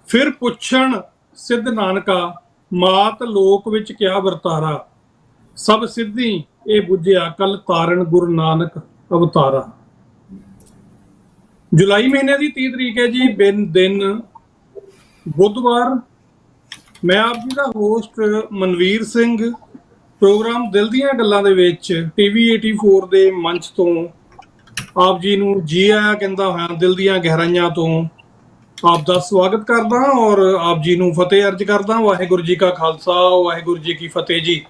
ਫਿਰ ਪੁੱਛਣ ਸਿੱਧ ਨਾਨਕਾ, ਮਾਤ ਲੋਕ ਵਿੱਚ ਕਿਆ ਵਰਤਾਰਾ। ਸਭ ਸਿੱਧੀ ਇਹ ਬੁੱਝਿਆ, ਕਲ ਤਾਰਨ ਗੁਰੂ ਨਾਨਕ ਅਵਤਾਰਾ। ਜੁਲਾਈ ਮਹੀਨੇ ਦੀ 30 ਤਰੀਕ ਹੈ ਜੀ, ਦਿਨ ਬੁੱਧਵਾਰ। ਮੈਂ ਆਪ ਜੀ ਦਾ ਹੋਸਟ ਮਨਵੀਰ ਸਿੰਘ, ਪ੍ਰੋਗਰਾਮ ਦਿਲ ਦੀਆਂ ਗੱਲਾਂ ਦੇ ਵਿੱਚ TV 84 ਦੇ ਮੰਚ ਤੋਂ ਆਪ ਜੀ ਨੂੰ ਜੀ ਆਇਆਂ ਕਹਿੰਦਾ ਹੋਇਆ ਦਿਲ ਦੀਆਂ ਗਹਿਰਾਈਆਂ ਤੋਂ ਆਪ ਦਾ ਸਵਾਗਤ ਕਰਦਾ ਔਰ ਆਪ ਜੀ ਨੂੰ ਫਤਿਹ ਅਰਜ ਕਰਦਾ। ਵਾਹਿਗੁਰੂ ਜੀ ਕਾ ਖਾਲਸਾ, ਵਾਹਿਗੁਰੂ ਜੀ ਕੀ ਫਤਿਹ ਜੀ।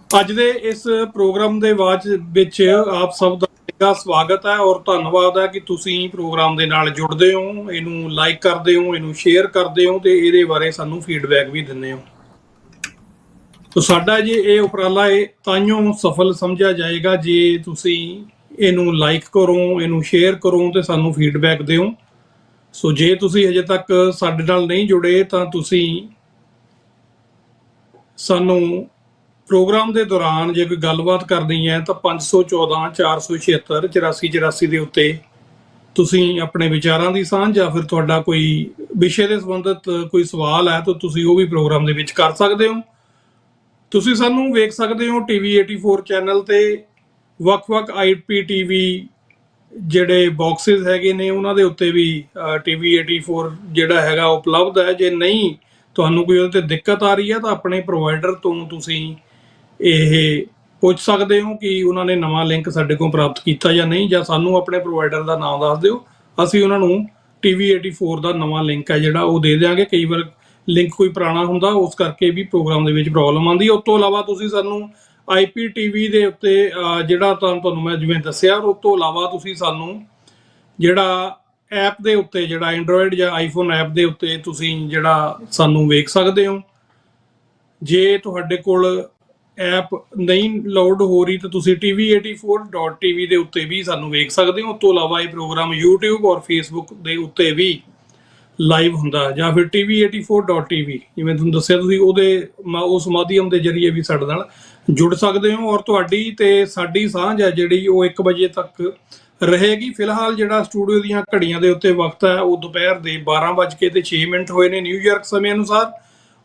ਅੱਜ ਦੇ ਇਸ ਪ੍ਰੋਗਰਾਮ ਦੇ ਵਿੱਚ ਆਪ ਸਭ ਦਾ ਸਵਾਗਤ ਹੈ ਔਰ ਧੰਨਵਾਦ ਹੈ ਕਿ ਤੁਸੀਂ ਪ੍ਰੋਗਰਾਮ ਦੇ ਨਾਲ ਜੁੜਦੇ ਹੋ, ਇਹਨੂੰ ਲਾਈਕ ਕਰਦੇ ਹੋ, ਇਹਨੂੰ ਸ਼ੇਅਰ ਕਰਦੇ ਹੋ ਤੇ ਇਹਦੇ ਬਾਰੇ ਸਾਨੂੰ ਫੀਡਬੈਕ ਵੀ ਦਿੰਦੇ ਹੋ। ਤੋ ਸਾਡਾ ਜੇ ਇਹ ਉਪਰਾਲਾ ਹੈ ਤਾਂਹੀਓ ਸਫਲ ਸਮਝਿਆ ਜਾਏਗਾ ਜੇ ਤੁਸੀਂ ਇਹਨੂੰ ਲਾਈਕ ਕਰੋ, ਇਹਨੂੰ ਸ਼ੇਅਰ ਕਰੋ ਤੇ ਸਾਨੂੰ ਫੀਡਬੈਕ ਦਿਓ। ਸੋ ਜੇ ਤੁਸੀਂ ਹਜੇ ਤੱਕ ਸਾਡੇ ਨਾਲ ਨਹੀਂ ਜੁੜੇ ਤਾਂ ਤੁਸੀਂ ਸਾਨੂੰ ਪ੍ਰੋਗਰਾਮ ਦੇ ਦੌਰਾਨ ਜੇ ਕੋਈ ਗੱਲਬਾਤ ਕਰਨੀ ਹੈ ਤਾਂ 514 476 8484 ਦੇ ਉੱਤੇ ਤੁਸੀਂ ਆਪਣੇ ਵਿਚਾਰਾਂ ਦੀ ਸਾਂਝ ਜਾਂ ਫਿਰ ਤੁਹਾਡਾ ਕੋਈ ਵਿਸ਼ੇ ਦੇ ਸੰਬੰਧਿਤ ਕੋਈ ਸਵਾਲ ਹੈ ਤਾਂ ਤੁਸੀਂ ਉਹ ਵੀ ਪ੍ਰੋਗਰਾਮ ਦੇ ਵਿੱਚ ਕਰ ਸਕਦੇ ਹੋ। ਤੁਸੀਂ ਸਾਨੂੰ ਵੇਖ ਸਕਦੇ ਹੋ TV 84 ਚੈਨਲ ਤੇ ਵੱਖ-ਵੱਖ IPTV ਜਿਹੜੇ ਬਾਕਸਿਸ ਹੈਗੇ ਨੇ ਉਹਨਾਂ ਦੇ ਉੱਤੇ ਵੀ TV 84 ਜਿਹੜਾ ਹੈਗਾ ਉਪਲਬਧ ਹੈ। ਜੇ ਨਹੀਂ ਤੁਹਾਨੂੰ ਕੋਈ ਉਹਦੇ ਤੇ ਦਿੱਕਤ ਆ ਰਹੀ ਹੈ ਤਾਂ ਆਪਣੇ ਪ੍ਰੋਵਾਈਡਰ ਤੋਂ ਤੁਸੀਂ ਇਹ ਪੁੱਛ ਸਕਦੇ ਹੋ ਕਿ ਉਹਨਾਂ ਨੇ ਨਵਾਂ ਲਿੰਕ ਸਾਡੇ ਕੋਲ ਪ੍ਰਾਪਤ ਕੀਤਾ ਜਾਂ ਨਹੀਂ, ਜਾਂ ਸਾਨੂੰ ਆਪਣੇ ਪ੍ਰੋਵਾਈਡਰ ਦਾ ਨਾਮ ਦੱਸ ਦਿਓ, ਅਸੀਂ ਉਹਨਾਂ ਨੂੰ TV 84 ਦਾ ਨਵਾਂ ਲਿੰਕ ਹੈ ਜਿਹੜਾ ਉਹ ਦੇ ਦਿਆਂਗੇ। ਕਈ ਵਾਰ ਲਿੰਕ ਕੋਈ ਪੁਰਾਣਾ ਹੁੰਦਾ ਉਸ ਕਰਕੇ ਵੀ ਪ੍ਰੋਗਰਾਮ ਦੇ ਵਿੱਚ ਪ੍ਰੋਬਲਮ ਆਉਂਦੀ ਹੈ। ਉਸ ਤੋਂ ਇਲਾਵਾ ਤੁਸੀਂ ਸਾਨੂੰ IPTV ਦੇ ਉੱਤੇ ਜਿਹੜਾ ਤੁਹਾਨੂੰ ਮੈਂ ਜਿਵੇਂ ਦੱਸਿਆ, ਉਸ ਤੋਂ ਇਲਾਵਾ ਤੁਸੀਂ ਸਾਨੂੰ ਜਿਹੜਾ ਐਪ ਦੇ ਉੱਤੇ ਜਿਹੜਾ ਐਂਡਰੋਇਡ ਜਾਂ ਆਈਫੋਨ ਐਪ ਦੇ ਉੱਤੇ ਤੁਸੀਂ ਜਿਹੜਾ ਸਾਨੂੰ ਵੇਖ ਸਕਦੇ ਹੋ। ਜੇ ਤੁਹਾਡੇ ਕੋਲ ਐਪ ਨਹੀਂ ਲੋਡ ਹੋ ਰਹੀ ਤਾਂ ਤੁਸੀਂ TV84.tv ਦੇ ਉੱਤੇ ਵੀ ਸਾਨੂੰ ਵੇਖ ਸਕਦੇ ਹੋ। ਉਸ ਤੋਂ ਇਲਾਵਾ ਇਹ ਪ੍ਰੋਗਰਾਮ YouTube ਔਰ Facebook ਦੇ ਉੱਤੇ ਵੀ ਲਾਈਵ ਹੁੰਦਾ, ਜਾਂ ਫਿਰ TV84.tv ਜਿਵੇਂ ਤੁਹਾਨੂੰ ਦੱਸਿਆ ਤੁਸੀਂ ਉਸ ਮਾਧਿਅਮ ਦੇ ਜ਼ਰੀਏ ਵੀ ਸਾਡੇ ਨਾਲ ਜੁੜ ਸਕਦੇ ਹੋ। ਔਰ ਤੁਹਾਡੀ ਤੇ ਸਾਡੀ ਸਾਂਝ ਹੈ ਜਿਹੜੀ ਉਹ 1 ਵਜੇ ਤੱਕ ਰਹੇਗੀ। ਫਿਲਹਾਲ ਜਿਹੜਾ ਸਟੂਡੀਓ ਦੀਆਂ ਘੜੀਆਂ ਦੇ ਉੱਤੇ ਵਕਤ ਹੈ ਉਹ ਦੁਪਹਿਰ ਦੇ 12:06 ਹੋਏ ਨੇ ਨਿਊਯਾਰਕ ਸਮੇਂ ਅਨੁਸਾਰ,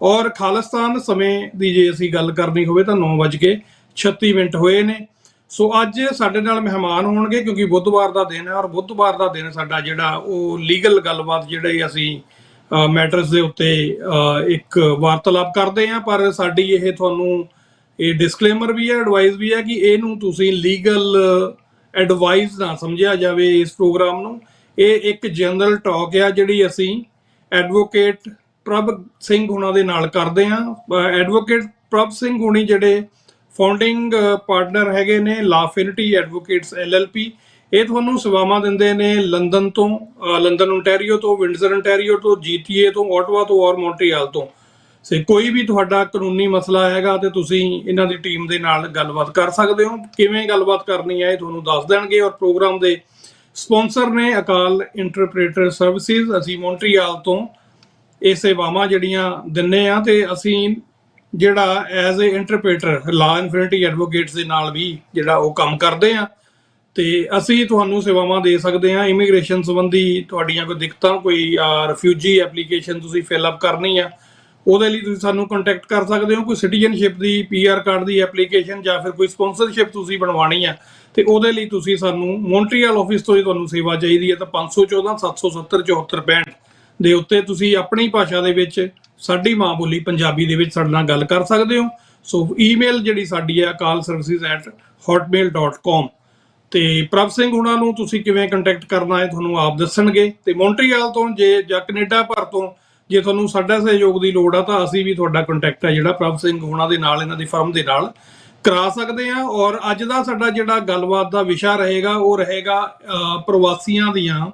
ਔਰ ਖਾਲਿਸਤਾਨ ਸਮੇਂ ਦੀ ਜੇ ਅਸੀਂ ਗੱਲ ਕਰਨੀ ਹੋਵੇ ਤਾਂ 9:36 ਹੋਏ ਨੇ। ਸੋ ਅੱਜ ਸਾਡੇ ਨਾਲ ਮਹਿਮਾਨ ਹੋਣਗੇ ਕਿਉਂਕਿ ਬੁੱਧਵਾਰ ਦਾ ਦਿਨ ਹੈ ਔਰ ਬੁੱਧਵਾਰ ਦਾ ਦਿਨ ਸਾਡਾ ਜਿਹੜਾ ਉਹ ਲੀਗਲ ਗੱਲਬਾਤ ਜਿਹੜੇ ਅਸੀਂ ਮੈਟਰਸ ਦੇ ਉੱਤੇ ਇੱਕ ਵਾਰਤਾਲਾਪ ਕਰਦੇ ਹਾਂ। ਪਰ ਸਾਡੀ ਇਹ ਤੁਹਾਨੂੰ ਇਹ ਡਿਸਕਲੇਮਰ ਵੀ ਹੈ, ਐਡਵਾਈਸ ਵੀ ਹੈ ਕਿ ਇਹਨੂੰ ਤੁਸੀਂ ਲੀਗਲ ਐਡਵਾਈਸ ਨਾ ਸਮਝਿਆ ਜਾਵੇ ਇਸ ਪ੍ਰੋਗਰਾਮ ਨੂੰ। ਇਹ ਇੱਕ ਜਨਰਲ ਟਾਕ ਆ ਜਿਹੜੀ ਅਸੀਂ ਐਡਵੋਕੇਟ ਪ੍ਰਭ ਸਿੰਘ ਹੁਣਾਂ ਦੇ ਨਾਲ ਕਰਦੇ ਹਾਂ। ਐਡਵੋਕੇਟ ਪ੍ਰਭ ਸਿੰਘ ਹੁਣੀ ਜਿਹੜੇ ਫਾਊਂਡਿੰਗ ਪਾਰਟਨਰ ਹੈਗੇ ਨੇ ਲਾਫਿਨਿਟੀ ਐਡਵੋਕੇਟਸ LLP, ਇਹ ਤੁਹਾਨੂੰ ਸੇਵਾਵਾਂ ਦਿੰਦੇ ਨੇ ਲੰਦਨ ਤੋਂ, ਲੰਦਨ ਓਨਟਾਰੀਓ ਤੋਂ, ਵਿੰਡਸਰ ਓਨਟਾਰੀਓ ਤੋਂ, GTA ਤੋਂ, ਓਟਵਾ ਤੋਂ ਔਰ ਮੌਂਟਰੀਆਲ ਤੋਂ। ਕੋਈ ਵੀ ਤੁਹਾਡਾ ਕਾਨੂੰਨੀ ਮਸਲਾ ਹੈਗਾ ਤੇ ਤੁਸੀਂ ਇਹਨਾਂ ਦੀ ਟੀਮ ਦੇ ਨਾਲ ਗੱਲਬਾਤ ਕਰ ਸਕਦੇ ਹੋ। ਕਿਵੇਂ ਗੱਲਬਾਤ ਕਰਨੀ ਹੈ ਇਹ ਤੁਹਾਨੂੰ ਦੱਸ ਦੇਣਗੇ। ਔਰ ਪ੍ਰੋਗਰਾਮ ਦੇ ਸਪਾਂਸਰ ਨੇ ਅਕਾਲ ਇੰਟਰਪ੍ਰੀਟਰ ਸਰਵਿਸਿਜ਼। ਅਸੀਂ ਮੌਂਟਰੀਆਲ ਤੋਂ ਇਹ ਸੇਵਾਵਾਂ ਜਿਹੜੀਆਂ ਦਿੰਨੇ ਆ ਤੇ ਅਸੀਂ ਜਿਹੜਾ ਐਜ਼ ਏ ਇੰਟਰਪ੍ਰੀਟਰ ਲਾਫਿਨਿਟੀ ਐਡਵੋਕੇਟਸ ਦੇ ਨਾਲ ਵੀ ਜਿਹੜਾ ਉਹ ਕੰਮ ਕਰਦੇ ਆ ਤੇ ਅਸੀਂ ਤੁਹਾਨੂੰ ਸੇਵਾਵਾਂ ਦੇ ਸਕਦੇ ਹਾਂ। ਇਮੀਗ੍ਰੇਸ਼ਨ ਸੰਬੰਧੀ ਤੁਹਾਡੀਆਂ ਕੋਈ ਦਿੱਕਤਾਂ, ਕੋਈ ਰਿਫਿਊਜੀ ਐਪਲੀਕੇਸ਼ਨ ਤੁਸੀਂ ਫਿਲ ਅਪ ਕਰਨੀ ਆ, ਉਹਦੇ ਲਈ ਤੁਸੀਂ ਸਾਨੂੰ ਕੰਟੈਕਟ ਕਰ ਸਕਦੇ ਹੋ। ਕੋਈ ਸਿਟੀਜ਼ਨਸ਼ਿਪ ਦੀ PR ਕਾਰਡ ਦੀ ਐਪਲੀਕੇਸ਼ਨ ਜਾਂ ਫਿਰ ਕੋਈ ਸਪਾਂਸਰਸ਼ਿਪ ਤੁਸੀਂ ਬਣਵਾਉਣੀ ਆ ਤੇ ਉਹਦੇ ਲਈ ਤੁਸੀਂ ਸਾਨੂੰ ਮੌਂਟਰੀਆਲ ਆਫਿਸ ਤੋਂ ਹੀ ਤੁਹਾਨੂੰ ਸੇਵਾ ਚਾਹੀਦੀ ਹੈ ਤਾਂ 514 770 7465 ਦੇ ਉੱਤੇ ਤੁਸੀਂ ਆਪਣੀ ਭਾਸ਼ਾ ਦੇ ਵਿੱਚ ਸਾਡੀ ਮਾਂ ਬੋਲੀ ਪੰਜਾਬੀ ਦੇ ਵਿੱਚ ਸਾਡੇ ਨਾਲ ਗੱਲ ਕਰ ਸਕਦੇ ਹੋ। ਸੋ ਈਮੇਲ ਜਿਹੜੀ ਸਾਡੀ ਹੈ akalservices@hotmail.com। ਤੇ ਪ੍ਰਭ ਸਿੰਘ ਹੁਣਾਂ ਨੂੰ ਤੁਸੀਂ ਕਿਵੇਂ ਕੰਟੈਕਟ ਕਰਨਾ ਹੈ ਤੁਹਾਨੂੰ ਆਪ ਦੱਸਣਗੇ। ਤੇ ਮੌਂਟਰੀਆਲ ਤੋਂ ਜੇ ਜਾਂ ਕੈਨੇਡਾ ਭਰ ਤੋਂ ਜੇ ਤੁਹਾਨੂੰ ਸਾਡਾ ਸਹਿਯੋਗ ਦੀ ਲੋੜ ਆ ਤਾਂ ਅਸੀਂ ਵੀ ਤੁਹਾਡਾ ਕੰਟੈਕਟ ਹੈ ਜਿਹੜਾ ਪ੍ਰਭ ਸਿੰਘ ਹੁਣਾਂ ਦੇ ਨਾਲ, ਇਹਨਾਂ ਦੀ ਫਰਮ ਦੇ ਨਾਲ ਕਰਾ ਸਕਦੇ ਹਾਂ। ਔਰ ਅੱਜ ਦਾ ਸਾਡਾ ਜਿਹੜਾ ਗੱਲਬਾਤ ਦਾ ਵਿਸ਼ਾ ਰਹੇਗਾ ਉਹ ਰਹੇਗਾ ਪ੍ਰਵਾਸੀਆਂ ਦੀਆਂ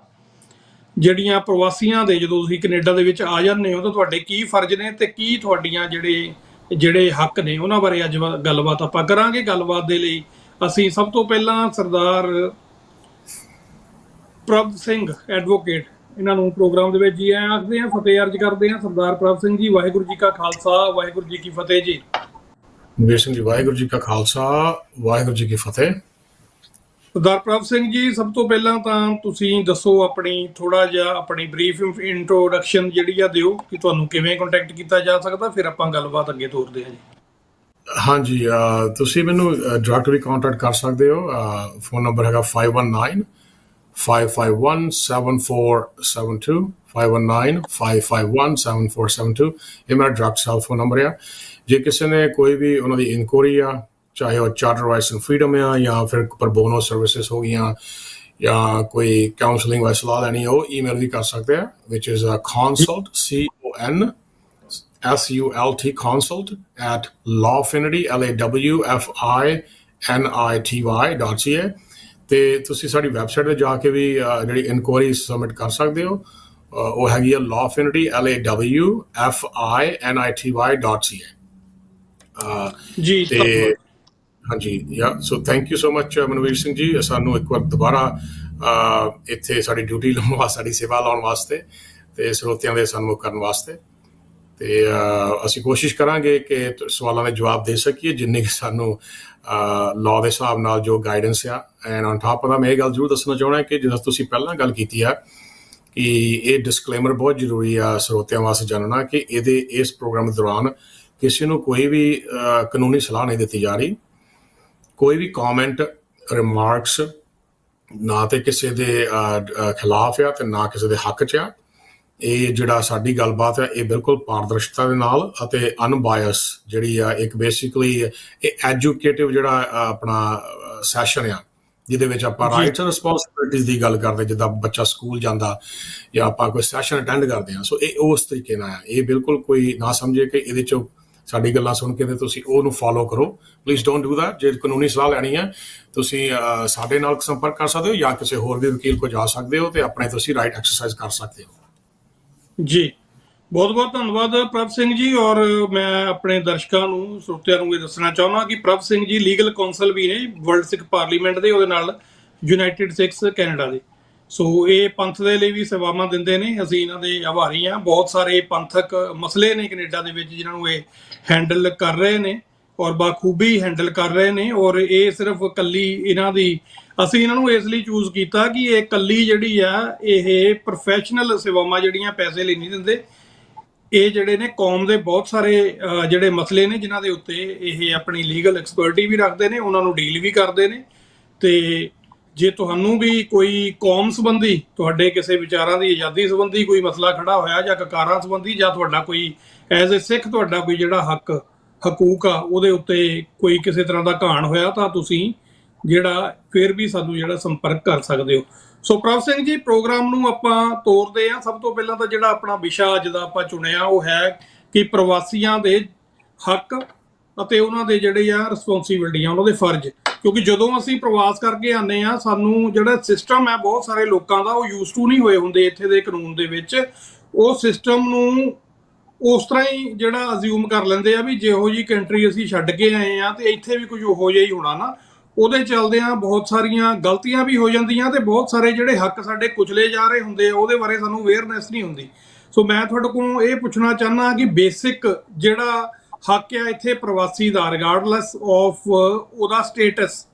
ਜਿਹੜੀਆਂ ਪ੍ਰਵਾਸੀਆਂ ਦੇ ਜਦੋਂ ਤੁਸੀਂ ਕੈਨੇਡਾ ਦੇ ਵਿੱਚ ਆ ਜਾਂਦੇ ਹੋ ਤਾਂ ਤੁਹਾਡੇ ਕੀ ਫਰਜ਼ ਨੇ ਤੇ ਕੀ ਤੁਹਾਡੀਆਂ ਜਿਹੜੇ ਹੱਕ ਨੇ ਉਹਨਾਂ ਬਾਰੇ ਅੱਜ ਗੱਲਬਾਤ ਆਪਾਂ ਕਰਾਂਗੇ। ਗੱਲਬਾਤ ਦੇ ਲਈ ਅਸੀਂ ਸਭ ਤੋਂ ਪਹਿਲਾਂ ਸਰਦਾਰ ਪ੍ਰਭ ਸਿੰਘ ਐਡਵੋਕੇਟ ਇਹਨਾਂ ਨੂੰ ਪ੍ਰੋਗਰਾਮ ਦੇ ਵਿੱਚ ਜੀ ਆਇਆਂ ਆਖਦੇ ਹਾਂ, ਫਤਿਹ ਅਰਜ ਕਰਦੇ ਹਾਂ। ਸਰਦਾਰ ਪ੍ਰਭ ਸਿੰਘ ਜੀ, ਵਾਹਿਗੁਰੂ ਜੀ ਕਾ ਖਾਲਸਾ, ਵਾਹਿਗੁਰੂ ਜੀ ਕੀ ਫਤਿਹ ਜੀ। ਵੀਰ ਸਿੰਘ ਜੀ, ਵਾਹਿਗੁਰੂ ਜੀ ਕਾ ਖਾਲਸਾ, ਵਾਹਿਗੁਰੂ ਜੀ ਕੀ ਫਤਿਹ। ਸਰਦਾਰ ਪ੍ਰਭ ਸਿੰਘ ਜੀ, ਸਭ ਤੋਂ ਪਹਿਲਾਂ ਤਾਂ ਤੁਸੀਂ ਦੱਸੋ ਆਪਣੀ ਥੋੜਾ ਜਿਹਾ ਆਪਣੀ ਬਰੀਫ ਇੰਟਰੋਡਕਸ਼ਨ ਜਿਹੜੀ ਆ ਦਿਓ ਕਿ ਤੁਹਾਨੂੰ ਕਿਵੇਂ ਕੰਟੈਕਟ ਕੀਤਾ ਜਾ ਸਕਦਾ, ਫਿਰ ਆਪਾਂ ਗੱਲਬਾਤ ਅੱਗੇ ਤੋਰਦੇ ਹਾਂ ਜੀ। ਹਾਂਜੀ, ਤੁਸੀਂ ਮੈਨੂੰ ਡਾਇਰੈਕਟ ਵੀ ਕੰਟੈਕਟ ਕਰ ਸਕਦੇ ਹੋ। ਫੋਨ ਨੰਬਰ ਹੈਗਾ 5195517472 5195517472। ਇਹ ਮੇਰਾ ਡਾਇਰੈਕਟ ਸੈੱਲ ਫੋਨ ਨੰਬਰ ਆ। ਜੇ ਕਿਸੇ ਨੇ ਕੋਈ ਵੀ ਉਹਨਾਂ ਦੀ ਇਨਕੁਆਰੀ ਆ, ਚਾਹੇ ਉਹ ਚਾਰਟਰ ਰਾਈਟਸ ਐਂਡ ਫਰੀडम ਆ ਜਾਂ ਫਿਰ ਪ੍ਰੋਬੋਨੋ ਸਰਵਿਸਿਜ਼ ਹੋ ਗਈਆਂ ਜਾਂ ਕੋਈ ਕਾਉਂਸਲਿੰਗ ਵਾਸਤੇ ਸਲਾਹ ਲੈਣੀ, ਉਹ ਈਮੇਲ ਵੀ ਕਰ ਸਕਦੇ ਆ, which is consult CONSULT consult at lawfinity LAWFINITY.ca। ਤੇ ਤੁਸੀਂ ਸਾਡੀ ਵੈਬਸਾਈਟ 'ਤੇ ਜਾ ਕੇ ਵੀ ਜਿਹੜੀ ਇਨਕੁਆਰੀ ਸਬਮਿਟ ਕਰ ਸਕਦੇ ਹੋ। ਉਹ ਹੈਗੀ ਆ lawfinity LAWFINITY.ca। ਜੀ ਤੇ ਹਾਂਜੀ so thank you so much Manveer Singh ji, ਸਾਨੂੰ ਇੱਕ ਵਾਰ ਦੁਬਾਰਾ ਇੱਥੇ ਸਾਡੀ ਡਿਊਟੀ ਲਾਉਣ ਵਾਸਤੇ, ਸਾਡੀ ਸੇਵਾ ਲਾਉਣ ਵਾਸਤੇ ਤੇ ਸਰੋਤਿਆਂ ਦੇ ਸਨਮੁਖ ਕਰਨ ਵਾਸਤੇ। ਤੇ ਅਸੀਂ ਕੋਸ਼ਿਸ਼ ਕਰਾਂਗੇ ਕਿ ਸਵਾਲਾਂ ਦੇ ਜਵਾਬ ਦੇ ਸਕੀਏ ਜਿੰਨੇ ਕਿ ਸਾਨੂੰ ਲਾਅ ਦੇ ਹਿਸਾਬ ਨਾਲ ਜੋ ਗਾਈਡੈਂਸ ਆ। ਐਂਡ ਔਨ ਟਾਪ ਦਾ ਮੈਂ ਇਹ ਗੱਲ ਜ਼ਰੂਰ ਦੱਸਣਾ ਚਾਹੁੰਦਾ ਕਿ ਜਿਵੇਂ ਤੁਸੀਂ ਪਹਿਲਾਂ ਗੱਲ ਕੀਤੀ ਆ ਕਿ ਇਹ ਡਿਸਕਲੇਮਰ ਬਹੁਤ ਜ਼ਰੂਰੀ ਆ ਸਰੋਤਿਆਂ ਵਾਸਤੇ ਜਾਣਨਾ ਕਿ ਇਸ ਪ੍ਰੋਗਰਾਮ ਦੇ ਦੌਰਾਨ ਕਿਸੇ ਨੂੰ ਕੋਈ ਵੀ ਕਾਨੂੰਨੀ ਸਲਾਹ ਨਹੀਂ ਦਿੱਤੀ ਜਾ ਰਹੀ। ਕੋਈ ਵੀ ਕਮੈਂਟ ਰਿਮਾਰਕਸ ਨਾ ਤੇ ਕਿਸੇ ਦੇ ਖਿਲਾਫ ਆ ਤੇ ਨਾ ਕਿਸੇ ਦੇ ਹੱਕ 'ਚ ਆ। ਇਹ ਜਿਹੜਾ ਸਾਡੀ ਗੱਲਬਾਤ ਹੈ ਇਹ ਬਿਲਕੁਲ ਪਾਰਦਰਸ਼ਤਾ ਦੇ ਨਾਲ ਅਤੇ ਅਨਬਾਇਸ ਜਿਹੜੀ ਆ, ਇੱਕ ਬੇਸਿਕਲੀ ਇਹ ਐਜੂਕੇਟਿਵ ਜਿਹੜਾ ਆਪਣਾ ਸੈਸ਼ਨ ਆ ਜਿਹਦੇ ਵਿੱਚ ਆਪਾਂ ਰਾਈਟਸ ਐਂਡ ਰਿਸਪੌਂਸਿਬਿਲਿਟੀਜ਼ ਦੀ ਗੱਲ ਕਰਦੇ, ਜਿੱਦਾਂ ਬੱਚਾ ਸਕੂਲ ਜਾਂਦਾ ਜਾਂ ਆਪਾਂ ਕੋਈ ਸੈਸ਼ਨ ਅਟੈਂਡ ਕਰਦੇ ਹਾਂ। ਸੋ ਇਹ ਉਸ ਤਰੀਕੇ ਨਾਲ ਆ। ਇਹ ਬਿਲਕੁਲ ਕੋਈ ਨਾ ਸਮਝੇ ਕਿ ਇਹਦੇ 'ਚੋਂ ਸਾਡੀ ਗੱਲਾਂ ਸੁਣ ਕੇ ਤੇ ਤੁਸੀਂ ਉਹਨੂੰ ਫੋਲੋ ਕਰੋ। Please don't do that. ਜੇ ਕਾਨੂੰਨੀ ਸਲਾਹ ਲੈਣੀ ਹੈ ਤੁਸੀਂ ਸਾਡੇ ਨਾਲ ਸੰਪਰਕ ਕਰ ਸਕਦੇ ਹੋ ਜਾਂ ਕਿਸੇ ਹੋਰ ਵੀ ਵਕੀਲ ਕੋਲ ਜਾ ਸਕਦੇ ਹੋ ਤੇ ਆਪਣੇ ਤੁਸੀਂ ਰਾਈਟ ਐਕਸਰਸਾਈਜ਼ ਕਰ ਸਕਦੇ ਹੋ। ਜੀ ਬਹੁਤ ਬਹੁਤ ਧੰਨਵਾਦ ਪ੍ਰਭ ਸਿੰਘ ਜੀ। ਔਰ ਮੈਂ ਆਪਣੇ ਦਰਸ਼ਕਾਂ ਨੂੰ, ਸਰੋਤਿਆਂ ਨੂੰ ਇਹ ਦੱਸਣਾ ਚਾਹੁੰਦਾ ਕਿ ਪ੍ਰਭ ਸਿੰਘ ਜੀ ਲੀਗਲ ਕੌਂਸਲ ਵੀ ਨੇ ਵਰਲਡ ਸਿੱਖ ਪਾਰਲੀਮੈਂਟ ਦੇ, ਉਹਦੇ ਨਾਲ ਯੂਨਾਈਟਿਡ ਸਿੱਖਸ ਕੈਨੇਡਾ ਦੇ। ਸੋ ਇਹ ਪੰਥ ਦੇ ਲਈ ਵੀ ਸੇਵਾਵਾਂ ਦਿੰਦੇ ਨੇ। ਅਸੀਂ ਇਹਨਾਂ ਦੇ ਆਭਾਰੀ ਹਾਂ। ਬਹੁਤ ਸਾਰੇ ਪੰਥਕ ਮਸਲੇ ਨੇ ਕੈਨੇਡਾ ਦੇ ਵਿੱਚ ਜਿਨ੍ਹਾਂ ਨੂੰ ਇਹ ਹੈਂਡਲ ਕਰ ਰਹੇ ਨੇ ਔਰ ਬਾਖੂਬੀ ਹੈਂਡਲ ਕਰ ਰਹੇ ਨੇ। ਔਰ ਇਹ ਸਿਰਫ ਇਕੱਲੀ ਇਹਨਾਂ ਦੀ, ਅਸੀਂ ਇਹਨਾਂ ਨੂੰ ਇਸ ਲਈ ਚੂਜ਼ ਕੀਤਾ ਕਿ ਇਹ ਇਕੱਲੀ ਜਿਹੜੀ ਆ ਇਹ ਪ੍ਰੋਫੈਸ਼ਨਲ ਸੇਵਾਵਾਂ ਜਿਹੜੀਆਂ ਪੈਸੇ ਲਈ ਨਹੀਂ ਦਿੰਦੇ। ਇਹ ਜਿਹੜੇ ਨੇ ਕੌਮ ਦੇ ਬਹੁਤ ਸਾਰੇ ਜਿਹੜੇ ਮਸਲੇ ਨੇ ਜਿਨ੍ਹਾਂ ਦੇ ਉੱਤੇ ਇਹ ਆਪਣੀ ਲੀਗਲ ਐਕਸਪਰਟੀ ਵੀ ਰੱਖਦੇ ਨੇ, ਉਹਨਾਂ ਨੂੰ ਡੀਲ ਵੀ ਕਰਦੇ ਨੇ। ਤੇ ਜੇ ਤੁਹਾਨੂੰ ਵੀ ਕੋਈ ਕੌਮ ਸੰਬੰਧੀ, ਤੁਹਾਡੇ ਕਿਸੇ ਵਿਚਾਰਾਂ ਦੀ ਆਜ਼ਾਦੀ ਸੰਬੰਧੀ ਕੋਈ ਮਸਲਾ ਖੜਾ ਹੋਇਆ ਜਾਂ ਕਕਾਰਾਂ ਸੰਬੰਧੀ, ਜਾਂ ਤੁਹਾਡਾ ਕੋਈ ਐਜ਼ ਏ ਸਿੱਖ ਤੁਹਾਡਾ ਕੋਈ ਜਿਹੜਾ ਹਕੂਕ ਆ ਉਹਦੇ ਉੱਤੇ ਕੋਈ ਕਿਸੇ ਤਰ੍ਹਾਂ ਦਾ ਘਾਣ ਹੋਇਆ, ਤਾਂ ਤੁਸੀਂ ਜਿਹੜਾ ਫਿਰ ਵੀ ਸਾਨੂੰ ਜਿਹੜਾ ਸੰਪਰਕ ਕਰ ਸਕਦੇ ਹੋ। ਸੋ ਪ੍ਰਭ ਸਿੰਘ ਜੀ, ਪ੍ਰੋਗਰਾਮ ਨੂੰ ਆਪਾਂ ਤੋਰਦੇ ਹਾਂ। ਸਭ ਤੋਂ ਪਹਿਲਾਂ ਤਾਂ ਜਿਹੜਾ ਆਪਣਾ ਵਿਸ਼ਾ ਅੱਜ ਦਾ ਆਪਾਂ ਚੁਣਿਆ ਉਹ ਹੈ ਕਿ ਪ੍ਰਵਾਸੀਆਂ ਦੇ ਹੱਕ ਅਤੇ ਉਹਨਾਂ ਦੇ ਜਿਹੜੇ ਆ ਰਿਸਪੌਂਸਿਬਿਲਟੀਆਂ, ਉਹਨਾਂ ਦੇ ਫਰਜ਼। ਕਿਉਂਕਿ ਜਦੋਂ ਅਸੀਂ ਪ੍ਰਵਾਸ ਕਰਕੇ ਆਉਂਦੇ ਹਾਂ, ਸਾਨੂੰ ਜਿਹੜਾ ਸਿਸਟਮ ਹੈ ਬਹੁਤ ਸਾਰੇ ਲੋਕਾਂ ਦਾ ਉਹ ਯੂਜ਼ ਟੂ ਨਹੀਂ ਹੋਏ ਹੁੰਦੇ ਇੱਥੇ ਦੇ ਕਾਨੂੰਨ ਦੇ ਵਿੱਚ। ਉਹ ਸਿਸਟਮ ਨੂੰ ਉਸ ਤਰ੍ਹਾਂ ਹੀ ਜਿਹੜਾ ਅਜ਼ਿਊਮ ਕਰ ਲੈਂਦੇ ਆ ਵੀ ਜਿਹੋ ਜਿਹੀ ਕੰਟਰੀ ਅਸੀਂ ਛੱਡ ਕੇ ਆਏ ਆ ਤੇ ਇੱਥੇ ਵੀ ਕੁਝ ਉਹੋ ਜਿਹਾ ਹੀ ਹੋਣਾ ਨਾ। ਉਹਦੇ ਚੱਲਦਿਆਂ ਬਹੁਤ ਸਾਰੀਆਂ ਗਲਤੀਆਂ ਵੀ ਹੋ ਜਾਂਦੀਆਂ ਤੇ ਬਹੁਤ ਸਾਰੇ ਜਿਹੜੇ ਹੱਕ ਸਾਡੇ ਕੁਚਲੇ ਜਾ ਰਹੇ ਹੁੰਦੇ ਆ ਉਹਦੇ ਬਾਰੇ ਸਾਨੂੰ ਅਵੇਅਰਨੈਸ ਨਹੀਂ ਹੁੰਦੀ। ਸੋ ਮੈਂ ਤੁਹਾਡੇ ਕੋਲ ਇਹ ਪੁੱਛਣਾ ਚਾਹੁੰਦਾ ਕਿ ਬੇਸਿਕ ਜਿਹੜਾ ਹੱਕ ਆ ਇੱਥੇ ਪ੍ਰਵਾਸੀ ਦਾ, ਰਿਗਾਰਡਲੈਸ ਆਫ ਉਹਦਾ ਸਟੇਟਸ,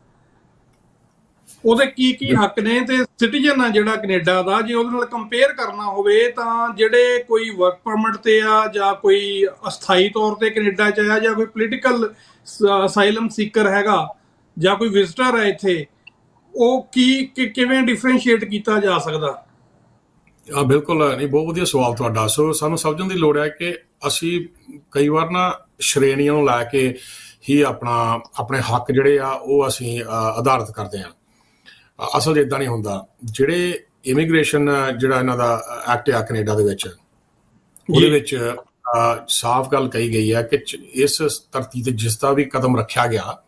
ਉਹਦੇ ਕੀ ਕੀ ਹੱਕ ਨੇ, ਤੇ ਸਿਟੀਜ਼ਨ ਆ ਜਿਹੜਾ ਕੈਨੇਡਾ ਦਾ, ਜੇ ਉਹਦੇ ਨਾਲ ਕੰਪੇਅਰ ਕਰਨਾ ਹੋਵੇ ਤਾਂ ਜਿਹੜੇ ਕੋਈ ਵਰਕ ਪਰਮਿਟ ਤੇ ਆ ਜਾਂ ਕੋਈ ਅਸਥਾਈ ਤੌਰ ਤੇ ਕੈਨੇਡਾ 'ਚ ਆ ਜਾਂ ਕੋਈ ਪੋਲੀਟੀਕਲ ਅਸਾਈਲਮ ਸੀਕਰ ਹੈਗਾ ਜਾਂ ਕੋਈ ਵਿਜ਼ਟਰ ਹੈ ਇੱਥੇ, ਉਹ ਕਿਵੇਂ ਡਿਫਰੈਂਸ਼ੀਏਟ ਕੀਤਾ ਜਾ ਸਕਦਾ? ਬਿਲਕੁਲ ਨਹੀਂ, ਬਹੁਤ ਵਧੀਆ ਸਵਾਲ ਤੁਹਾਡਾ। ਸੋ ਸਾਨੂੰ ਸਮਝਣ ਦੀ ਲੋੜ ਹੈ ਕਿ ਅਸੀਂ ਕਈ ਵਾਰ ਨਾ ਸ਼੍ਰੇਣੀਆਂ ਨੂੰ ਲੈ ਕੇ ਹੀ ਆਪਣੇ ਹੱਕ ਜਿਹੜੇ ਆ ਉਹ ਅਸੀਂ ਆਧਾਰਿਤ ਕਰਦੇ ਹਾਂ। ਅਸਲ 'ਚ ਇੱਦਾਂ ਨਹੀਂ ਹੁੰਦਾ। ਜਿਹੜੇ ਇਮੀਗ੍ਰੇਸ਼ਨ ਜਿਹੜਾ ਇਹਨਾਂ ਦਾ ਐਕਟ ਆ ਕੈਨੇਡਾ ਦੇ ਵਿੱਚ, ਉਹਦੇ ਵਿੱਚ ਸਾਫ਼ ਗੱਲ ਕਹੀ ਗਈ ਹੈ ਕਿ ਇਸ ਧਰਤੀ ਤੇ ਜਿਸ ਦਾ ਵੀ ਕਦਮ ਰੱਖਿਆ ਗਿਆ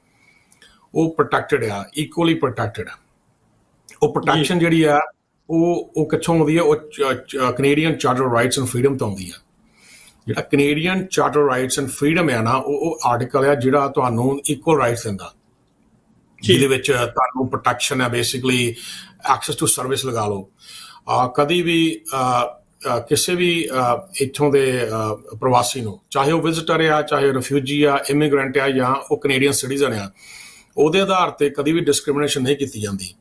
ਉਹ ਪ੍ਰੋਟੈਕਟਡ ਆ, ਇਕੁਅਲੀ ਪ੍ਰੋਟੈਕਟਡ ਆ। ਉਹ ਪ੍ਰੋਟੈਕਸ਼ਨ ਜਿਹੜੀ ਆ ਉਹ ਕਿੱਥੋਂ ਆਉਂਦੀ ਆ? ਉਹ Canadian charter rights and freedom ਤੋਂ ਆਉਂਦੀ ਆ। ਜਿਹੜਾ Canadian charter rights and freedom ਆ ਨਾ, ਉਹ ਆਰਟੀਕਲ ਆ ਜਿਹੜਾ ਤੁਹਾਨੂੰ ਇਕੁਅਲ ਰਾਈਟਸ ਦਿੰਦਾ, ਜਿਹਦੇ ਵਿੱਚ ਤੁਹਾਨੂੰ ਪ੍ਰੋਟੈਕਸ਼ਨ ਹੈ ਬੇਸਿਕਲੀ ਐਕਸੈਸ ਟੂ ਸਰਵਿਸ ਲਗਾ ਲਓ। ਕਦੀ ਵੀ ਕਿਸੇ ਵੀ ਇੱਥੋਂ ਦੇ ਪ੍ਰਵਾਸੀ ਨੂੰ, ਚਾਹੇ ਉਹ ਵਿਜ਼ਿਟਰ ਆ, ਚਾਹੇ ਰਿਫਿਊਜੀ ਆ, ਇਮੀਗ੍ਰੈਂਟ ਆ, ਜਾਂ ਉਹ ਕੈਨੇਡੀਅਨ ਸਿਟੀਜ਼ਨ ਆ, ਉਹਦੇ ਆਧਾਰ ਤੇ ਕਦੀ ਵੀ ਡਿਸਕ੍ਰਿਮੀਨੇਸ਼ਨ ਨਹੀਂ ਕੀਤੀ ਜਾਂਦੀ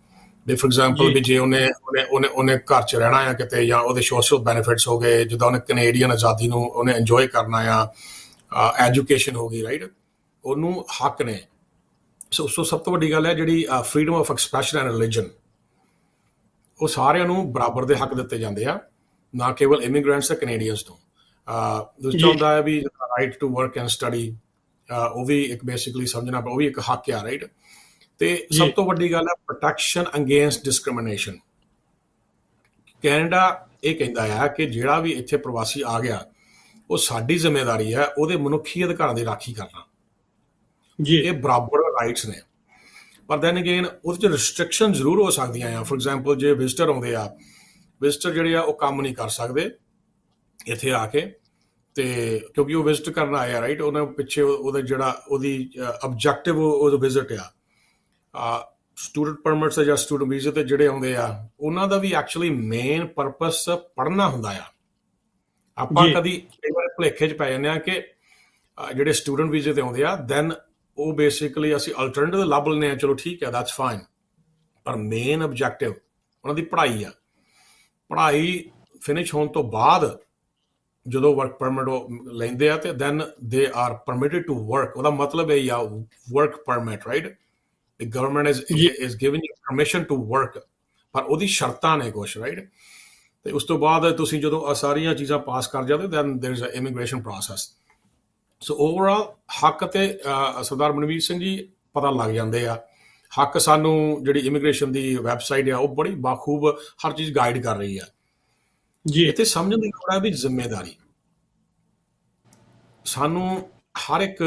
ਵੀ ਫੋਰ ਐਗਜ਼ਾਮਪਲ ਵੀ ਜੇ ਉਹਨੇ ਘਰ 'ਚ ਰਹਿਣਾ ਆ ਕਿਤੇ ਜਾਂ ਉਹਦੇ ਸੋਸ਼ਲ ਬੈਨੀਫਿਟਸ ਹੋ ਗਏ ਜਿੱਦਾਂ ਉਹਨੇ ਕੈਨੇਡੀਅਨ ਆਜ਼ਾਦੀ ਨੂੰ ਉਹਨੇ ਇੰਜੋਏ ਕਰਨਾ ਆ ਐਜੂਕੇਸ਼ਨ ਹੋ ਗਈ ਰਾਈਟ ਉਹਨੂੰ ਹੱਕ ਨੇ ਸੋ ਸਭ ਤੋਂ ਵੱਡੀ ਗੱਲ ਹੈ ਜਿਹੜੀ freedom of expression and religion ਉਹ ਸਾਰਿਆਂ ਨੂੰ ਬਰਾਬਰ ਦੇ ਹੱਕ ਦਿੱਤੇ ਜਾਂਦੇ ਆ ਨਾ ਕੇਵਲ ਇਮੀਗ੍ਰੈਂਟਸ ਤੇ ਕੈਨੇਡੀਅਨਸ ਨੂੰ ਦੂਜਾ ਹੁੰਦਾ ਹੈ ਵੀ right to work and study ਉਹ ਵੀ ਇੱਕ ਬੇਸਿਕਲੀ ਸਮਝਣਾ ਉਹ ਵੀ ਇੱਕ ਹੱਕ ਆ ਰਾਈਟ ਤੇ ਸਭ ਤੋਂ ਵੱਡੀ ਗੱਲ ਹੈ ਪ੍ਰੋਟੈਕਸ਼ਨ ਅਗੇਂਸਟ ਡਿਸਕ੍ਰਿਮੀਨੇਸ਼ਨ ਕੈਨੇਡਾ ਇਹ ਕਹਿੰਦਾ ਆ ਕਿ ਜਿਹੜਾ ਵੀ ਇੱਥੇ ਪ੍ਰਵਾਸੀ ਆ ਗਿਆ ਉਹ ਸਾਡੀ ਜ਼ਿੰਮੇਵਾਰੀ ਹੈ ਉਹਦੇ ਮਨੁੱਖੀ ਅਧਿਕਾਰਾਂ ਦੀ ਰਾਖੀ ਕਰਨਾ ਇਹ ਬਰਾਬਰ ਰਾਈਟਸ ਨੇ ਪਰ ਦੈਨ ਅਗੇਨ ਉਹਦੇ 'ਚ ਰਿਸਟ੍ਰਿਕਸ਼ਨ ਜ਼ਰੂਰ ਹੋ ਸਕਦੀਆਂ ਆ ਫੋਰ ਐਗਜ਼ਾਮਪਲ ਜੇ ਵਿਜ਼ਟਰ ਆਉਂਦੇ ਆ ਵਿਜ਼ਟਰ ਜਿਹੜੇ ਆ ਉਹ ਕੰਮ ਨਹੀਂ ਕਰ ਸਕਦੇ ਇੱਥੇ ਆ ਕੇ ਤੇ ਕਿਉਂਕਿ ਉਹ ਵਿਜ਼ਿਟ ਕਰਨ ਆਇਆ ਰਾਈਟ ਉਹਨਾਂ ਪਿੱਛੇ ਉਹਦਾ ਜਿਹੜਾ ਉਹਦੀ ਆਬਜੈਕਟਿਵ ਉਹ ਵਿਜ਼ਿਟ ਆ ਸਟੂਡੈਂਟ ਪਰਮਿਟਸ ਜਾਂ ਸਟੂਡੈਂਟ ਵੀਜ਼ੇ ਤੇ ਜਿਹੜੇ ਆਉਂਦੇ ਆ ਉਹਨਾਂ ਦਾ ਵੀ ਐਕਚੁਅਲੀ ਮੇਨ ਪਰਪਸ ਪੜ੍ਹਨਾ ਹੁੰਦਾ ਆ ਆਪਾਂ ਕਦੀ ਕਈ ਵਾਰ ਭੁਲੇਖੇ 'ਚ ਪੈ ਜਾਂਦੇ ਆ ਕਿ ਜਿਹੜੇ ਸਟੂਡੈਂਟ ਵੀਜ਼ੇ ਤੇ ਆਉਂਦੇ ਆ ਦੈਨ ਉਹ ਬੇਸਿਕਲੀ ਅਸੀਂ ਅਲਟਰਨੇਟਿਵ ਲੱਭ ਲੈਂਦੇ ਆ ਚਲੋ ਠੀਕ ਹੈ ਦੈਟਸ ਫਾਈਨ ਪਰ ਮੇਨ ਆਬਜੈਕਟਿਵ ਉਹਨਾਂ ਦੀ ਪੜ੍ਹਾਈ ਆ ਪੜ੍ਹਾਈ ਫਿਨਿਸ਼ ਹੋਣ ਤੋਂ ਬਾਅਦ ਜਦੋਂ ਵਰਕ ਪਰਮਿਟ ਲੈਂਦੇ ਆ ਤੇ then they are permitted to work ਉਹਦਾ ਮਤਲਬ ਇਹ ਆ work permit right the government is giving you permission to work ਪਰ ਉਹਦੀ ਸ਼ਰਤਾਂ ਨੇ ਕੁਛ ਰਾਈਟ ਤੇ ਉਸ ਤੋਂ ਬਾਅਦ ਤੁਸੀਂ ਜਦੋਂ ਸਾਰੀਆਂ ਚੀਜ਼ਾਂ ਪਾਸ ਕਰ ਜਾਂਦੇ then there is a immigration process so overall ਹੱਕ ਤੇ ਸਰਦਾਰ ਮਨਵੀਰ ਸਿੰਘ ਜੀ ਪਤਾ ਲੱਗ ਜਾਂਦੇ ਆ ਹੱਕ ਸਾਨੂੰ ਜਿਹੜੀ ਇਮੀਗ੍ਰੇਸ਼ਨ ਦੀ ਵੈਬਸਾਈਟ ਆ ਉਹ ਬੜੀ ਬਾਖੂਬ ਹਰ ਚੀਜ਼ ਗਾਈਡ ਕਰ ਰਹੀ ਆ ਜੀ ਇੱਥੇ ਸਮਝਣ ਦੀ ਲੋੜ ਹੈ ਵੀ ਜ਼ਿੰਮੇਵਾਰੀ ਸਾਨੂੰ ਹਰ ਇੱਕ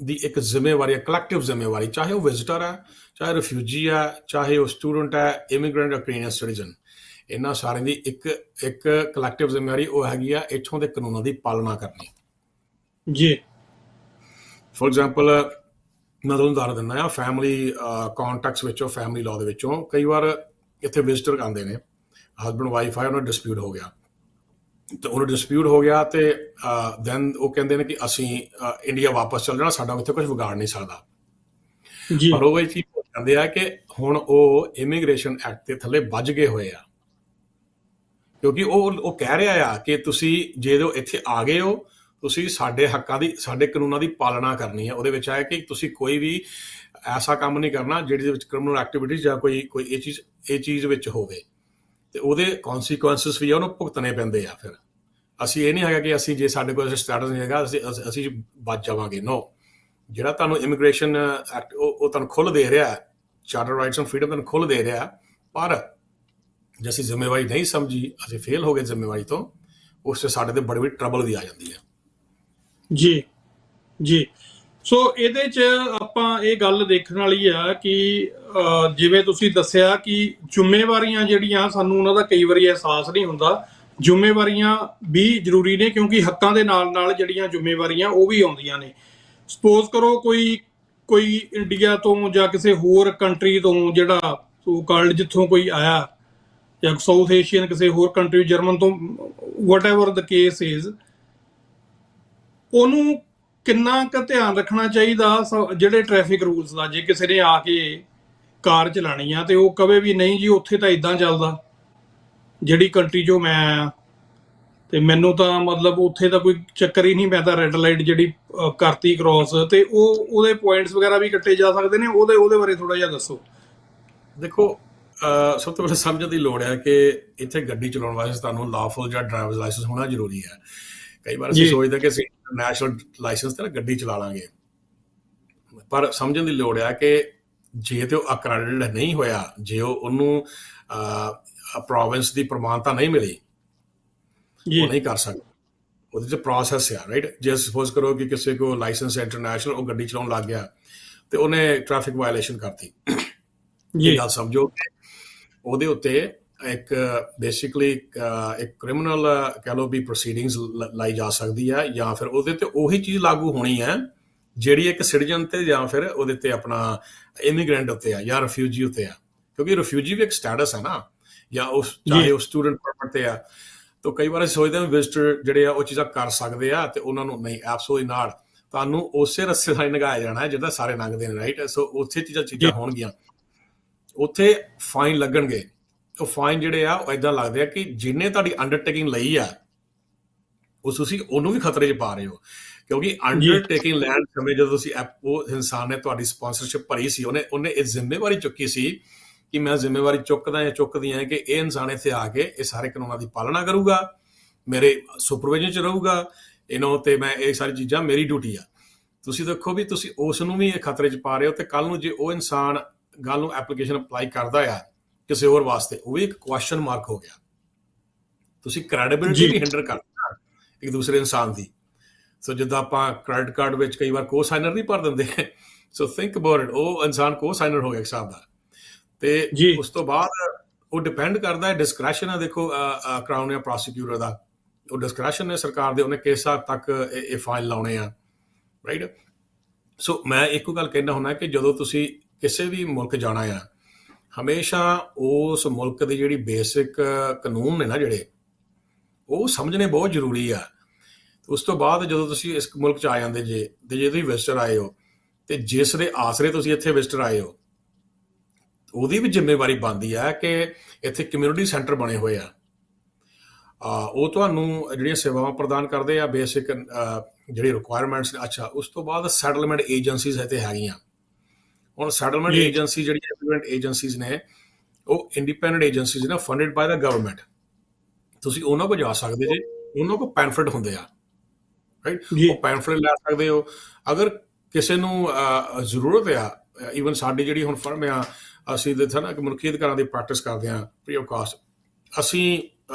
ਦੀ ਇੱਕ ਜ਼ਿੰਮੇਵਾਰੀ ਹੈ ਕਲੈਕਟਿਵ ਜ਼ਿੰਮੇਵਾਰੀ ਚਾਹੇ ਉਹ ਵਿਜ਼ਟਰ ਹੈ ਚਾਹੇ ਰਿਫਿਊਜੀ ਹੈ ਚਾਹੇ ਉਹ ਸਟੂਡੈਂਟ ਹੈ ਇਮੀਗ੍ਰੈਂਟ ਜਾਂ ਕੈਨੇਡੀਅਨ ਸਿਟੀਜ਼ਨ ਇਹਨਾਂ ਸਾਰਿਆਂ ਦੀ ਇੱਕ ਕਲੈਕਟਿਵ ਜ਼ਿੰਮੇਵਾਰੀ ਉਹ ਹੈਗੀ ਆ ਇੱਥੋਂ ਦੇ ਕਾਨੂੰਨਾਂ ਦੀ ਪਾਲਣਾ ਕਰਨੀ ਜੀ ਫੋਰ ਐਗਜ਼ਾਮਪਲ ਮੈਂ ਤੁਹਾਨੂੰ ਦੱਸ ਦਿੰਦਾ ਆ ਫੈਮਿਲੀ ਕੰਟੈਕਟਸ ਵਿੱਚੋਂ ਫੈਮਿਲੀ ਲਾਅ ਦੇ ਵਿੱਚੋਂ ਕਈ ਵਾਰ ਇੱਥੇ ਵਿਜ਼ਟਰ ਆਉਂਦੇ ਨੇ ਹਸਬੈਂਡ ਵਾਈਫ ਆ ਉਹਨਾਂ ਡਿਸਪਿਊਟ ਹੋ ਗਿਆ ਤੇ ਉਹਨੂੰ ਡਿਸਪਿਊਟ ਹੋ ਗਿਆ ਤੇ ਦੈਨ ਉਹ ਕਹਿੰਦੇ ਨੇ ਕਿ ਅਸੀਂ ਇੰਡੀਆ ਵਾਪਸ ਚੱਲ ਜਾਣਾ ਸਾਡਾ ਉੱਥੇ ਕੁਝ ਵਿਗਾੜ ਨਹੀਂ ਸਕਦਾ ਪਰ ਉਹ ਇਹ ਚੀਜ਼ ਕਹਿੰਦੇ ਆ ਕਿ ਹੁਣ ਉਹ ਇਮੀਗ੍ਰੇਸ਼ਨ ਐਕਟ ਦੇ ਥੱਲੇ ਵੱਜ ਗਏ ਹੋਏ ਆ ਕਿਉਂਕਿ ਉਹ ਕਹਿ ਰਿਹਾ ਆ ਕਿ ਤੁਸੀਂ ਜਦੋਂ ਇੱਥੇ ਆ ਗਏ ਹੋ ਤੁਸੀਂ ਸਾਡੇ ਹੱਕਾਂ ਦੀ ਸਾਡੇ ਕਾਨੂੰਨਾਂ ਦੀ ਪਾਲਣਾ ਕਰਨੀ ਹੈ ਉਹਦੇ ਵਿੱਚ ਆਇਆ ਕਿ ਤੁਸੀਂ ਕੋਈ ਵੀ ਐਸਾ ਕੰਮ ਨਹੀਂ ਕਰਨਾ ਜਿਹਦੇ ਵਿੱਚ ਕ੍ਰਿਮੀਨਲ ਐਕਟੀਵਿਟੀਜ਼ ਜਾਂ ਕੋਈ ਇਹ ਚੀਜ਼ ਵਿੱਚ ਹੋਵੇ ਤੇ ਉਹਦੇ ਕੌਨਸੀਕੁਐਂਸਿਸ ਵੀ ਆ ਉਹਨੂੰ ਭੁਗਤਣੇ ਪੈਂਦੇ ਆ ਫਿਰ ਅਸੀਂ ਇਹ ਨਹੀਂ ਹੈਗਾ ਕਿ ਅਸੀਂ ਜੇ ਸਾਡੇ ਕੋਲ ਸਟੇਟਸ ਨਹੀਂ ਹੈਗਾ ਅਸੀਂ ਬਚ ਜਾਵਾਂਗੇ ਨੋ ਜਿਹੜਾ ਤੁਹਾਨੂੰ ਇਮੀਗ੍ਰੇਸ਼ਨ ਐਕਟ ਉਹ ਤੁਹਾਨੂੰ ਖੁੱਲ੍ਹ ਦੇ ਰਿਹਾ ਚਾਰਟਰ ਰਾਈਟਸ ਐਂਡ ਫਰੀडम ਤੁਹਾਨੂੰ ਖੁੱਲ੍ਹ ਦੇ ਰਿਹਾ ਪਰ ਜੇ ਅਸੀਂ ਜ਼ਿੰਮੇਵਾਰੀ ਨਹੀਂ ਸਮਝੀ ਅਸੀਂ ਫੇਲ ਹੋ ਗਏ ਜ਼ਿੰਮੇਵਾਰੀ ਤੋਂ ਉਸ 'ਤੇ ਸਾਡੇ ਤੇ ਬੜੀ ਟਰਬਲ ਵੀ ਆ ਜਾਂਦੀ ਹੈ ਜੀ ਜੀ ਸੋ ਇਹਦੇ 'ਚ ਆਪਾਂ ਇਹ ਗੱਲ ਦੇਖਣ ਵਾਲੀ ਆ ਕਿ ਜਿਵੇਂ ਤੁਸੀਂ ਦੱਸਿਆ ਕਿ ਜ਼ਿੰਮੇਵਾਰੀਆਂ ਜਿਹੜੀਆਂ ਸਾਨੂੰ ਉਹਨਾਂ ਦਾ ਕਈ ਵਾਰੀ ਅਹਿਸਾਸ ਨਹੀਂ ਹੁੰਦਾ ਜ਼ਿੰਮੇਵਾਰੀਆਂ ਵੀ ਜ਼ਰੂਰੀ ਨੇ ਕਿਉਂਕਿ ਹੱਕਾਂ ਦੇ ਨਾਲ ਨਾਲ ਜਿਹੜੀਆਂ ਜ਼ਿੰਮੇਵਾਰੀਆਂ ਉਹ ਵੀ ਆਉਂਦੀਆਂ ਨੇ ਸਪੋਜ਼ ਕਰੋ ਕੋਈ ਇੰਡੀਆ ਤੋਂ ਜਾਂ ਕਿਸੇ ਹੋਰ ਕੰਟਰੀ ਤੋਂ ਜਿਹੜਾ ਸੋ ਕਾਲਡ ਜਿੱਥੋਂ ਕੋਈ ਆਇਆ ਜਾਂ ਸਾਊਥ ਏਸ਼ੀਅਨ ਕਿਸੇ ਹੋਰ ਕੰਟਰੀ ਜਰਮਨ ਤੋਂ ਵਟ ਐਵਰ ਦ ਕੇਸ ਇਜ਼ ਉਹਨੂੰ ਕਿੰਨਾ ਕੁ ਧਿਆਨ ਰੱਖਣਾ ਚਾਹੀਦਾ ਜਿਹੜੇ ਟ੍ਰੈਫਿਕ ਰੂਲਸ ਦਾ ਜੇ ਕਿਸੇ ਨੇ ਆ ਕੇ ਕਾਰ ਚਲਾਣੀ ਆ ਤੇ ਉਹ ਕਵੇ ਵੀ ਨਹੀਂ ਜੀ ਉੱਥੇ ਤਾਂ ਇਦਾਂ ਚੱਲਦਾ ਜਿਹੜੀ ਕੰਟਰੀ 'ਚੋਂ ਮੈਂ ਆਇਆ ਤੇ ਮੈਨੂੰ ਤਾਂ ਮਤਲਬ ਉੱਥੇ ਤਾਂ ਕੋਈ ਚੱਕਰ ਹੀ ਨਹੀਂ ਮੈਂ ਤਾਂ ਰੈੱਡ ਲਾਈਟ ਜਿਹੜੀ ਕਰਤੀ ਕ੍ਰੋਸ ਤੇ ਉਹਦੇ ਪੁਆਇੰਟਸ ਵਗੈਰਾ ਵੀ ਕੱਟੇ ਜਾ ਸਕਦੇ ਨੇ ਉਹਦੇ ਬਾਰੇ ਥੋੜਾ ਜਿਹਾ ਦੱਸੋ ਦੇਖੋ ਸਭ ਤੋਂ ਪਹਿਲਾਂ ਸਮਝਣ ਦੀ ਲੋੜ ਹੈ ਕਿ ਇੱਥੇ ਗੱਡੀ ਚਲਾਉਣ ਵਾਸਤੇ ਤੁਹਾਨੂੰ ਲਾਫੁਲ ਜਾਂ ਡਰਾਈਵਰਸ ਲਾਇਸੈਂਸ ਹੋਣਾ ਜ਼ਰੂਰੀ ਹੈ ਕਈ ਵਾਰ ਅਸੀਂ ਸੋਚਦੇ ਕਿ ਅਸੀਂ ਨੈਸ਼ਨਲ ਲਾਇਸੈਂਸ ਤੇ ਨਾ ਗੱਡੀ ਚਲਾ ਲਾਂਗੇ ਪਰ ਸਮਝਣ ਦੀ ਲੋੜ ਹੈ ਕਿ ਜੇ ਤੇ ਉਹ ਅਕ੍ਰੈਡਿਟਡ ਨਹੀਂ ਹੋਇਆ ਜੇ ਉਹਨੂੰ ਪ੍ਰੋਵਿੰਸ ਦੀ ਪ੍ਰਮਾਣਤਾ ਨਹੀਂ ਮਿਲੀ ਉਹ ਨਹੀਂ ਕਰ ਸਕਦਾ ਉਹਦੇ 'ਚ ਪ੍ਰੋਸੈਸ ਆ ਰਾਈਟ ਜੇ ਸਪੋਜ਼ ਕਰੋ ਕਿ ਕਿਸੇ ਕੋ ਲਾਇਸੈਂਸ ਇੰਟਰਨੈਸ਼ਨਲ ਉਹ ਗੱਡੀ ਚਲਾਉਣ ਲੱਗ ਗਿਆ ਤੇ ਉਹਨੇ ਟ੍ਰੈਫਿਕ ਵਾਇਲੇਸ਼ਨ ਕਰਤੀ ਇਹ ਗੱਲ ਸਮਝੋ ਕਿ ਉਹਦੇ ਉੱਤੇ ਇੱਕ ਬੇਸਿਕਲੀ ਇੱਕ ਕ੍ਰਿਮੀਨਲ ਕਹਿ ਲਓ ਵੀ ਪ੍ਰੋਸੀਡਿੰਗਸ ਲਾਈ ਜਾ ਸਕਦੀ ਹੈ ਜਾਂ ਫਿਰ ਉਹਦੇ ਤੇ ਉਹੀ ਚੀਜ਼ ਲਾਗੂ ਹੋਣੀ ਹੈ ਜਿਹੜੀ ਇੱਕ ਸਿਟੀਜ਼ਨ ਤੇ ਜਾਂ ਫਿਰ ਉਹਦੇ ਤੇ ਆਪਣਾ ਇਮੀਗ੍ਰੈਂਟ ਉੱਤੇ ਆ ਜਾਂ ਰਿਫਿਊਜੀ ਉੱਤੇ ਆ ਕਿਉਂਕਿ ਰਿਫਿਊਜੀ ਵੀ ਇੱਕ ਸਟੇਟਸ ਹੈ ਨਾ ਜਾਂ ਉਸ ਚਾਹੇ ਉਹ ਸਟੂਡੈਂਟ ਪਰਮਿਟ ਤੇ ਆ ਤਾਂ ਕਈ ਵਾਰ ਅਸੀਂ ਸੋਚਦੇ ਹਾਂ ਵਿਜ਼ਟਰ ਜਿਹੜੇ ਆ ਉਹ ਚੀਜ਼ਾਂ ਕਰ ਸਕਦੇ ਆ ਤੇ ਉਹਨਾਂ ਨੂੰ ਨਹੀਂ ਐਬਸੋਲੂਟਲੀ ਨਾਟ ਤੁਹਾਨੂੰ ਉਸੇ ਰਸਤੇ ਨਾਲ ਲੰਘਾਇਆ ਜਾਣਾ ਜਿਹੜਾ ਸਾਰੇ ਲੰਘਦੇ ਨੇ, ਰਾਈਟ। ਸੋ ਉੱਥੇ ਚੀਜ਼ਾਂ ਹੋਣਗੀਆਂ, ਉੱਥੇ ਫਾਈਨ ਲੱਗਣਗੇ। ਉਹ ਫਾਈਨ ਜਿਹੜੇ ਆ ਉਹ ਏਦਾਂ ਲੱਗਦੇ ਆ ਕਿ ਜਿਹਨੇ ਤੁਹਾਡੀ ਅੰਡਰਟੇਕਿੰਗ ਲਈ ਆ ਉਹ ਤੁਸੀਂ ਉਹਨੂੰ ਵੀ ਖਤਰੇ 'ਚ ਪਾ ਰਹੇ ਹੋ, ਕਿਉਂਕਿ ਅੰਡਰਟੇਕਿੰਗ ਲੈਣ ਸਮੇਂ ਜਦੋਂ ਤੁਸੀਂ ਉਹ ਇਨਸਾਨ ਨੇ ਤੁਹਾਡੀ ਸਪਾਂਸਰਸ਼ਿਪ ਭਰੀ ਸੀ, ਉਹਨੇ ਇਹ ਜ਼ਿੰਮੇਵਾਰੀ ਚੁੱਕੀ ਸੀ ਕਿ ਮੈਂ ਜ਼ਿੰਮੇਵਾਰੀ ਚੁੱਕਦਾ ਜਾਂ ਚੁੱਕਦੀ ਹਾਂ ਕਿ ਇਹ ਇਨਸਾਨ ਇੱਥੇ ਆ ਕੇ ਇਹ ਸਾਰੇ ਕਾਨੂੰਨਾਂ ਦੀ ਪਾਲਣਾ ਕਰੂਗਾ, ਮੇਰੇ ਸੁਪਰਵਾਈਜ਼ਨ 'ਚ ਰਹੂਗਾ ਤੇ ਮੈਂ ਇਹ ਸਾਰੀ ਚੀਜ਼ਾਂ ਮੇਰੀ ਡਿਊਟੀ ਆ। ਤੁਸੀਂ ਦੇਖੋ ਵੀ ਤੁਸੀਂ ਉਸ ਨੂੰ ਵੀ ਇਹ ਖਤਰੇ 'ਚ ਪਾ ਰਹੇ ਹੋ, ਤੇ ਕੱਲ ਨੂੰ ਜੇ ਉਹ ਇਨਸਾਨ ਗੱਲ ਨੂੰ ਐਪਲੀਕੇਸ਼ਨ ਅਪਲਾਈ ਕਰਦਾ ਆ ਕਿਸੇ ਹੋਰ ਵਾਸਤੇ, ਉਹ ਵੀ ਇੱਕ ਕੁਐਸਚਨ ਮਾਰਕ ਹੋ ਗਿਆ। ਤੁਸੀਂ ਕ੍ਰੈਡੀਬਿਲਿਟੀ ਵੀ ਹਿੰਡਰ ਕਰਦੇ ਇੱਕ ਦੂਸਰੇ ਇਨਸਾਨ ਦੀ। ਸੋ ਜਿੱਦਾਂ ਆਪਾਂ ਕ੍ਰੈਡਿਟ ਕਾਰਡ ਵਿੱਚ ਕਈ ਵਾਰ ਕੋ ਸਾਈਨਰ ਨਹੀਂ ਭਰ ਦਿੰਦੇ, ਸੋ ਥਿੰਕ ਅਬਾਊਟ ਇਟ, ਉਹ ਇਨਸਾਨ ਕੋ ਸਾਈਨਰ ਹੋ ਗਿਆ ਇੱਕ ਹਿਸਾਬ ਦਾ। ਤੇ ਉਸ ਤੋਂ ਬਾਅਦ ਉਹ ਡਿਪੈਂਡ ਕਰਦਾ ਹੈ, ਡਿਸਕ੍ਰੈਸ਼ਨ ਹੈ ਦੇਖੋ ਕਰਾਉਣ ਜਾਂ ਪ੍ਰੋਸੀਕਿਊਟਰ ਦਾ, ਉਹ ਡਿਸਕ੍ਰੈਸ਼ਨ ਨੇ ਸਰਕਾਰ ਦੇ, ਉਹਨੇ ਕਿਸ ਹੱਦ ਤੱਕ ਇਹ ਫਾਈਨ ਲਾਉਣੇ ਆ, ਰਾਈਟ। ਸੋ ਮੈਂ ਇੱਕੋ ਗੱਲ ਕਹਿਣਾ ਹੁੰਦਾ ਕਿ ਜਦੋਂ ਤੁਸੀਂ ਕਿਸੇ ਵੀ ਮੁਲਕ ਜਾਣਾ ਆ, ਹਮੇਸ਼ਾ ਉਸ ਮੁਲਕ ਦੀ ਜਿਹੜੀ ਬੇਸਿਕ ਕਾਨੂੰਨ ਨੇ ਨਾ ਜਿਹੜੇ, ਉਹ ਸਮਝਣੇ ਬਹੁਤ ਜ਼ਰੂਰੀ ਆ। ਉਸ ਤੋਂ ਬਾਅਦ ਜਦੋਂ ਤੁਸੀਂ ਇਸ ਮੁਲਕ 'ਚ ਆ ਜਾਂਦੇ ਜੇ, ਤੇ ਜੇ ਤੁਸੀਂ ਵਿਜ਼ਟਰ ਆਏ ਹੋ, ਤੇ ਜਿਸ ਦੇ ਆਸਰੇ ਤੁਸੀਂ ਇੱਥੇ ਵਿਜ਼ਟਰ ਆਏ ਹੋ, ਉਹਦੀ ਵੀ ਜ਼ਿੰਮੇਵਾਰੀ ਬਣਦੀ ਹੈ ਕਿ ਇੱਥੇ ਕਮਿਊਨਿਟੀ ਸੈਂਟਰ ਬਣੇ ਹੋਏ ਆ, ਉਹ ਤੁਹਾਨੂੰ ਜਿਹੜੀਆਂ ਸੇਵਾਵਾਂ ਪ੍ਰਦਾਨ ਕਰਦੇ ਆ, ਬੇਸਿਕ ਜਿਹੜੀ ਰਿਕੁਆਇਰਮੈਂਟਸ ਨੇ। ਅੱਛਾ, ਉਸ ਤੋਂ ਬਾਅਦ ਸੈਟਲਮੈਂਟ ਏਜੰਸੀਜ਼ ਇੱਥੇ ਹੈਗੀਆਂ। ਹੁਣ ਸੈਟਲਮੈਂਟ ਏਜੰਸੀ ਜਿਹੜੀਆਂ ਇੰਪਲੀਮੈਂਟ ਏਜੰਸੀਜ਼ ਨੇ, ਉਹ ਇੰਡੀਪੈਂਡੈਂਟ ਏਜੰਸੀਜ਼ ਨੇ, ਫੰਡਡ ਬਾਏ ਦਾ ਗਵਰਨਮੈਂਟ। ਤੁਸੀਂ ਉਹਨਾਂ ਕੋਲ ਜਾ ਸਕਦੇ ਜੇ, ਉਹਨਾਂ ਕੋਲ ਪੈਨਫਿਟ ਹੁੰਦੇ ਆ, ਰਾਈਟ। ਉਹ ਪੈਨਫਿਟ ਲੈ ਸਕਦੇ ਹੋ। ਅਗਰ ਕਿਸੇ ਨੂੰ ਜ਼ਰੂਰਤ ਆ, ਈਵਨ ਸਾਡੀ ਜਿਹੜੀ ਹੁਣ ਫਰਮ ਆ, ਅਸੀਂ ਤਾਂ ਨਾ ਮਨੁੱਖੀ ਅਧਿਕਾਰਾਂ ਦੀ ਪ੍ਰੈਕਟਿਸ ਕਰਦੇ ਹਾਂ ਫ੍ਰੀ ਆਫ ਕਾਸਟ।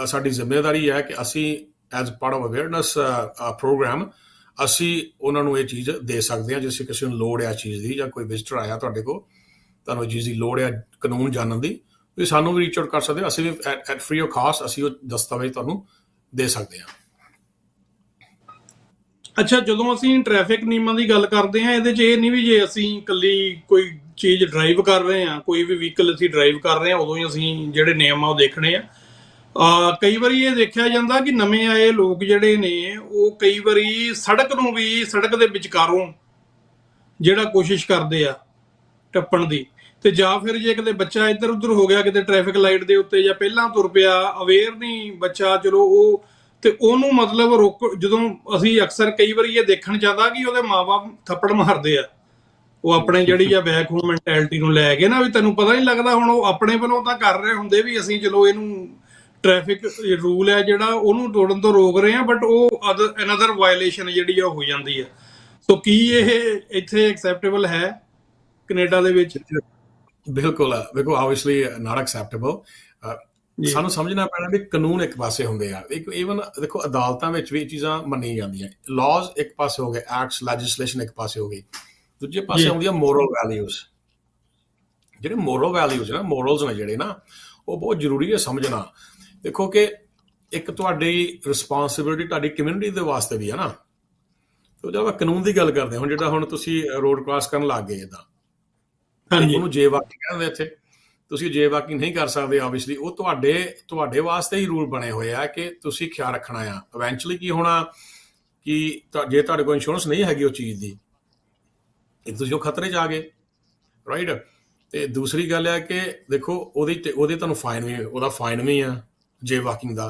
ਸਾਡੀ ਜ਼ਿੰਮੇਵਾਰੀ ਹੈ ਕਿ ਅਸੀਂ as part of awareness program ਅਸੀਂ ਉਹਨਾਂ ਨੂੰ ਇਹ ਚੀਜ਼ ਦੇ ਸਕਦੇ ਹਾਂ। ਜੇ ਕਿਸੇ ਨੂੰ ਲੋੜ ਆ ਚੀਜ਼ ਦੀ, ਜਾਂ ਕੋਈ ਵਿਜ਼ਟਰ ਆਇਆ ਤੁਹਾਡੇ ਕੋਲ, ਤੁਹਾਨੂੰ ਇਹ ਚੀਜ਼ ਦੀ ਲੋੜ ਆ ਕਾਨੂੰਨ ਜਾਣਨ ਦੀ, ਤੁਸੀਂ ਸਾਨੂੰ ਵੀ ਰੀਚ ਆਊਟ ਕਰ ਸਕਦੇ ਹੋ। ਅਸੀਂ ਵੀ ਐਟ ਫ੍ਰੀ ਆਫ ਕਾਸਟ ਅਸੀਂ ਉਹ ਦਸਤਾਵੇਜ਼ ਤੁਹਾਨੂੰ ਦੇ ਸਕਦੇ ਹਾਂ। ਅੱਛਾ, ਜਦੋਂ ਅਸੀਂ ਟ੍ਰੈਫਿਕ ਨਿਯਮਾਂ ਦੀ ਗੱਲ ਕਰਦੇ ਹਾਂ, ਇਹਦੇ 'ਚ ਇਹ ਨਹੀਂ ਵੀ ਜੇ ਅਸੀਂ ਇਕੱਲੀ ਕੋਈ ਚੀਜ਼ ਡਰਾਈਵ ਕਰ ਰਹੇ ਹਾਂ, ਕੋਈ ਵੀ ਵਹੀਕਲ ਅਸੀਂ ਡਰਾਈਵ ਕਰ ਰਹੇ ਹਾਂ, ਉਦੋਂ ਹੀ ਅਸੀਂ ਜਿਹੜੇ ਨਿਯਮ ਆ ਉਹ ਦੇਖਣੇ ਆ। ਕਈ ਵਾਰੀ ਇਹ ਦੇਖਿਆ ਜਾਂਦਾ ਕਿ ਨਵੇਂ ਆਏ ਲੋਕ ਜਿਹੜੇ ਨੇ, ਉਹ ਕਈ ਵਾਰੀ ਸੜਕ ਨੂੰ ਵੀ, ਸੜਕ ਦੇ ਵਿਚਕਾਰੋਂ ਜਿਹੜਾ ਕੋਸ਼ਿਸ਼ ਕਰਦੇ ਆ ਟੱਪਣ ਦੀ, ਤੇ ਜਾਂ ਫਿਰ ਜੇ ਕਿਤੇ ਬੱਚਾ ਇੱਧਰ ਉੱਧਰ ਹੋ ਗਿਆ ਕਿਤੇ ਟ੍ਰੈਫਿਕ ਲਾਈਟ ਦੇ ਉੱਤੇ, ਜਾਂ ਪਹਿਲਾਂ ਤੁਰ ਪਿਆ, ਅਵੇਅਰ ਨਹੀਂ ਬੱਚਾ, ਚਲੋ ਉਹ, ਤੇ ਉਹਨੂੰ ਮਤਲਬ ਜਦੋਂ ਅਸੀਂ ਅਕਸਰ ਕਈ ਵਾਰੀ ਇਹ ਦੇਖਣ ਜਾਂਦਾ ਕਿ ਉਹਦੇ ਮਾਂ-ਬਾਪ ਥੱਪੜ ਮਾਰਦੇ ਆ, ਉਹ ਆਪਣੇ ਜਿਹੜੀ ਆ ਬੈਕ ਹੋਮ ਮੈਂਟੈਲਿਟੀ ਨੂੰ ਲੈ ਕੇ ਨਾ, ਵੀ ਤੈਨੂੰ ਪਤਾ ਨਹੀਂ ਲੱਗਦਾ। ਹੁਣ ਉਹ ਆਪਣੇ ਵੱਲੋਂ ਤਾਂ ਕਰ ਰਹੇ ਹੁੰਦੇ ਵੀ ਅਸੀਂ ਚਲੋ ਇਹਨੂੰ ਟ੍ਰੈਫਿਕ ਰੂਲ ਹੈ ਜਿਹੜਾ ਉਹਨੂੰ ਤੋੜਨ ਤੋਂ ਰੋਕ ਰਹੇ ਆ, ਬਟ ਉਹ ਅਨਦਰ ਵਾਇਲੇਸ਼ਨ ਜਿਹੜੀ ਆ ਹੋ ਜਾਂਦੀ ਹੈ। ਸੋ ਕੀ ਇਹ ਇੱਥੇ ਐਕਸੈਪਟੇਬਲ ਹੈ ਕੈਨੇਡਾ ਦੇ ਵਿੱਚ? ਬਿਲਕੁਲ, ਵੇਖੋ ਆਬਵੀਅਸਲੀ ਨਾਟ ਐਕਸੈਪਟੇਬਲ। ਸਾਨੂੰ ਸਮਝਣਾ ਪੈਣਾ ਵੀ ਕਾਨੂੰਨ ਇੱਕ ਪਾਸੇ ਹੁੰਦੇ ਆ, ਇੱਕ ਈਵਨ ਦੇਖੋ ਅਦਾਲਤਾਂ ਵਿੱਚ ਵੀ ਇਹ ਚੀਜ਼ਾਂ ਮੰਨੀਆਂ ਜਾਂਦੀਆਂ। ਲਾਜ਼ ਇੱਕ ਪਾਸੇ ਹੋ ਗਏ, ਐਕਟਸ ਲੈਜਿਸਲੇਸ਼ਨ ਇੱਕ ਪਾਸੇ ਹੋ ਗਈ, ਦੂਜੇ ਪਾਸੇ ਆਉਂਦੀਆਂ ਮੋਰਲ ਵੈਲਿਊਜ਼। ਜਿਹੜੇ ਮੋਰਲ ਵੈਲਿਊਜ਼ ਨੇ, ਮੋਰਲਸ ਨੇ ਜਿਹੜੇ ਨਾ, ਉਹ ਬਹੁਤ ਜ਼ਰੂਰੀ ਹੈ ਸਮਝਣਾ। ਦੇਖੋ ਕਿ ਇੱਕ ਤੁਹਾਡੀ ਰਿਸਪੌਂਸਿਬਿਲਿਟੀ ਤੁਹਾਡੀ ਕਮਿਊਨਿਟੀ ਦੇ ਵਾਸਤੇ ਵੀ ਹੈ ਨਾ। ਤੇ ਜਦੋਂ ਆਪਾਂ ਕਾਨੂੰਨ ਦੀ ਗੱਲ ਕਰਦੇ, ਹੁਣ ਜਿਹੜਾ ਹੁਣ ਤੁਸੀਂ ਰੋਡ ਕ੍ਰਾਸ ਕਰਨ ਲੱਗ ਗਏ ਇੱਦਾਂ, ਉਹਨੂੰ ਜੇ ਵਾਕਿੰਗ ਕਹਿੰਦੇ ਇੱਥੇ, ਤੁਸੀਂ ਜੇ ਵਾਕਿੰਗ ਨਹੀਂ ਕਰ ਸਕਦੇ ਆਬਵੀਅਸਲੀ, ਉਹ ਤੁਹਾਡੇ ਵਾਸਤੇ ਹੀ ਰੂਲ ਬਣੇ ਹੋਏ ਆ ਕਿ ਤੁਸੀਂ ਖਿਆਲ ਰੱਖਣਾ ਆ। ਇਵੈਂਚੁਅਲੀ ਕੀ ਹੋਣਾ ਕਿ ਜੇ ਤੁਹਾਡੇ ਕੋਲ ਇੰਸ਼ੋਰੈਂਸ ਨਹੀਂ ਹੈਗੀ ਉਹ ਚੀਜ਼ ਦੀ, ਇੱਕ ਤੁਸੀਂ ਉਹ ਖਤਰੇ 'ਚ ਆ ਗਏ, ਰਾਈਟ। ਤੇ ਦੂਸਰੀ ਗੱਲ ਹੈ ਕਿ ਦੇਖੋ ਉਹਦੇ ਤੁਹਾਨੂੰ ਫਾਈਨ ਵੀ, ਉਹਦਾ ਫਾਈਨ ਵੀ ਆ ਜੇ ਵਾਕਿੰਗ ਦਾ,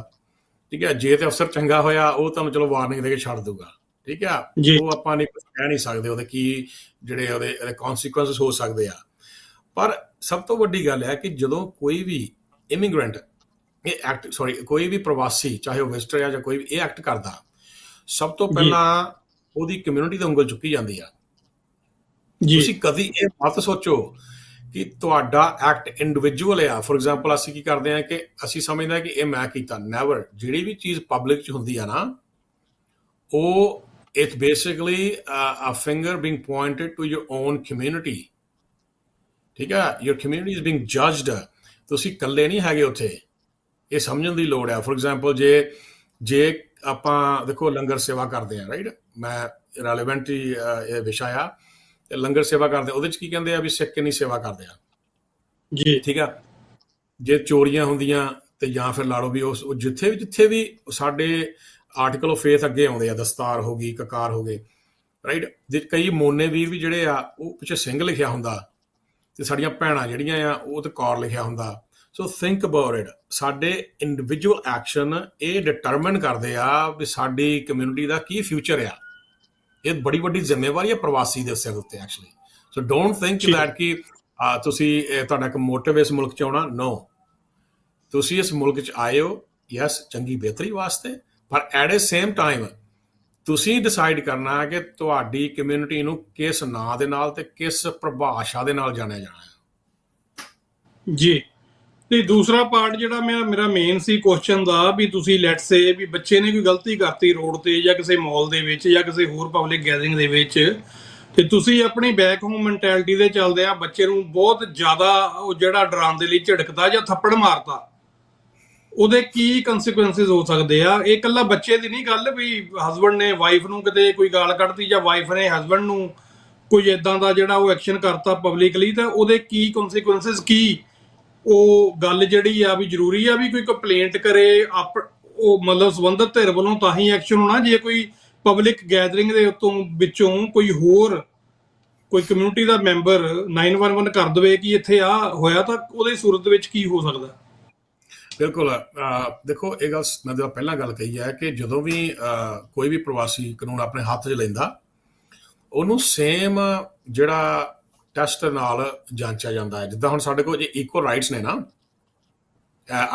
ਠੀਕ ਹੈ। ਜੇ ਤੇ ਅਫਸਰ ਚੰਗਾ ਹੋਇਆ, ਉਹ ਤੁਹਾਨੂੰ ਚਲੋ ਵਾਰਨਿੰਗ ਦੇ ਕੇ ਛੱਡ ਦੂਗਾ, ਠੀਕ ਆ। ਉਹ ਆਪਾਂ ਨਹੀਂ ਕੁਝ ਕਹਿ ਨਹੀਂ ਸਕਦੇ, ਉਹਦੇ ਕੀ ਜਿਹੜੇ ਉਹਦੇ ਕੌਨਸੀਕੁਐਂਸਿਸ ਹੋ ਸਕਦੇ ਆ। ਪਰ ਸਭ ਤੋਂ ਵੱਡੀ ਗੱਲ ਹੈ ਕਿ ਜਦੋਂ ਕੋਈ ਵੀ ਇਮੀਗ੍ਰੈਂਟ ਕੋਈ ਵੀ ਪ੍ਰਵਾਸੀ, ਚਾਹੇ ਉਹ ਵਿਜ਼ਟਰ ਆ ਜਾਂ ਕੋਈ ਵੀ, ਇਹ ਐਕਟ ਕਰਦਾ, ਸਭ ਤੋਂ ਪਹਿਲਾਂ ਉਹਦੀ ਕਮਿਊਨਿਟੀ ਤੇ ਉਂਗਲ ਚੁੱਕੀ ਜਾਂਦੀ ਆ। ਤੁਸੀਂ ਕਦੀ ਇਹ ਮਤ ਸੋਚੋ ਕਿ ਤੁਹਾਡਾ ਐਕਟ ਇੰਡੀਵਿਜੂਅਲ ਆ। ਫੋਰ ਐਗਜ਼ਾਮਪਲ ਅਸੀਂ ਕੀ ਕਰਦੇ ਹਾਂ ਕਿ ਅਸੀਂ ਸਮਝਦੇ ਹਾਂ ਕਿ ਇਹ ਮੈਂ ਕੀਤਾ, ਨੈਵਰ। ਜਿਹੜੀ ਵੀ ਚੀਜ਼ ਪਬਲਿਕ 'ਚ ਹੁੰਦੀ ਆ ਨਾ, ਉਹ it's basically a finger being pointed to your own community, ਠੀਕ ਹੈ। Your community is being judged. ਤੁਸੀਂ ਇਕੱਲੇ ਨਹੀਂ ਹੈਗੇ ਉੱਥੇ, ਇਹ ਸਮਝਣ ਦੀ ਲੋੜ ਆ। ਫੋਰ ਐਗਜ਼ਾਮਪਲ ਜੇ ਆਪਾਂ ਦੇਖੋ ਲੰਗਰ ਸੇਵਾ ਕਰਦੇ ਹਾਂ, ਰਾਈਟ, ਮੈਂ ਰੈਲੇਵੈਂਟ ਹੀ ਇਹ ਵਿਸ਼ਾ ਆ, ਤੇ ਲੰਗਰ ਸੇਵਾ ਕਰਦੇ, ਉਹਦੇ 'ਚ ਕੀ ਕਹਿੰਦੇ ਆ ਵੀ ਸਿੱਖ ਕਿੰਨੀ ਸੇਵਾ ਕਰਦੇ ਆ ਜੀ, ਠੀਕ ਆ। ਜੇ ਚੋਰੀਆਂ ਹੁੰਦੀਆਂ ਤੇ ਜਾਂ ਫਿਰ ਲਾ ਲਓ ਵੀ ਉਹ ਜਿੱਥੇ ਵੀ ਸਾਡੇ ਆਰਟੀਕਲ ਆਫ ਫੇਥ ਅੱਗੇ ਆਉਂਦੇ ਆ, ਦਸਤਾਰ ਹੋ ਗਈ, ਕਕਾਰ ਹੋ ਗਏ, ਰਾਈਟ। ਜੇ ਕਈ ਮੋਨੇ ਵੀਰ ਵੀ ਜਿਹੜੇ ਆ ਉਹ ਪਿੱਛੇ ਸਿੰਘ ਲਿਖਿਆ ਹੁੰਦਾ, ਤੇ ਸਾਡੀਆਂ ਭੈਣਾਂ ਜਿਹੜੀਆਂ ਆ ਉਹ ਤੇ ਕੌਰ ਲਿਖਿਆ ਹੁੰਦਾ। ਸੋ ਥਿੰਕ ਅਬਾਊਟ ਇਟ। ਸਾਡੇ ਇੰਡੀਵਿਜੂਅਲ ਐਕਸ਼ਨ ਇਹ ਡਿਟਰਮਿਨ ਕਰਦੇ ਆ ਵੀ ਸਾਡੀ ਕਮਿਊਨਿਟੀ ਦਾ ਕੀ ਫਿਊਚਰ ਆ। ਇਹ ਬੜੀ ਵੱਡੀ ਜ਼ਿੰਮੇਵਾਰੀ ਹੈ ਪ੍ਰਵਾਸੀ ਦੇ ਸਿਰ ਉੱਤੇ actually. So don't think that ਕਿ ਤੁਸੀਂ ਤੁਹਾਡਾ ਇੱਕ ਮੋਟਿਵ ਇਸ ਮੁਲਕ 'ਚ ਆਉਣਾ। ਨੋ, ਤੁਸੀਂ ਇਸ ਮੁਲਕ 'ਚ ਆਏ ਹੋ ਯੈਸ ਚੰਗੀ ਬਿਹਤਰੀ ਵਾਸਤੇ, ਪਰ ਐਟ ਏ ਸੇਮ ਟਾਈਮ ਤੁਸੀਂ ਡਿਸਾਈਡ ਕਰਨਾ ਕਿ ਤੁਹਾਡੀ ਕਮਿਊਨਿਟੀ ਨੂੰ ਕਿਸ ਨਾਂ ਦੇ ਨਾਲ ਤੇ ਕਿਸ ਪਰਿਭਾਸ਼ਾ ਦੇ ਨਾਲ ਜਾਣਿਆ ਜਾਣਾ ਹੈ। ਜੀ। ਤੇ ਦੂਸਰਾ ਪਾਰਟ ਜਿਹੜਾ ਮੇਰਾ ਮੇਨ ਸੀ ਕੁਐਸਚਨ ਦਾ, ਵੀ ਤੁਸੀਂ ਲੈਟ ਸੇ ਵੀ ਬੱਚੇ ਨੇ ਕੋਈ ਗਲਤੀ ਕਰਤੀ ਰੋਡ ਤੇ ਜਾਂ ਕਿਸੇ ਮਾਲ ਦੇ ਵਿੱਚ ਜਾਂ ਕਿਸੇ ਹੋਰ ਪਬਲਿਕ ਗੈਦਰਿੰਗ ਦੇ ਵਿੱਚ, ਤੇ ਤੁਸੀਂ ਆਪਣੀ ਬੈਕ ਹੋਮ ਮੈਂਟੈਲਿਟੀ ਦੇ ਚੱਲਦੇ ਆ ਬੱਚੇ ਨੂੰ ਬਹੁਤ ਜ਼ਿਆਦਾ ਉਹ ਜਿਹੜਾ ਡਰਾਉਣ ਦੇ ਲਈ ਝਿੜਕਦਾ ਜਾਂ ਥੱਪੜ ਮਾਰਤਾ, ਉਹਦੇ ਕੀ ਕੰਸੀਕੁਐਂਸਿਸ ਹੋ ਸਕਦੇ ਆ? ਇਹ ਇਕੱਲਾ ਬੱਚੇ ਦੀ ਨਹੀਂ ਗੱਲ ਵੀ ਹਸਬੈਂਡ ਨੇ ਵਾਈਫ ਨੂੰ ਕਿਤੇ ਕੋਈ ਗਾਲ ਕੱਢਤੀ ਜਾਂ ਵਾਈਫ ਨੇ ਹਸਬੈਂਡ ਨੂੰ ਕੋਈ ਇਦਾਂ ਦਾ ਜਿਹੜਾ ਉਹ ਐਕਸ਼ਨ ਕਰਤਾ ਪਬਲਿਕਲੀ, ਤਾਂ ਉਹਦੇ ਕੀ ਕੰਸੀਕੁਐਂਸਿਸ ਕੀ? ਉਹ ਗੱਲ ਜਿਹੜੀ ਆ ਵੀ ਜ਼ਰੂਰੀ ਆ ਵੀ ਕੋਈ ਕੰਪਲੇਂਟ ਕਰੇ ਉਹ ਮਤਲਬ ਸੰਬੰਧਿਤ ਧਿਰ ਵੱਲੋਂ ਤਾਂ ਹੀ ਐਕਸ਼ਨ ਹੋਣਾ। ਜੇ ਕੋਈ ਪਬਲਿਕ ਗੈਦਰਿੰਗ ਦੇ ਉੱਤੋਂ ਵਿੱਚੋਂ ਕੋਈ ਹੋਰ ਕੋਈ ਕਮਿਊਨਿਟੀ ਦਾ ਮੈਂਬਰ 911 ਕਰ ਦੇਵੇ ਕਿ ਇੱਥੇ ਆ ਹੋਇਆ, ਤਾਂ ਉਹਦੀ ਸੂਰਤ ਵਿੱਚ ਕੀ ਹੋ ਸਕਦਾ? ਬਿਲਕੁਲ। ਦੇਖੋ, ਇਹ ਗੱਲ ਮੈਂ ਜਦੋਂ ਪਹਿਲਾਂ ਗੱਲ ਕਹੀ ਹੈ ਕਿ ਜਦੋਂ ਵੀ ਕੋਈ ਵੀ ਪ੍ਰਵਾਸੀ ਕਾਨੂੰਨ ਆਪਣੇ ਹੱਥ 'ਚ ਲੈਂਦਾ, ਉਹਨੂੰ ਸੇਮ ਜਿਹੜਾ ਟੈਸਟ ਨਾਲ ਜਾਂਚਿਆ ਜਾਂਦਾ ਹੈ। ਜਿੱਦਾਂ ਹੁਣ ਸਾਡੇ ਕੋਲ ਜੇ ਇਕੁਅਲ ਰਾਈਟਸ ਨੇ ਨਾ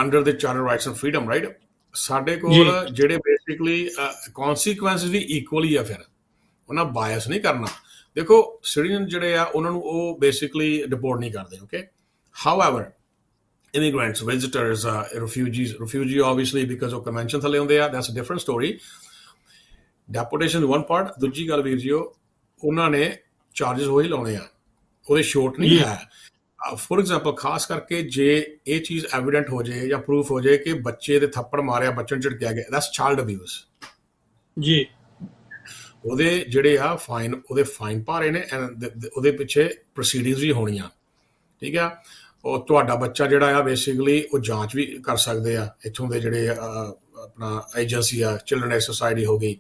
ਅੰਡਰ ਦੇ charter rights and freedom, right, ਸਾਡੇ ਕੋਲ ਜਿਹੜੇ ਬੇਸਿਕਲੀ ਕੌਨਸੀਕੁਐਂਸਿਸ ਵੀ ਇਕੁਅਲੀ ਆ। ਫਿਰ ਉਹਨਾਂ ਬਾਇਸ ਨਹੀਂ ਕਰਨਾ। ਦੇਖੋ, ਸਿਟੀਜ਼ਨ ਜਿਹੜੇ ਆ ਉਹਨਾਂ ਨੂੰ ਉਹ ਬੇਸਿਕਲੀ ਡਿਪੋਰਟ ਨਹੀਂ ਕਰਦੇ। Okay, however immigrants, visitors, refugee obviously because of convention ਥੱਲੇ ਹੁੰਦੇ ਆ, that's a different story. Deportation one part। ਦੂਜੀ ਗੱਲ ਵੀਰ ਜੀ, ਉਹਨਾਂ ਨੇ ਚਾਰजेस ਉਹੀ ਲਾਉਣੇ ਆ, ਉਹਦੇ ਛੋਟ ਨਹੀਂ ਹੈ। ਫੋਰ ਐਗਜ਼ਾਮਪਲ, ਖਾਸ ਕਰਕੇ ਜੇ ਇਹ ਚੀਜ਼ ਐਵੀਡੈਂਟ ਹੋ ਜਾਏ ਜਾਂ ਪ੍ਰੂਫ ਹੋ ਜਾਏ ਕਿ ਬੱਚੇ ਦੇ ਥੱਪੜ ਮਾਰਿਆ, ਬੱਚੇ ਨੂੰ ਝਿੜਕਿਆ ਗਿਆ, that's child abuse ਜੀ। ਉਹਦੇ ਜਿਹੜੇ ਆ ਫਾਈਨ, ਉਹਦੇ ਫਾਈਨ ਭਾਰੇ ਨੇ, ਉਹਦੇ ਪਿੱਛੇ ਪ੍ਰੋਸੀਡਿੰਗਸ ਵੀ ਹੋਣੀਆਂ। ਠੀਕ ਆ, ਉਹ ਤੁਹਾਡਾ ਬੱਚਾ ਜਿਹੜਾ ਆ ਬੇਸਿਕਲੀ ਉਹ ਜਾਂਚ ਵੀ ਕਰ ਸਕਦੇ ਆ ਇੱਥੋਂ ਦੇ ਜਿਹੜੇ ਆਪਣਾ ਏਜੰਸੀ ਆ, ਚਿਲਡਰਨ ਐਡ ਸੋਸਾਇਟੀ ਹੋ ਗਈ।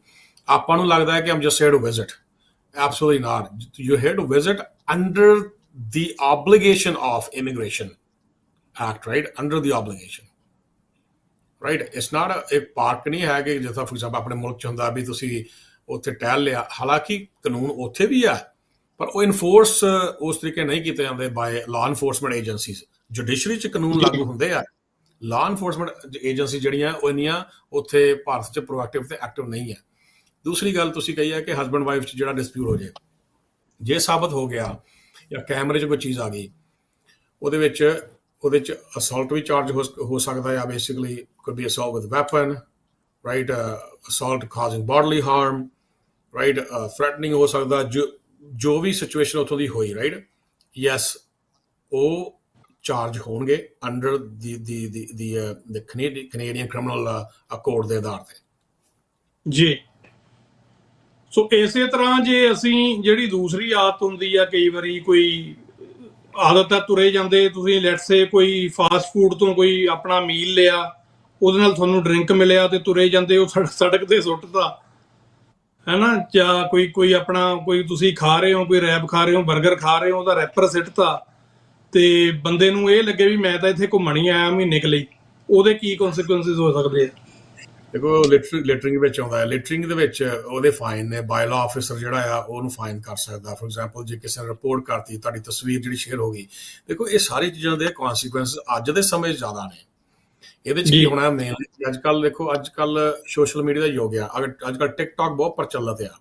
ਆਪਾਂ ਨੂੰ ਲੱਗਦਾ ਹੈ ਕਿ I'm just here to visit, absolutely not. You're here to visit under the obligation of Immigration Act, right? Under the obligation, right? It's not a park ਨਹੀਂ ਹੈ ਕਿ ਜਿੱਦਾਂ ਫੋਰ ਐਗਜ਼ਾਮਪਲ ਆਪਣੇ ਮੁਲਕ 'ਚ ਹੁੰਦਾ ਵੀ ਤੁਸੀਂ ਉੱਥੇ ਟਹਿਲ ਲਿਆ। ਹਾਲਾਂਕਿ ਕਾਨੂੰਨ ਉੱਥੇ ਵੀ ਆ, ਪਰ ਉਹ ਇਨਫੋਰਸ ਉਸ ਤਰੀਕੇ ਨਹੀਂ ਕੀਤੇ ਜਾਂਦੇ by law enforcement agencies. Judiciary 'ਚ ਕਾਨੂੰਨ ਲਾਗੂ ਹੁੰਦੇ ਆ, ਲਾਅ ਇਨਫੋਰਸਮੈਂਟ ਏਜੰਸੀ ਜਿਹੜੀਆਂ ਉਹ ਇੰਨੀਆਂ ਉੱਥੇ ਭਾਰਤ 'ਚ ਪ੍ਰੋਐਕਟਿਵ ਤੇ ਐਕਟਿਵ ਨਹੀਂ ਹੈ। ਦੂਸਰੀ ਗੱਲ ਤੁਸੀਂ ਕਹੀ ਹੈ ਕਿ ਹਸਬੈਂਡ ਵਾਈਫ 'ਚ ਜਿਹੜਾ ਡਿਸਪਿਊਟ ਹੋ ਜਾਏ, ਜੇ ਸਾਬਤ ਹੋ ਗਿਆ ਜਾਂ ਕੈਮਰੇ 'ਚ ਕੋਈ ਚੀਜ਼ ਆ ਗਈ, ਉਹਦੇ 'ਚ ਅਸੌਲਟ ਵੀ ਚਾਰਜ ਹੋ ਸਕਦਾ ਆ। Basically could be assault with weapon, right? Assault causing bodily harm, right? Threatening ਹੋ ਸਕਦਾ। ਜੋ ਵੀ ਸਿਚੁਏਸ਼ਨ ਉੱਥੋਂ ਦੀ ਹੋਈ, ਰਾਈਟ, ਯੈਸ, ਉਹ ਚਾਰਜ ਹੋਣਗੇ ਅੰਡਰ ਦੀ ਕੈਨੇਡੀਅਨ ਕ੍ਰਿਮੀਨਲ ਕੋਡ ਦੇ ਆਧਾਰ ਤੇ ਜੀ। ਸੋ ਇਸੇ ਤਰ੍ਹਾਂ ਜੇ ਅਸੀਂ ਜਿਹੜੀ ਦੂਸਰੀ ਆਦਤ ਹੁੰਦੀ ਆ, ਕਈ ਵਾਰੀ ਕੋਈ ਆਦਤ ਆ ਤੁਰੇ ਜਾਂਦੇ, ਤੁਸੀਂ ਲੈਟਸ ਸੇ ਕੋਈ ਫਾਸਟ ਫੂਡ ਤੋਂ ਕੋਈ ਆਪਣਾ ਮੀਲ ਲਿਆ, ਉਹਦੇ ਨਾਲ ਤੁਹਾਨੂੰ ਡਰਿੰਕ ਮਿਲਿਆ ਤੇ ਤੁਰੇ ਜਾਂਦੇ ਉਹ ਸੜਕ ਤੇ ਸੁੱਟਦਾ ਹੈ ਨਾ, ਜਾਂ ਕੋਈ ਆਪਣਾ ਕੋਈ ਤੁਸੀਂ ਖਾ ਰਹੇ ਹੋ, ਕੋਈ ਰੈਪ ਖਾ ਰਹੇ ਹੋ, 버ਗਰ ਖਾ ਰਹੇ ਹੋ, ਉਹਦਾ ਰੈਪਰ ਸਿੱਟਤਾ ਤੇ ਬੰਦੇ ਨੂੰ ਇਹ ਲੱਗੇ ਵੀ ਮੈਂ ਤਾਂ ਇੱਥੇ ਘੁੰਮਣ ਹੀ ਆਇਆ ਮਹੀਨੇ ਕੁ ਲਈ, ਉਹਦੇ ਕੀ ਕਨਸੀਕੁਐਂਸਿਸ ਹੋ ਸਕਦੇ ਆ? ਦੇਖੋ, ਲਿਟਰਿੰਗ ਵਿੱਚ ਆਉਂਦਾ ਹੈ। ਲਿਟਰਿੰਗ ਦੇ ਵਿੱਚ ਉਹਦੇ ਫਾਈਨ ਨੇ। ਬਾਈ ਲਾਅ ਆਫਿਸਰ ਜਿਹੜਾ ਆ ਉਹਨੂੰ ਫਾਈਨ ਕਰ ਸਕਦਾ। ਫੋਰ ਐਗਜ਼ਾਮਪਲ, ਜੇ ਕਿਸੇ ਨੇ ਰਿਪੋਰਟ ਕਰਤੀ, ਤੁਹਾਡੀ ਤਸਵੀਰ ਜਿਹੜੀ ਸ਼ੇਅਰ ਹੋ ਗਈ, ਦੇਖੋ ਇਹ ਸਾਰੀ ਚੀਜ਼ਾਂ ਦੇ ਕਨਸੀਕੁਐਂਸਿਸ ਅੱਜ ਦੇ ਸਮੇਂ 'ਚ ਜ਼ਿਆਦਾ ਨੇ। ਇਹਦੇ 'ਚ ਕੀ ਹੋਣਾ ਮੇਨਲੀ, ਅੱਜ ਕੱਲ੍ਹ ਦੇਖੋ, ਅੱਜ ਕੱਲ੍ਹ ਸੋਸ਼ਲ ਮੀਡੀਆ ਦਾ ਯੁੱਗ ਆ। ਅੱਜ ਕੱਲ੍ਹ ਟਿਕਟੌਕ ਬਹੁਤ ਪ੍ਰਚਲਿਤ ਆ,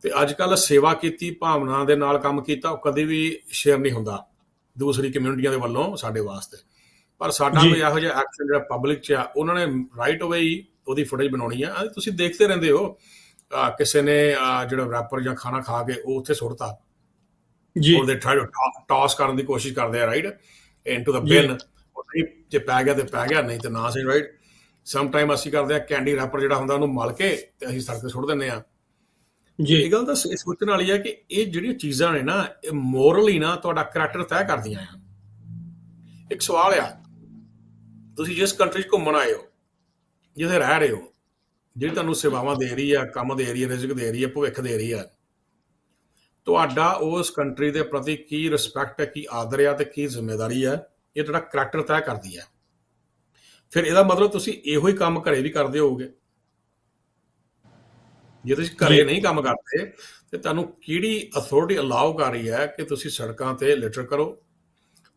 ਤੇ ਅੱਜ ਕੱਲ੍ਹ ਸੇਵਾ ਕੀਤੀ ਭਾਵਨਾ ਦੇ ਨਾਲ ਕੰਮ ਕੀਤਾ ਉਹ ਕਦੇ ਵੀ ਸ਼ੇਅਰ ਨਹੀਂ ਹੁੰਦਾ ਦੂਸਰੀ ਕਮਿਊਨਿਟੀਆਂ ਦੇ ਵੱਲੋਂ ਸਾਡੇ ਵਾਸਤੇ। ਪਰ ਸਾਡਾ ਕੋਈ ਇਹੋ ਜਿਹਾ ਐਕਸ਼ਨ ਜਿਹੜਾ ਪਬਲਿਕ 'ਚ ਆ, ਉਹਨਾਂ ਨੇ ਰਾਈਟ ਅਵੇ ਹੀ ਉਹਦੀ ਫੁਟੇਜ ਬਣਾਉਣੀ ਆ। ਤੁਸੀਂ ਦੇਖਦੇ ਰਹਿੰਦੇ ਹੋ, ਕਿਸੇ ਨੇ ਜਿਹੜਾ ਰੈਪਰ ਜਾਂ ਖਾਣਾ ਖਾ ਕੇ ਉਹ ਉੱਥੇ ਸੁੱਟਤਾ, ਉਹਦੇ ਟਾਸ ਕਰਨ ਦੀ ਕੋਸ਼ਿਸ਼ ਕਰਦੇ ਆ, ਰਾਈਟ, ਇਨਟੂ ਦ ਬਿਨ। ਜੇ ਪੈ ਗਿਆ ਤੇ ਪੈ ਗਿਆ, ਨਹੀਂ ਤੇ ਨਾ ਸਹੀ, ਰਾਈਟ। ਸਮ ਟਾਈਮ ਅਸੀਂ ਕਰਦੇ ਆ ਕੈਂਡੀ ਰੈਪਰ ਜਿਹੜਾ ਹੁੰਦਾ ਉਹਨੂੰ ਮਲ ਕੇ ਤੇ ਅਸੀਂ ਸੜਕ ਤੇ ਸੁੱਟ ਦਿੰਦੇ ਆ ਜੀ। ਇਹ ਗੱਲ ਤਾਂ ਸੋਚਣ ਵਾਲੀ ਆ ਕਿ ਇਹ ਜਿਹੜੀਆਂ ਚੀਜ਼ਾਂ ਨੇ ਨਾ, ਇਹ ਮੋਰਲੀ ਨਾ ਤੁਹਾਡਾ ਕਰੈਕਟਰ ਤੈਅ ਕਰਦੀਆਂ ਆ। ਇੱਕ ਸਵਾਲ ਆ, ਤੁਸੀਂ ਜਿਸ ਕੰਟਰੀ 'ਚ ਘੁੰਮਣ ਆਏ ਹੋ, ਜਿੱਥੇ ਰਹਿ ਰਹੇ ਹੋ, ਜਿਹੜੀ ਤੁਹਾਨੂੰ ਸੇਵਾਵਾਂ ਦੇ ਰਹੀ ਆ, ਕੰਮ ਦੇ ਰਹੀ ਹੈ, ਰਿਜ਼ਕ ਦੇ ਰਹੀ ਹੈ, ਭਵਿੱਖ ਦੇ ਰਹੀ ਆ, ਤੁਹਾਡਾ ਉਸ ਕੰਟਰੀ ਦੇ ਪ੍ਰਤੀ ਕੀ ਰਿਸਪੈਕਟ ਹੈ, ਕੀ ਆਦਰ ਆ ਤੇ ਕੀ ਜ਼ਿੰਮੇਵਾਰੀ ਹੈ, ਇਹ ਤੁਹਾਡਾ ਕਰੈਕਟਰ ਤੈਅ ਕਰਦੀ ਹੈ। ਫਿਰ ਇਹਦਾ ਮਤਲਬ ਤੁਸੀਂ ਇਹੋ ਹੀ ਕੰਮ ਘਰੇ ਵੀ ਕਰਦੇ ਹੋਵੋਗੇ। ਜੇ ਤੁਸੀਂ ਘਰੇ ਨਹੀਂ ਕੰਮ ਕਰਦੇ ਤੇ ਤੁਹਾਨੂੰ ਕਿਹੜੀ ਅਥਾਰਟੀ ਅਲਾਉ ਕਰ ਰਹੀ ਹੈ ਕਿ ਤੁਸੀਂ ਸੜਕਾਂ ਤੇ ਲਿਟਰ ਕਰੋ,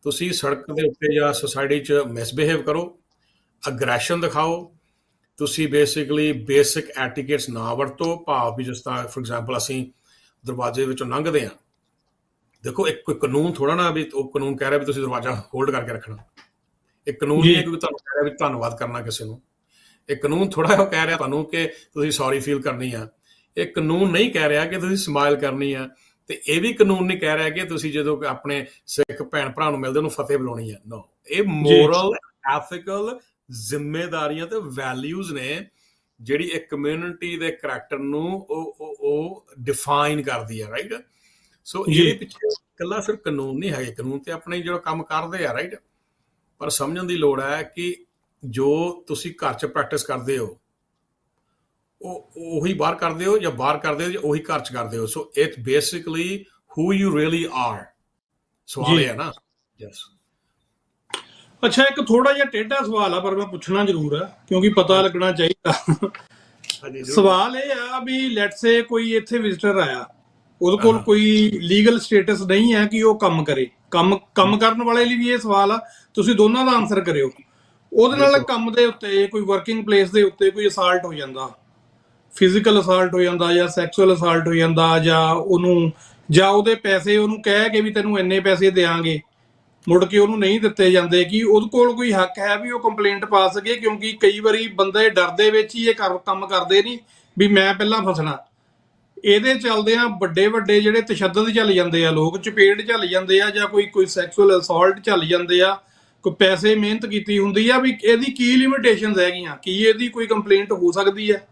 ਤੁਸੀਂ ਸੜਕ ਦੇ ਉੱਤੇ ਜਾਂ ਸੁਸਾਇਟੀ 'ਚ ਮਿਸਬਿਹੇਵ ਕਰੋ, ਅਗਰੈਸ਼ਨ ਦਿਖਾਓ, ਤੁਸੀਂ ਬੇਸਿਕਲੀ ਬੇਸਿਕ ਐਟੀਕੇਟਸ ਨਾ ਵਰਤੋ। ਭਾਵ ਵੀ ਜਿਸ ਤਰ੍ਹਾਂ ਫੋਰ ਐਗਜ਼ਾਮਪਲ ਅਸੀਂ ਦਰਵਾਜ਼ੇ ਵਿੱਚੋਂ ਲੰਘਦੇ ਹਾਂ, ਦੇਖੋ ਇੱਕ ਕੋਈ ਕਾਨੂੰਨ ਥੋੜਾ ਨਾ ਵੀ ਉਹ ਕਾਨੂੰਨ ਕਹਿ ਰਿਹਾ ਵੀ ਤੁਸੀਂ ਦਰਵਾਜ਼ਾ ਹੋਲਡ ਕਰਕੇ ਰੱਖਣਾ। ਇਹ ਕਾਨੂੰਨ ਨਹੀਂ ਹੈ ਕਿ ਤੁਹਾਨੂੰ ਕਹਿ ਰਿਹਾ ਵੀ ਧੰਨਵਾਦ ਕਰਨਾ ਕਿਸੇ ਨੂੰ। ਇਹ ਕਾਨੂੰਨ ਥੋੜਾ ਉਹ ਕਹਿ ਰਿਹਾ ਤੁਹਾਨੂੰ ਕਿ ਤੁਸੀਂ ਸੌਰੀ ਫੀਲ ਕਰਨੀ ਆ। ਇਹ ਕਾਨੂੰਨ ਨਹੀਂ ਕਹਿ ਰਿਹਾ ਕਿ ਤੁਸੀਂ ਸਮਾਈਲ ਕਰਨੀ ਆ। ਤੇ ਇਹ ਵੀ ਕਾਨੂੰਨ ਨਹੀਂ ਕਹਿ ਰਿਹਾ ਕਿ ਤੁਸੀਂ ਜਦੋਂ ਆਪਣੇ ਸਿੱਖ ਭੈਣ ਭਰਾ ਨੂੰ ਮਿਲਦੇ ਉਹਨੂੰ ਫਤਿਹ ਬੁਲਾਉਣੀ ਹੈ। ਨੋ, ਇਹ ਮੋਰਲ ਐਥੀਕਲ ਜ਼ਿੰਮੇਦਾਰੀਆਂ ਤੇ ਵੈਲਿਊਜ਼ ਨੇ ਜਿਹੜੀ ਇੱਕ ਕਮਿਊਨਿਟੀ ਦੇ ਕਰੈਕਟਰ ਨੂੰ ਉਹ ਡਿਫਾਈਨ ਕਰਦੀ ਹੈ, ਰਾਈਟ। ਸੋ ਇਹਦੇ ਪਿੱਛੇ ਇਕੱਲਾ ਸਿਰਫ ਕਾਨੂੰਨ ਨਹੀਂ ਹੈਗੇ, ਕਾਨੂੰਨ ਤੇ ਆਪਣੇ ਜਿਹੜਾ ਕੰਮ ਕਰਦੇ ਆ, ਰਾਈਟ। ਪਰ ਸਮਝਣ ਦੀ ਲੋੜ ਹੈ ਕਿ ਜੋ ਤੁਸੀਂ ਘਰ 'ਚ ਪ੍ਰੈਕਟਿਸ ਕਰਦੇ ਹੋ ਉਹ ਉਹੀ ਬਾਹਰ ਕਰਦੇ ਹੋ, ਜਾਂ ਬਾਹਰ ਕਰਦੇ ਹੋ ਜਾਂ ਉਹੀ ਘਰ 'ਚ ਕਰਦੇ ਹੋ। So it's basically who you really are. ਸਵਾਲ ਇਹ ਹੈ ਨਾ। ਯੈਸ। ਅੱਛਾ, ਇੱਕ ਥੋੜਾ ਜਿਹਾ ਟੇਢਾ ਸਵਾਲ ਆ ਪਰ ਮੈਂ ਪੁੱਛਣਾ ਜ਼ਰੂਰ ਆ ਕਿਉਂਕਿ ਪਤਾ ਲੱਗਣਾ ਚਾਹੀਦਾ। ਸਵਾਲ ਇਹ ਆ ਵੀ ਲੈਟਸ ਸੇ ਕੋਈ ਇੱਥੇ ਵਿਜ਼ਿਟਰ ਆਇਆ, ਉਹਦੇ ਕੋਲ ਕੋਈ ਲੀਗਲ ਸਟੇਟਸ ਨਹੀਂ ਹੈ ਕਿ ਉਹ ਕੰਮ ਕਰੇ। ਕੰਮ ਕਰਨ ਵਾਲੇ ਲਈ ਵੀ ਇਹ ਸਵਾਲ ਆ, ਤੁਸੀਂ ਦੋਨਾਂ ਦਾ ਆਨਸਰ ਕਰਿਓ। ਉਹਦੇ ਨਾਲ ਕੰਮ ਦੇ ਉੱਤੇ ਕੋਈ ਵਰਕਿੰਗ ਪਲੇਸ ਦੇ ਉੱਤੇ ਕੋਈ ਅਸਾਲਟ ਹੋ ਜਾਂਦਾ, ਫਿਜ਼ੀਕਲ ਅਸਾਲਟ ਹੋ ਜਾਂਦਾ ਜਾਂ ਸੈਕਸੁਅਲ ਅਸਾਲਟ ਹੋ ਜਾਂਦਾ, ਜਾਂ ਉਹਦੇ ਪੈਸੇ ਉਹਨੂੰ ਕਹਿ ਕੇ ਵੀ ਤੈਨੂੰ ਇੰਨੇ ਪੈਸੇ ਦੇਾਂਗੇ, ਮੁੜ ਕੇ ਉਹਨੂੰ ਨਹੀਂ ਦਿੱਤੇ ਜਾਂਦੇ, ਕਿ ਉਹਦੇ ਕੋਲ ਕੋਈ ਹੱਕ ਹੈ ਵੀ ਉਹ ਕੰਪਲੇਂਟ ਪਾ ਸਕੇ? ਕਿਉਂਕਿ ਕਈ ਵਾਰੀ ਬੰਦੇ ਡਰਦੇ ਵਿੱਚ ਹੀ ਇਹ ਕੰਮ ਕਰਦੇ ਨਹੀਂ ਵੀ ਮੈਂ ਪਹਿਲਾਂ ਫਸਣਾ। ਇਹਦੇ ਚੱਲਦਿਆਂ ਵੱਡੇ ਵੱਡੇ ਜਿਹੜੇ ਤਸ਼ੱਦਦ ਚੱਲ ਜਾਂਦੇ ਆ, ਲੋਕ ਚਪੇੜ ਚੱਲ ਜਾਂਦੇ ਆ, ਜਾਂ ਕੋਈ ਸੈਕਸੁਅਲ ਅਸਾਲਟ ਚੱਲ ਜਾਂਦੇ ਆ, ਕੋਈ ਪੈਸੇ ਮਿਹਨਤ ਕੀਤੀ ਹੁੰਦੀ ਆ। ਵੀ ਇਹਦੀ ਕੀ ਲਿਮਿਟੇਸ਼ਨਸ ਹੈਗੀਆਂ? ਕੀ ਇਹਦੀ ਕੋਈ ਕੰਪਲੇਂਟ ਹੋ ਸਕਦੀ ਹੈ?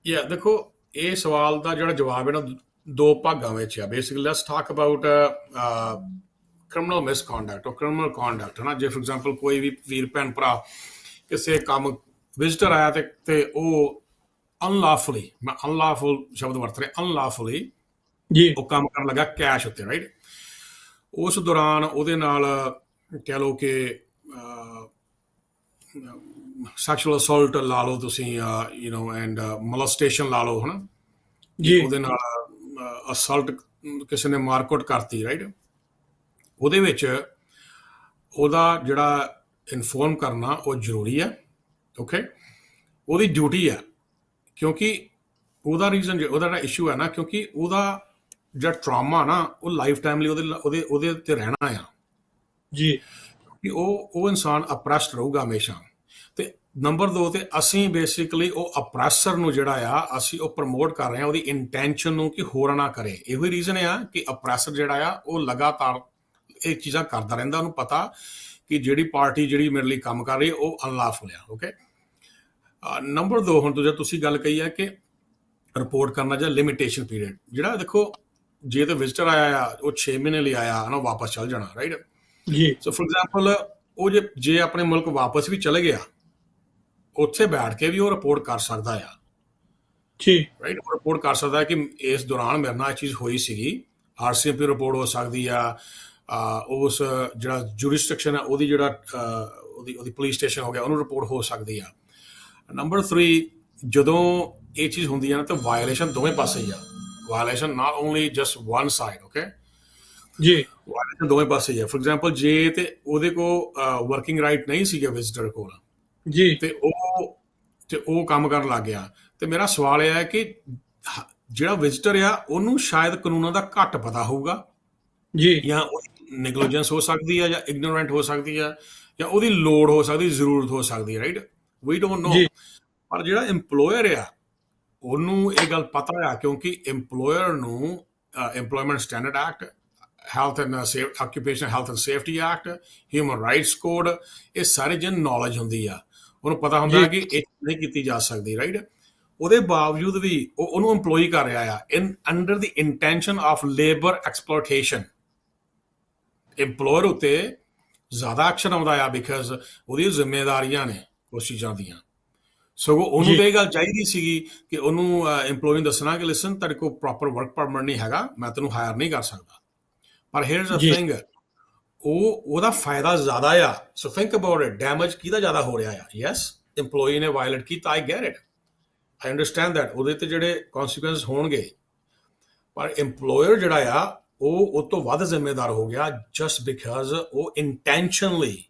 ਦੇਖੋ, ਇਹ ਸਵਾਲ ਦਾ ਜਿਹੜਾ ਜਵਾਬ ਹੈ ਨਾ ਦੋ ਭਾਗਾਂ ਵਿੱਚ ਆ। Basically let's talk about criminal misconduct ਔਰ ਕ੍ਰਿਮੀਨਲ ਕੰਡਕਟ, ਹੈ ਨਾ। ਜੇ ਫੋਰ ਐਗਜ਼ਾਮਪਲ ਕੋਈ ਵੀ ਵੀਰ ਭੈਣ ਭਰਾ ਕਿਸੇ ਕੰਮ ਵਿਜ਼ਿਟਰ ਆਇਆ ਤੇ ਉਹ ਅਨਲਾਫੁਲੀ, ਮੈਂ ਅਨਲਾਫੁਲ ਸ਼ਬਦ ਵਰਤ ਰਿਹਾ, ਅਨਲਾਫੁਲੀ ਉਹ ਕੰਮ ਕਰਨ ਲੱਗਾ ਕੈਸ਼ ਉੱਤੇ, ਰਾਈਟ। ਉਸ ਦੌਰਾਨ ਉਹਦੇ ਨਾਲ ਕਹਿ ਲਓ ਕਿ ਸੈਕਸ਼ੂਅਲ ਅਸੌਲਟ ਲਾ ਲਓ ਤੁਸੀਂ, ਐਂਡ ਮੋਲੈਸਟੇਸ਼ਨ ਲਾ ਲਓ, ਹੈ ਨਾ। ਉਹਦੇ ਨਾਲ ਅਸੌਲਟ ਕਿਸੇ ਨੇ ਮਾਰਕਆਊਟ ਕਰਤੀ, ਰਾਈਟ। ਉਹਦੇ ਵਿੱਚ ਉਹਦਾ ਜਿਹੜਾ ਇਨਫੋਰਮ ਕਰਨਾ ਉਹ ਜ਼ਰੂਰੀ ਹੈ, ਓਕੇ। ਉਹਦੀ ਡਿਊਟੀ ਹੈ, ਕਿਉਂਕਿ ਉਹਦਾ ਰੀਜ਼ਨ, ਉਹਦਾ ਜਿਹੜਾ ਇਸ਼ੂ ਹੈ ਨਾ, ਕਿਉਂਕਿ ਉਹਦਾ ਜਿਹੜਾ ਟਰਾਮਾ ਨਾ ਉਹ ਲਾਈਫ ਟਾਈਮ ਲਈ ਉਹਦੇ ਉੱਤੇ ਰਹਿਣਾ ਆ ਜੀ। ਕਿ ਉਹ ਇਨਸਾਨ ਅਪਰੈਸਡ ਰਹੂਗਾ ਹਮੇਸ਼ਾ। ਤੇ ਨੰਬਰ 2 ਤੇ ਅਸੀਂ ਬੇਸਿਕਲੀ ਉਹ ਅਪਰੈਸਰ ਨੂੰ ਜਿਹੜਾ ਆ ਅਸੀਂ ਉਹ ਪ੍ਰਮੋਟ ਕਰ ਰਹੇ ਹਾਂ, ਉਹਦੀ ਇੰਟੈਂਸ਼ਨ ਨੂੰ ਕਿ ਹੋਰ ਨਾ ਕਰੇ। ਇਹੋ ਹੀ ਰੀਜ਼ਨ ਆ ਕਿ ਅਪਰੈਸਰ ਜਿਹੜਾ ਆ ਉਹ ਲਗਾਤਾਰ ਇਹ ਚੀਜ਼ਾਂ ਕਰਦਾ ਰਹਿੰਦਾ। ਉਹਨੂੰ ਪਤਾ ਕਿ ਜਿਹੜੀ ਪਾਰਟੀ ਜਿਹੜੀ ਮੇਰੇ ਲਈ ਕੰਮ ਕਰ ਰਹੀ ਹੈ ਉਹ ਅਨਲਾਫੁਲ ਆ, ਓਕੇ। ਨੰਬਰ 2, ਹੁਣ ਤੁਸੀਂ ਗੱਲ ਕਹੀ ਹੈ ਕਿ ਰਿਪੋਰਟ ਕਰਨਾ ਜਾਂ ਲਿਮਿਟੇਸ਼ਨ ਪੀਰੀਅਡ, ਜਿਹੜਾ ਦੇਖੋ ਜੇ ਤਾਂ ਵਿਜ਼ਿਟਰ ਆਇਆ ਆ ਉਹ 6 ਮਹੀਨੇ ਲਈ ਆਇਆ ਨਾ, ਵਾਪਸ ਚੱਲ ਜਾਣਾ, ਰਾਈਟ ਜੀ। ਸੋ ਫੋਰ ਐਗਜ਼ਾਮਪਲ ਉਹ ਜੇ ਆਪਣੇ ਮੁਲਕ ਵਾਪਸ ਵੀ ਚਲੇ ਗਿਆ, ਉੱਥੇ ਬੈਠ ਕੇ ਵੀ ਉਹ ਰਿਪੋਰਟ ਕਰ ਸਕਦਾ ਆ ਜੀ, ਰਾਈਟ। ਉਹ ਰਿਪੋਰਟ ਕਰ ਸਕਦਾ ਕਿ ਇਸ ਦੌਰਾਨ ਮੇਰੇ ਨਾਲ ਇਹ ਚੀਜ਼ ਹੋਈ ਸੀਗੀ। RCMP ਰਿਪੋਰਟ ਹੋ ਸਕਦੀ ਆ, ਉਸ ਜਿਹੜਾ ਜੂਰਿਸਡਿਕਸ਼ਨ ਹੈ ਉਹਦੀ ਜਿਹੜਾ ਉਹਦੀ ਪੁਲਿਸ ਸਟੇਸ਼ਨ ਹੋ ਗਿਆ ਉਹਨੂੰ ਰਿਪੋਰਟ ਹੋ ਸਕਦੀ ਆ। ਨੰਬਰ 3, ਜਦੋਂ ਇਹ ਚੀਜ਼ ਹੁੰਦੀ ਹੈ ਨਾ ਤਾਂ ਵਾਇਲੇਸ਼ਨ ਦੋਵੇਂ ਪਾਸੇ ਹੀ ਆ। Violation not only just one side, okay ਜੀ। ਵਾਇਲੇਸ਼ਨ ਦੋਵੇਂ ਪਾਸੇ ਹੀ ਆ। ਫੋਰ ਐਗਜ਼ਾਮਪਲ ਜੇ ਤੇ ਉਹਦੇ ਕੋਲ ਵਰਕਿੰਗ ਰਾਈਟ ਨਹੀਂ ਸੀਗਾ ਵਿਜ਼ਿਟਰ ਕੋਲ ਜੀ, ਤੇ ਉਹ ਕੰਮ ਕਰਨ ਲੱਗ ਗਿਆ, ਤੇ ਮੇਰਾ ਸਵਾਲ ਇਹ ਹੈ ਕਿ ਜਿਹੜਾ ਵਿਜ਼ਿਟਰ ਆ ਉਹਨੂੰ ਸ਼ਾਇਦ ਕਾਨੂੰਨਾਂ ਦਾ ਘੱਟ ਪਤਾ ਹੋਊਗਾ ਜੀ, ਜਾਂ ਨੈਗਲੀਜੈਂਸ ਹੋ ਸਕਦੀ ਹੈ, ਜਾਂ ਇਗਨੋਰੈਂਟ ਹੋ ਸਕਦੀ ਹੈ, ਜਾਂ ਉਹਦੀ ਲੋੜ ਹੋ ਸਕਦੀ, ਜ਼ਰੂਰਤ ਹੋ ਸਕਦੀ ਹੈ, ਰਾਈਟ। We don't know. ਪਰ ਜਿਹੜਾ ਇੰਪਲੋਇਰ ਆ ਉਹਨੂੰ ਇਹ ਗੱਲ ਪਤਾ ਆ, ਕਿਉਂਕਿ ਇੰਪਲੋਇਰ ਨੂੰ employment standard act, health and occupation health and safety act, human rights code, ਇਹ ਸਾਰੇ ਜਿਹਨ ਨੌਲੇਜ ਹੁੰਦੀ ਆ। ਉਹਨੂੰ ਪਤਾ ਹੁੰਦਾ ਕਿ ਇਹ ਨਹੀਂ ਕੀਤੀ ਜਾ ਸਕਦੀ, ਰਾਈਟ। ਉਹਦੇ ਬਾਵਜੂਦ ਵੀ ਉਹਨੂੰ ਇੰਪਲੋਈ ਕਰ ਰਿਹਾ ਆ under the intention of labour exploitation. Employer ਉੱਤੇ ਜ਼ਿਆਦਾ ਐਕਸ਼ਨ ਆਉਂਦਾ ਆ ਬਿਕਾਜ਼ ਉਹਦੀਆਂ ਜ਼ਿੰਮੇਵਾਰੀਆਂ ਨੇ ਉਸ ਚੀਜ਼ਾਂ ਦੀਆਂ। ਸਗੋਂ ਉਹਨੂੰ ਜੀ ਤਾਂ ਇਹ ਗੱਲ ਚਾਹੀਦੀ ਸੀਗੀ ਕਿ ਉਹਨੂੰ EMPLOYEE ਨੂੰ ਦੱਸਣਾ ਕਿ ਲਿਸਨ ਤੁਹਾਡੇ ਕੋਲ ਪ੍ਰੋਪਰ ਵਰਕ ਪਰਮਿਟ ਨਹੀਂ ਹੈਗਾ, ਮੈਂ ਤੈਨੂੰ ਹਾਇਰ ਨਹੀਂ ਕਰ ਸਕਦਾ। ਪਰ ਹੇਅਰਸ ਅ ਜੀ ਥਿੰਗ, ਉਹਦਾ ਫਾਇਦਾ ਜ਼ਿਆਦਾ ਆ। ਸੋ ਥਿੰਕ ਅਬਾਊਟ ਇਟ, ਡੈਮੇਜ ਕਿਹਦਾ ਜ਼ਿਆਦਾ ਹੋ ਰਿਹਾ ਆ? ਯੈਸ, EMPLOYEE ਨੇ ਵਾਇਲੇਟ ਕੀਤਾ, I get it, I understand that, ਉਹਦੇ ਤੇ ਜਿਹੜੇ ਕੌਨਸੀਕੁਐਂਸ ਹੋਣਗੇ। ਪਰ EMPLOYER ਜਿਹੜਾ ਆ ਉਹ ਤੋਂ ਵੱਧ ਜ਼ਿੰਮੇਦਾਰ ਹੋ ਗਿਆ ਜਸਟ ਬਿਕਾਜ਼ ਉਹ ਇੰਟੈਂਸ਼ਨਲੀ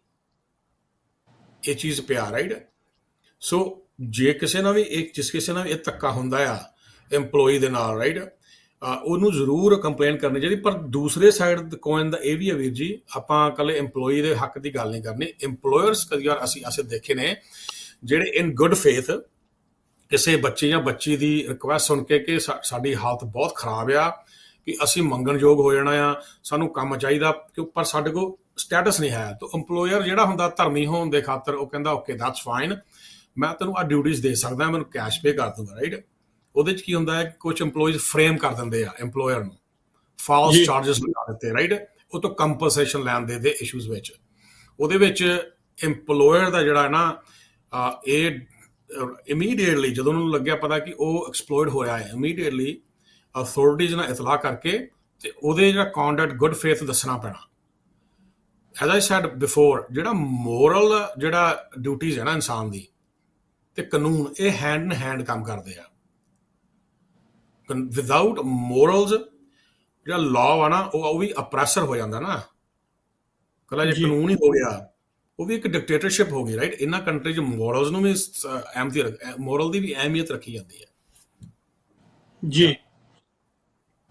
ਇਹ ਚੀਜ਼ ਪਿਆ, ਰਾਈਟ? ਸੋ ਜੇ ਕਿਸੇ ਨਾਲ ਵੀ ਜਿਸ ਕਿਸੇ ਨਾਲ ਵੀ ਇਹ ਧੱਕਾ ਹੁੰਦਾ ਆ EMPLOYEE ਦੇ ਨਾਲ, ਰਾਈਟ, ਉਹਨੂੰ ਜ਼ਰੂਰ ਕੰਪਲੇਨ ਕਰਨੀ ਚਾਹੀਦੀ। ਪਰ ਦੂਸਰੇ ਸਾਈਡ ਕੋਇਨ ਦਾ ਇਹ ਵੀ ਹੈ ਵੀਰ ਜੀ, ਆਪਾਂ ਇਕੱਲੇ EMPLOYEE ਦੇ ਹੱਕ ਦੀ ਗੱਲ ਨਹੀਂ ਕਰਨੀ। EMPLOYERS ਕਈ ਵਾਰ ਅਸੀਂ ਦੇਖੇ ਨੇ ਜਿਹੜੇ ਇਨ ਗੁੱਡ ਫੇਥ ਕਿਸੇ ਬੱਚੇ ਜਾਂ ਬੱਚੀ ਦੀ ਰਿਕੁਐਸਟ ਸੁਣ ਕੇ ਕਿ ਸਾਡੀ ਹਾਲਤ ਬਹੁਤ ਖਰਾਬ ਆ, ਕਿ ਅਸੀਂ ਮੰਗਣਯੋਗ ਹੋ ਜਾਣਾ ਆ, ਸਾਨੂੰ ਕੰਮ ਚਾਹੀਦਾ, ਪਰ ਸਾਡੇ ਕੋਲ ਸਟੇਟਸ ਨਹੀਂ ਹੈ। ਤਾਂ EMPLOYER ਜਿਹੜਾ ਹੁੰਦਾ ਧਰਮੀ ਹੋਣ ਦੇ ਖਾਤਰ ਉਹ ਕਹਿੰਦਾ ਓਕੇ ਦੈਟਸ ਫਾਈਨ, ਮੈਂ ਤੈਨੂੰ ਆ ਡਿਊਟੀਜ਼ ਦੇ ਸਕਦਾ, ਮੈਨੂੰ ਕੈਸ਼ ਪੇ ਕਰ ਦੂੰਗਾ, ਰਾਈਟ? ਉਹਦੇ 'ਚ ਕੀ ਹੁੰਦਾ ਹੈ, ਕੁਝ EMPLOYEES ਫਰੇਮ ਕਰ ਦਿੰਦੇ ਆ EMPLOYER ਨੂੰ, ਫਾਲਸ ਚਾਰਜਸ ਲਗਾ ਦਿੱਤੇ, ਰਾਈਟ? ਉਹ ਤੋਂ ਕੰਪਨਸੇਸ਼ਨ ਲੈਣ ਦੇ ਇਸ਼ੂਜ਼ ਵਿੱਚ। ਉਹਦੇ ਵਿੱਚ EMPLOYER ਦਾ ਜਿਹੜਾ ਨਾ ਇਹ ਇਮੀਡੀਏਟਲੀ ਜਦੋਂ ਉਹਨੂੰ ਲੱਗਿਆ ਪਤਾ ਕਿ ਉਹ ਐਕਸਪਲੋਇਟ ਹੋ ਰਿਹਾ ਹੈ, ਇਮੀਡੀਏਟਲੀ ਅਥਾਰਟੀਜ਼ ਨਾਲ ਇਤਲਾਹ ਕਰਕੇ ਤੇ ਉਹਦੇ ਜਿਹੜਾ ਕੰਡਕਟ ਗੁੱਡ ਫੇਥ ਦੱਸਣਾ ਪੈਣਾ। ਐਜ਼ ਆਈ ਸੈਡ ਬਿਫੋਰ, ਜਿਹੜਾ ਮੋਰਲ ਜਿਹੜਾ ਡਿਊਟੀਜ਼ ਹੈ ਨਾ ਇਨਸਾਨ ਦੀ ਤੇ ਕਾਨੂੰਨ, ਇਹ ਹੈਂਡ ਇਨ ਹੈਂਡ ਕੰਮ ਕਰਦੇ ਆ। ਵਿਦਆਊਟ ਮੋਰਲਸ ਜਿਹੜਾ ਲਾਅ ਆ ਨਾ ਉਹ ਵੀ ਅਪਰੈਸਰ ਹੋ ਜਾਂਦਾ ਨਾ। ਕੱਲਾ ਜੇ ਕਾਨੂੰਨ ਹੀ ਹੋ ਗਿਆ ਉਹ ਵੀ ਇੱਕ ਡਿਕਟੇਟਰਸ਼ਿਪ ਹੋ ਗਈ, ਰਾਈਟ? ਇਹਨਾਂ ਕੰਟਰੀ 'ਚ ਮੋਰਲਸ ਨੂੰ ਵੀ ਮੋਰਲ ਦੀ ਵੀ ਅਹਿਮੀਅਤ ਰੱਖੀ ਜਾਂਦੀ ਹੈ। ਜੀ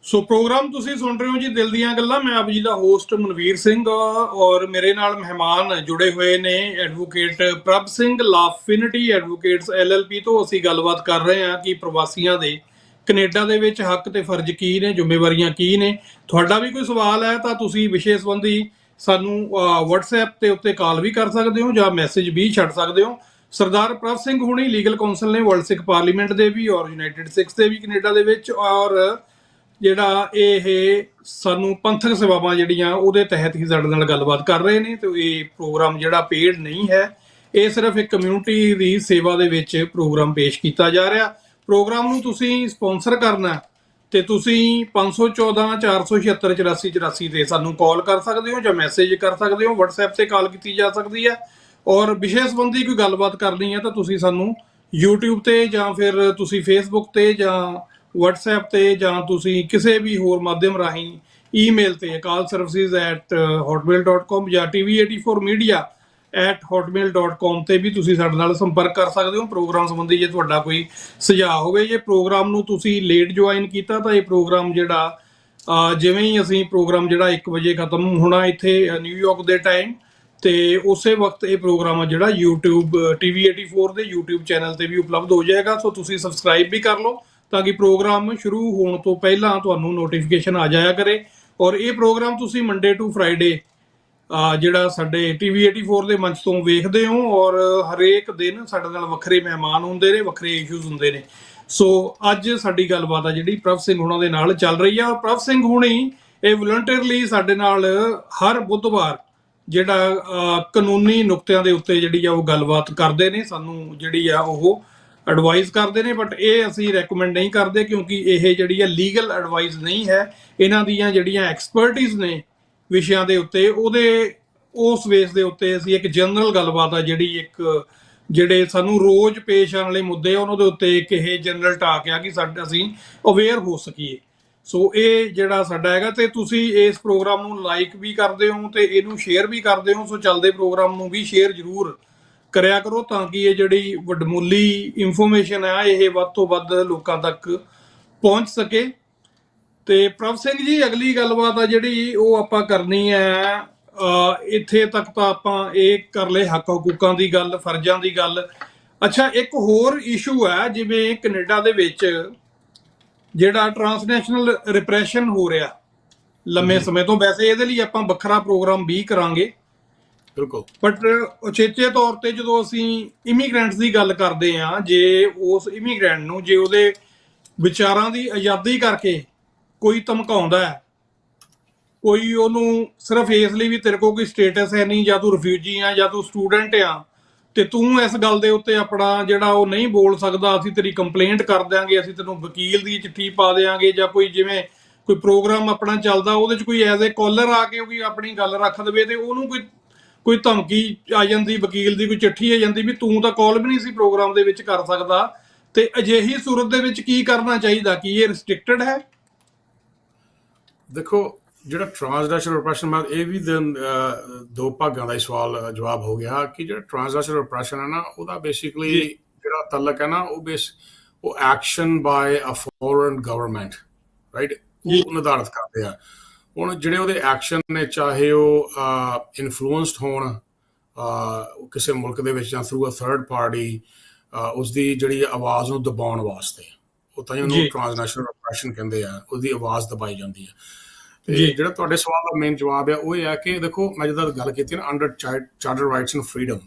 ਸੋ ਪ੍ਰੋਗਰਾਮ ਤੁਸੀਂ ਸੁਣ ਰਹੇ ਹੋ ਜੀ ਦਿਲ ਦੀਆਂ ਗੱਲਾਂ। ਮੈਂ ਆਪ ਜੀ ਦਾ ਹੋਸਟ ਮਨਵੀਰ ਸਿੰਘ, ਔਰ ਮੇਰੇ ਨਾਲ ਮਹਿਮਾਨ ਜੁੜੇ ਹੋਏ ਨੇ ਐਡਵੋਕੇਟ ਪ੍ਰਭ ਸਿੰਘ, ਲਾਫਿਨਿਟੀ ਐਡਵੋਕੇਟਸ LLP ਤੋਂ। ਅਸੀਂ ਗੱਲਬਾਤ ਕਰ ਰਹੇ ਹਾਂ ਕਿ ਪ੍ਰਵਾਸੀਆਂ ਦੇ ਕੈਨੇਡਾ ਦੇ ਵਿੱਚ ਹੱਕ ਤੇ ਫਰਜ਼ ਕੀ ਨੇ, ਜ਼ਿੰਮੇਵਾਰੀਆਂ ਕੀ ਨੇ। ਤੁਹਾਡਾ ਵੀ ਕੋਈ ਸਵਾਲ ਹੈ ਤਾਂ ਤੁਸੀਂ ਵਿਸ਼ੇ ਸੰਬੰਧੀ ਸਾਨੂੰ WhatsApp ਦੇ ਉੱਤੇ ਕਾਲ ਵੀ ਕਰ ਸਕਦੇ ਹੋ ਜਾਂ ਮੈਸੇਜ ਵੀ ਛੱਡ ਸਕਦੇ ਹੋ। ਸਰਦਾਰ ਪ੍ਰਭ ਸਿੰਘ ਹੁਣੀ ਲੀਗਲ ਕਾਉਂਸਲ ਨੇ ਵਰਲਡ ਸਿੱਖ ਪਾਰਲੀਮੈਂਟ ਦੇ ਵੀ ਔਰ ਯੂਨਾਈਟਿਡ ਸਿੱਖਸ ਦੇ ਵੀ ਕੈਨੇਡਾ ਦੇ ਵਿੱਚ, ਔਰ ਜਿਹੜਾ ਇਹ ਸਾਨੂੰ ਪੰਥਕ ਸੇਵਾਵਾਂ ਜਿਹੜੀਆਂ ਉਹਦੇ ਤਹਿਤ ਹੀ ਸਾਡੇ ਨਾਲ ਗੱਲਬਾਤ ਕਰ ਰਹੇ ਨੇ। ਤੇ ਇਹ ਪ੍ਰੋਗਰਾਮ ਜਿਹੜਾ ਪੇਡ ਨਹੀਂ ਹੈ, ਇਹ ਸਿਰਫ ਇੱਕ ਕਮਿਊਨਿਟੀ ਦੀ ਸੇਵਾ ਦੇ ਵਿੱਚ ਪ੍ਰੋਗਰਾਮ ਪੇਸ਼ ਕੀਤਾ ਜਾ ਰਿਹਾ। ਪ੍ਰੋਗਰਾਮ ਨੂੰ ਤੁਸੀਂ ਸਪਾਂਸਰ ਕਰਨਾ ਤੇ ਤੁਸੀਂ 514 476 84 84 ਤੇ ਸਾਨੂੰ ਕਾਲ ਕਰ ਸਕਦੇ ਹੋ ਜਾਂ ਮੈਸੇਜ ਕਰ ਸਕਦੇ ਹੋ। WhatsApp ਤੇ ਕਾਲ ਕੀਤੀ ਜਾ ਸਕਦੀ ਹੈ। ਔਰ ਵਿਸ਼ੇ ਸੰਬੰਧੀ ਕੋਈ ਗੱਲਬਾਤ ਕਰਨੀ ਹੈ ਤਾਂ ਤੁਸੀਂ ਸਾਨੂੰ YouTube ਤੇ ਜਾਂ ਫਿਰ ਤੁਸੀਂ Facebook ਤੇ ਜਾਂ WhatsApp ਤੇ ਜਾਂ ਤੁਸੀਂ ਕਿਸੇ ਵੀ ਹੋਰ ਮਾਧਿਅਮ ਰਾਹੀਂ ਈਮੇਲ ਤੇ callservices@hotmail.com ਜਾਂ tv84media@hotmail.com ਤੇ ਵੀ ਤੁਸੀਂ ਸਾਡੇ ਨਾਲ ਸੰਪਰਕ ਕਰ ਸਕਦੇ ਹੋ ਪ੍ਰੋਗਰਾਮ ਸੰਬੰਧੀ ਜੇ ਤੁਹਾਡਾ ਕੋਈ ਸੁਝਾਅ ਹੋਵੇ। ਜੇ ਪ੍ਰੋਗਰਾਮ ਨੂੰ ਤੁਸੀਂ ਲੇਟ ਜੁਆਇਨ ਕੀਤਾ ਤਾਂ ਇਹ ਪ੍ਰੋਗਰਾਮ ਜਿਹੜਾ ਜਿਵੇਂ ਹੀ ਅਸੀਂ ਪ੍ਰੋਗਰਾਮ ਜਿਹੜਾ 1 ਵਜੇ ਖਤਮ ਹੋਣਾ ਇੱਥੇ ਨਿਊਯਾਰਕ ਦੇ ਟਾਈਮ, ਤੇ ਉਸੇ ਵਕਤ ਇਹ ਪ੍ਰੋਗਰਾਮ ਆ ਜਿਹੜਾ YouTube TV84 ਦੇ YouTube ਚੈਨਲ ਤੇ ਵੀ ਉਪਲਬਧ ਹੋ ਜਾਏਗਾ। ਸੋ ਤੁਸੀਂ ਸਬਸਕ੍ਰਾਈਬ ਵੀ ਕਰ ਲਓ ਤਾਂ ਕਿ ਪ੍ਰੋਗਰਾਮ ਸ਼ੁਰੂ ਹੋਣ ਤੋਂ ਪਹਿਲਾਂ ਤੁਹਾਨੂੰ ਨੋਟੀਫਿਕੇਸ਼ਨ ਆ ਜਾਇਆ ਕਰੇ। ਔਰ ਇਹ ਪ੍ਰੋਗਰਾਮ ਤੁਸੀਂ ਮੰਡੇ ਟੂ ਫਰਾਈਡੇ ਜਿਹੜਾ ਸਾਡੇ TV84 ਦੇ ਮੰਚ ਤੋਂ ਵੇਖਦੇ ਹੋ। ਔਰ ਹਰੇਕ ਦਿਨ ਸਾਡੇ ਨਾਲ ਵੱਖਰੇ ਮਹਿਮਾਨ ਹੁੰਦੇ ਨੇ, ਵੱਖਰੇ ਇਸ਼ੂਜ਼ ਹੁੰਦੇ ਨੇ। ਸੋ ਅੱਜ ਸਾਡੀ ਗੱਲਬਾਤ ਆ ਜਿਹੜੀ ਪ੍ਰਭ ਸਿੰਘ ਹੁਣਾਂ ਦੇ ਨਾਲ ਚੱਲ ਰਹੀ ਆ। ਪ੍ਰਭ ਸਿੰਘ ਹੁਣੀ ਇਹ ਵਲੰਟੀਅਰਲੀ ਸਾਡੇ ਨਾਲ ਹਰ ਬੁੱਧਵਾਰ ਜਿਹੜਾ ਕਾਨੂੰਨੀ ਨੁਕਤਿਆਂ ਦੇ ਉੱਤੇ ਜਿਹੜੀ ਆ ਉਹ ਗੱਲਬਾਤ ਕਰਦੇ ਨੇ, ਸਾਨੂੰ ਜਿਹੜੀ ਆ ਉਹ ਐਡਵਾਈਸ ਕਰਦੇ ਨੇ। ਬਟ ਇਹ ਅਸੀਂ ਰეკਮੈਂਡ ਨਹੀਂ ਕਰਦੇ ਕਿਉਂਕਿ ਇਹ ਜਿਹੜੀ ਆ ਲੀਗਲ ਐਡਵਾਈਸ ਨਹੀਂ ਹੈ। ਇਹਨਾਂ ਦੀਆਂ ਜਿਹੜੀਆਂ ਐਕਸਪਰਟਿਜ਼ ਨੇ ਵਿਸ਼ਿਆਂ ਦੇ ਉੱਤੇ, ਉਹਦੇ ਉਸ ਬੇਸ ਦੇ ਉੱਤੇ ਅਸੀਂ ਇੱਕ ਜਨਰਲ ਗੱਲਬਾਤ ਆ ਜਿਹੜੀ ਜਿਹੜੇ ਸਾਨੂੰ ਰੋਜ਼ ਪੇਸ਼ ਆਉਣ ਵਾਲੇ ਮੁੱਦੇ ਆ ਉਹਨਾਂ ਦੇ ਉੱਤੇ ਇੱਕ ਇਹ ਜਨਰਲ ਟਾਕ ਆ ਕਿ ਅਸੀਂ ਅਵੇਅਰ ਹੋ ਸਕੀਏ। ਸੋ ਇਹ ਜਿਹੜਾ ਸਾਡਾ ਹੈਗਾ, ਤੇ ਤੁਸੀਂ ਇਸ ਪ੍ਰੋਗਰਾਮ ਨੂੰ ਲਾਈਕ ਵੀ ਕਰਦੇ ਹੋ ਤੇ ਇਹਨੂੰ ਸ਼ੇਅਰ ਵੀ ਕਰਦੇ ਹੋ। ਸੋ ਚੱਲਦੇ ਪ੍ਰੋਗਰਾਮ ਨੂੰ ਵੀ ਸ਼ੇਅਰ ਜ਼ਰੂਰ ਕਰਿਆ ਕਰੋ ਤਾਂ ਕਿ ਇਹ ਜਿਹੜੀ ਵਡਮੁੱਲੀ ਇਨਫੋਰਮੇਸ਼ਨ ਆ ਇਹ ਵੱਧ ਤੋਂ ਵੱਧ ਲੋਕਾਂ ਤੱਕ ਪਹੁੰਚ ਸਕੇ। ਤੇ ਪ੍ਰਭ ਸਿੰਘ ਜੀ, ਅਗਲੀ ਗੱਲਬਾਤ ਆ ਜਿਹੜੀ ਉਹ ਆਪਾਂ ਕਰਨੀ ਹੈ, ਇੱਥੇ ਤੱਕ ਤਾਂ ਆਪਾਂ ਇਹ ਕਰ ਲਏ ਹੱਕ ਹਕੂਕਾਂ ਦੀ ਗੱਲ, ਫਰਜ਼ਾਂ ਦੀ ਗੱਲ। ਅੱਛਾ, ਇੱਕ ਹੋਰ ਇਸ਼ੂ ਹੈ ਜਿਵੇਂ ਕੈਨੇਡਾ ਦੇ ਵਿੱਚ ਜਿਹੜਾ ਟਰਾਂਸਨੈਸ਼ਨਲ ਰਿਪਰੈਸ਼ਨ ਹੋ ਰਿਹਾ ਲੰਮੇ ਸਮੇਂ ਤੋਂ। ਵੈਸੇ ਇਹਦੇ ਲਈ ਆਪਾਂ ਵੱਖਰਾ ਪ੍ਰੋਗਰਾਮ ਵੀ ਕਰਾਂਗੇ, ਬਿਲਕੁਲ। ਬਟ ਉਚੇਚੇ ਤੌਰ ਤੇ ਜਦੋਂ ਅਸੀਂ ਇਮੀਗ੍ਰੈਂਟਸ ਦੀ ਗੱਲ ਕਰਦੇ ਹਾਂ, ਜੇ ਉਸ ਇਮੀਗ੍ਰੈਂਟ ਨੂੰ ਜੇ ਉਹਦੇ ਵਿਚਾਰਾਂ ਦੀ ਆਜ਼ਾਦੀ ਕਰਕੇ ਕੋਈ ਧਮਕਾਉਂਦਾ ਹੈ, ਕੋਈ ਉਹਨੂੰ ਸਿਰਫ ਇਸ ਲਈ ਵੀ ਤੇਰੇ ਕੋਲ ਕੋਈ ਸਟੇਟਸ ਹੈ ਨਹੀਂ, ਜਾਂ ਤੂੰ ਰਿਫਿਊਜੀ ਆ ਜਾਂ ਤੂੰ ਸਟੂਡੈਂਟ ਆ, ਤੇ ਤੂੰ ਇਸ ਗੱਲ ਦੇ ਉੱਤੇ ਆਪਣਾ ਜਿਹੜਾ ਉਹ ਨਹੀਂ ਬੋਲ ਸਕਦਾ, ਅਸੀਂ ਤੇਰੀ ਕੰਪਲੇਂਟ ਕਰ ਦਿਆਂਗੇ, ਅਸੀਂ ਤੈਨੂੰ ਵਕੀਲ ਦੀ ਚਿੱਠੀ ਪਾ ਦਿਆਂਗੇ, ਜਾਂ ਕੋਈ ਜਿਵੇਂ ਕੋਈ ਪ੍ਰੋਗਰਾਮ ਆਪਣਾ ਚੱਲਦਾ ਉਹਦੇ 'ਚ ਕੋਈ ਐਜ਼ ਏ ਕਾਲਰ ਆ ਕੇ ਉਹ ਵੀ ਆਪਣੀ ਗੱਲ ਰੱਖ ਦੇਵੇ, ਤੇ ਉਹਨੂੰ ਕੋਈ ਕੋਈ ਧਮਕੀ ਆ ਜਾਂਦੀ, ਵਕੀਲ ਦੀ ਕੋਈ ਚਿੱਠੀ ਆ ਜਾਂਦੀ ਵੀ ਤੂੰ ਤਾਂ ਕਾਲ ਵੀ ਨਹੀਂ ਸੀ ਪ੍ਰੋਗਰਾਮ ਦੇ ਵਿੱਚ ਕਰ ਸਕਦਾ, ਤੇ ਅਜਿਹੀ ਸੂਰਤ ਦੇ ਵਿੱਚ ਕੀ ਕਰਨਾ ਚਾਹੀਦਾ? ਕੀ ਇਹ ਰਿਸਟ੍ਰਿਕਟਡ ਹੈ? ਦੇਖੋ, ਜਿਹੜਾ ਟ੍ਰਾਂਸਨੈਸ਼ਨਲ ਓਪਰੇਸ਼ਨ, ਮੈਂ ਇਹ ਵੀ ਦੋ ਭਾਗਾਂ ਦਾ ਹੀ ਸਵਾਲ ਜਵਾਬ ਹੋ ਗਿਆ ਕਿ ਜਿਹੜਾ ਟ੍ਰਾਂਸਨੈਸ਼ਨਲ ਓਪਰੇਸ਼ਨ ਹੈ ਨਾ, ਉਹਦਾ ਬੇਸਿਕਲੀ ਜੀ ਜਿਹੜਾ ਤਲਕ ਹੈ ਨਾ, ਉਹ ਐਕਸ਼ਨ ਬਾਏ ਅ ਫੋਰਨ ਗਵਰਨਮੈਂਟ, ਰਾਈਟ, ਜੀ ਉਹ ਨਿਰਧਾਰਿਤ ਕਰਦੇ ਆ। ਹੁਣ ਜਿਹੜੇ ਉਹਦੇ ਐਕਸ਼ਨ ਨੇ, ਚਾਹੇ ਉਹ ਇਨਫਲੂਐਂਸਡ ਹੋਣ ਕਿਸੇ ਮੁਲਕ ਦੇ ਵਿੱਚ ਜਾਂ ਥਰੂ ਅ ਥਰਡ ਪਾਰਟੀ, ਉਸਦੀ ਜਿਹੜੀ ਆਵਾਜ਼ ਨੂੰ ਦਬਾਉਣ ਵਾਸਤੇ, ਉਹ ਤਾਂ ਉਹਨੂੰ ਜੀ ਟ੍ਰਾਂਸਨੈਸ਼ਨਲ ਓਪਰੇਸ਼ਨ ਕਹਿੰਦੇ ਆ, ਉਹਦੀ ਆਵਾਜ਼ ਦਬਾਈ ਜਾਂਦੀ ਹੈ। ਤੇ ਜੀ ਜਿਹੜਾ ਤੁਹਾਡੇ ਸਵਾਲ ਦਾ ਮੇਨ ਜਵਾਬ ਹੈ ਉਹ ਇਹ ਹੈ ਕਿ ਦੇਖੋ, ਮੈਂ ਜਦੋਂ ਗੱਲ ਕੀਤੀ ਨਾ, under charter rights and freedom,